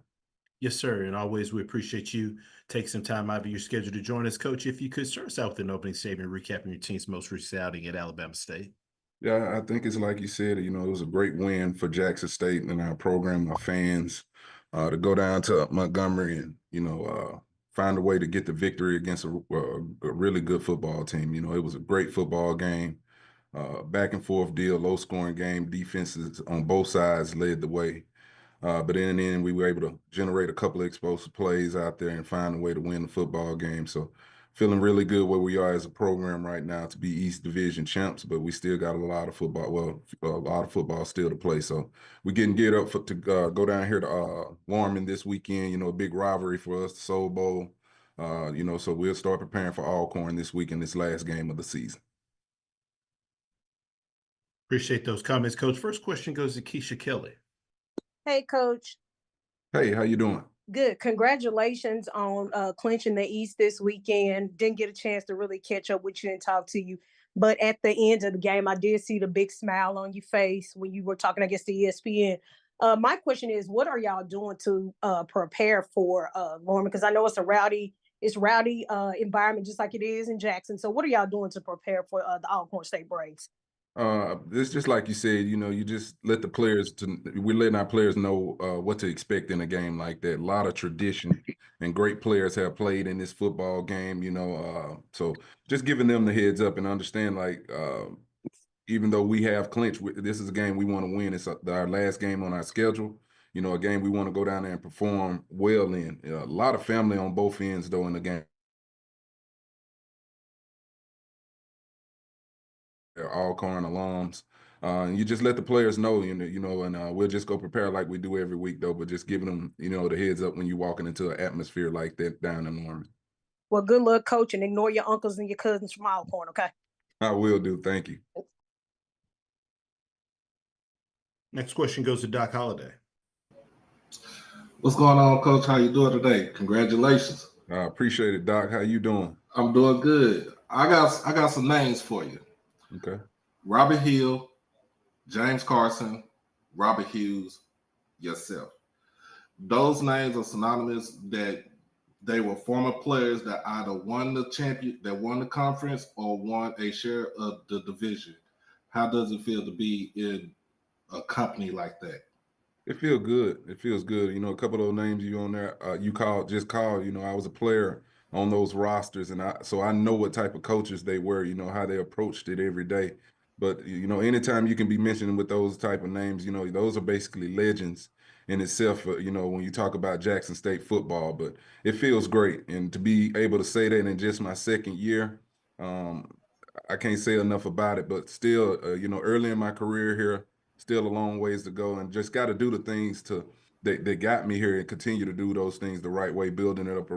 Yes, sir. And always, we appreciate you taking some time out of your schedule to join us. Coach, if you could start us out with an opening statement recapping your team's most recent outing at Alabama State. Yeah, I think it's like you said, it was a great win for Jackson State and our program, our fans, to go down to Montgomery and, find a way to get the victory against a really good football team. It was a great football game, back and forth deal, low scoring game. Defenses on both sides led the way. But in the end, we were able to generate a couple of explosive plays out there and find a way to win the football game. So feeling really good where we are as a program right now to be East Division champs, but we still got a lot of football still to play. So we're getting geared up to go down here to Warman this weekend, a big rivalry for us, the Soul Bowl. So we'll start preparing for Alcorn this weekend, this last game of the season. Appreciate those comments, Coach. First question goes to Keisha Kelly. Hey, Coach. Hey, how you doing? Good. Congratulations on clinching the East this weekend. Didn't get a chance to really catch up with you and talk to you. But at the end of the game, I did see the big smile on your face when you were talking, I guess, to ESPN. My question is, what are y'all doing to prepare for Norman? Because I know it's a rowdy environment, just like it is in Jackson. So what are y'all doing to prepare for the Alcorn State Braves? It's just like you said, you just let the players we're letting our players know what to expect in a game like that. A lot of tradition and great players have played in this football game, so just giving them the heads up and understand, even though we have clinched, this is a game we want to win. It's our last game on our schedule, a game we want to go down there and perform well in. A lot of family on both ends, though, in the game. They're Alcorn alums. And you just let the players know, and we'll just go prepare like we do every week, though, but just giving them, the heads up when you're walking into an atmosphere like that down in Norman. Well, good luck, Coach, and ignore your uncles and your cousins from Alcorn, okay? I will do. Thank you. Next question goes to Doc Holliday. What's going on, Coach? How you doing today? Congratulations. I appreciate it, Doc. How you doing? I'm doing good. I got some names for you. Okay. Robert Hill, James Carson, Robert Hughes, yourself. Those names are synonymous that they were former players that either won the conference or won a share of the division. How does it feel to be in a company like that? It feels good. It feels good. A couple of those names you on there, you called. I was a player on those rosters, and so I know what type of coaches they were. How they approached it every day. But anytime you can be mentioned with those type of names, those are basically legends in itself. When you talk about Jackson State football, but it feels great, and to be able to say that in just my second year, I can't say enough about it. But still, early in my career here. Still a long ways to go, and just got to do the things that got me here and continue to do those things the right way, building it up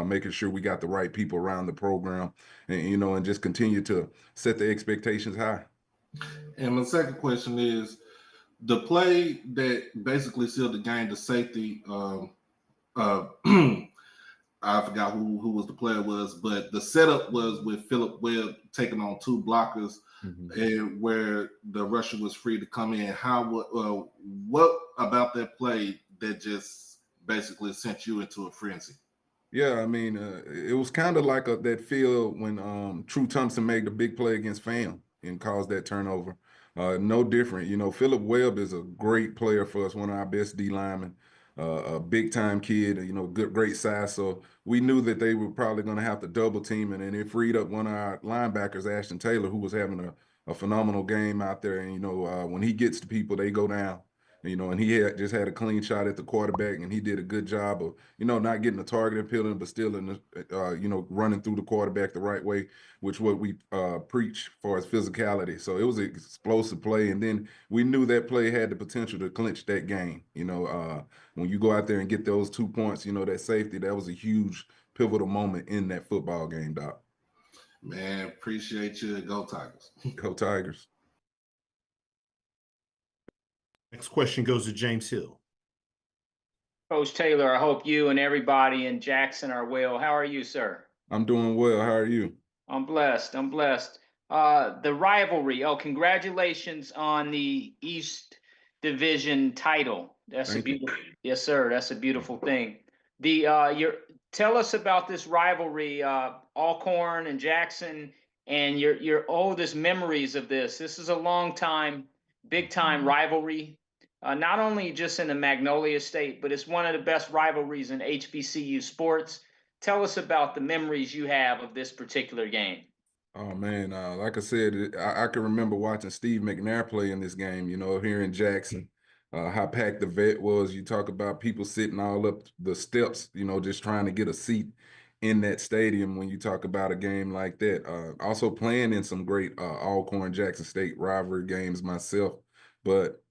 making sure we got the right people around the program, and and just continue to set the expectations high. And my second question is the play that basically sealed the game, the safety. I forgot who was the player was, but the setup was with Philip Webb taking on two blockers, and where the rusher was free to come in. What about that play that just basically sent you into a frenzy? Yeah, I mean, it was kind of like that feel when True Thompson made the big play against FAM and caused that turnover. No different. Philip Webb is a great player for us, one of our best D linemen, a big time kid, great size. So we knew that they were probably going to have to double team, and it freed up one of our linebackers, Ashton Taylor, who was having a phenomenal game out there. And when he gets to people, they go down. And he just had a clean shot at the quarterback, and he did a good job of, not getting the target appealing, but still running through the quarterback the right way, which what we preach for as physicality. So it was an explosive play, and then we knew that play had the potential to clinch that game. When you go out there and get those 2 points, that safety, that was a huge pivotal moment in that football game, Doc. Man, appreciate you. Go Tigers. Go Tigers. Next question goes to James Hill. Coach Taylor, I hope you and everybody in Jackson are well. How are you, sir? I'm doing well. How are you? I'm blessed. I'm blessed. The rivalry. Oh, congratulations on the East Division title. That's Thank a beautiful. Yes, sir. That's a beautiful thing. Tell us about this rivalry, Alcorn and Jackson, and your oldest memories of this. This is a long time, big time rivalry. Not only just in the Magnolia State, but it's one of the best rivalries in HBCU sports. Tell us about the memories you have of this particular game. Oh man, like I said, I can remember watching Steve McNair play in this game. Here in Jackson, how packed the vet was. You talk about people sitting all up the steps, just trying to get a seat in that stadium. When you talk about a game like that, also playing in some great Alcorn Jackson State rivalry games myself, but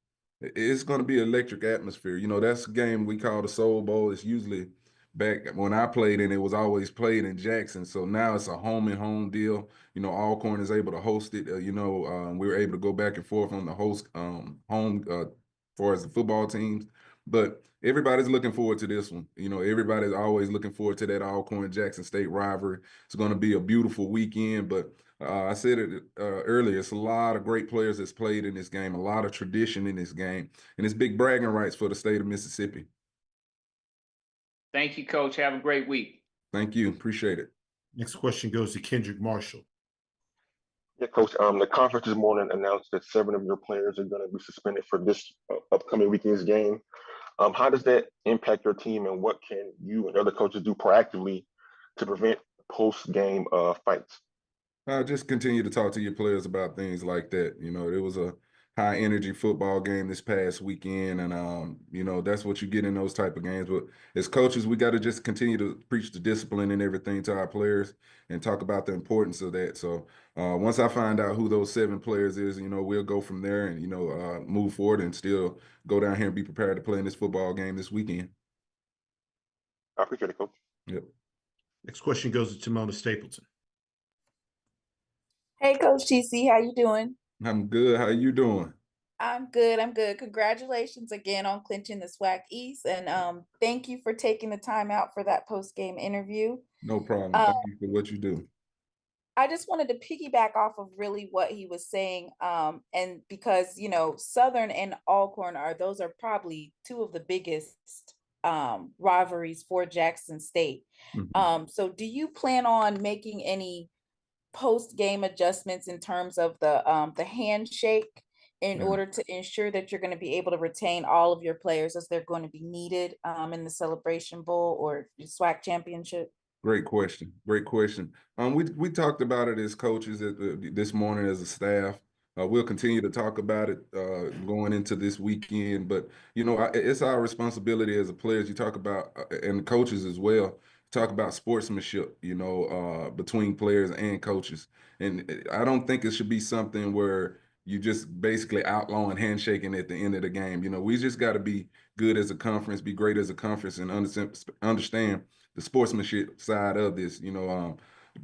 it's going to be an electric atmosphere. That's a game we call the Soul Bowl. It's usually back when I played in it was always played in Jackson. So now it's a home and home deal. Alcorn is able to host it. We were able to go back and forth on the host home for as the football teams. But everybody's looking forward to this one. Everybody's always looking forward to that Alcorn Jackson State rivalry. It's going to be a beautiful weekend. But I said it earlier, it's a lot of great players that's played in this game, a lot of tradition in this game, and it's big bragging rights for the state of Mississippi. Thank you, Coach. Have a great week. Thank you. Appreciate it. Next question goes to Kendrick Marshall. Yeah, Coach. The conference this morning announced that 7 of your players are going to be suspended for this upcoming weekend's game. How does that impact your team, and what can you and other coaches do proactively to prevent post-game fights? Just continue to talk to your players about things like that. It was a high energy football game this past weekend, and that's what you get in those type of games. But as coaches, we got to just continue to preach the discipline and everything to our players and talk about the importance of that. So once I find out who those 7 players is, we'll go from there and move forward and still go down here and be prepared to play in this football game this weekend. I appreciate it, Coach. Yep. Next question goes to Timona Stapleton. Hey, Coach TC, how you doing? I'm good. How you doing? I'm good. I'm good. Congratulations again on clinching the SWAC East, and thank you for taking the time out for that post-game interview. No problem. Thank you for what you do. I just wanted to piggyback off of really what he was saying, and because Southern and Alcorn those are probably 2 of the biggest rivalries for Jackson State. Mm-hmm. So do you plan on making any post-game adjustments in terms of the handshake in order to ensure that you're going to be able to retain all of your players as they're going to be needed in the Celebration Bowl or SWAC championship? Great question. Great question. We talked about it as coaches this morning as a staff. We'll continue to talk about it going into this weekend. But it's our responsibility as a players. You talk about and coaches as well. Talk about sportsmanship. Between players and coaches. And I don't think it should be something where you just basically outlawing handshaking at the end of the game. We just got to be good as a conference, be great as a conference, and understand the sportsmanship side of this.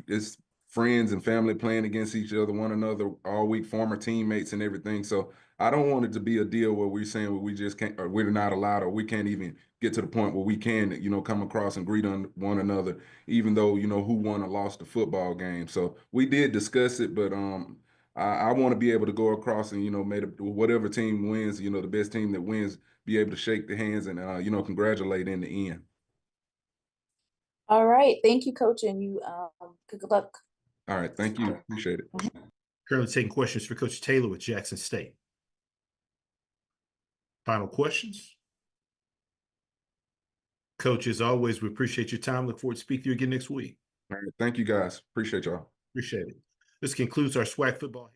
It's friends and family playing against each other, one another all week, former teammates and everything. So I don't want it to be a deal where we're saying we just can't, or we're not allowed, or we can't even get to the point where we can, come across and greet on one another, even though, who won or lost the football game. So we did discuss it, but I want to be able to go across and, whatever team wins, the best team that wins, be able to shake the hands and, congratulate in the end. All right. Thank you, Coach, and you good luck. All right. Thank you. Appreciate it. Currently taking questions for Coach Taylor with Jackson State. Final questions? Coach, as always, we appreciate your time. Look forward to speaking to you again next week. All right. Thank you, guys. Appreciate y'all. Appreciate it. This concludes our SWAC football.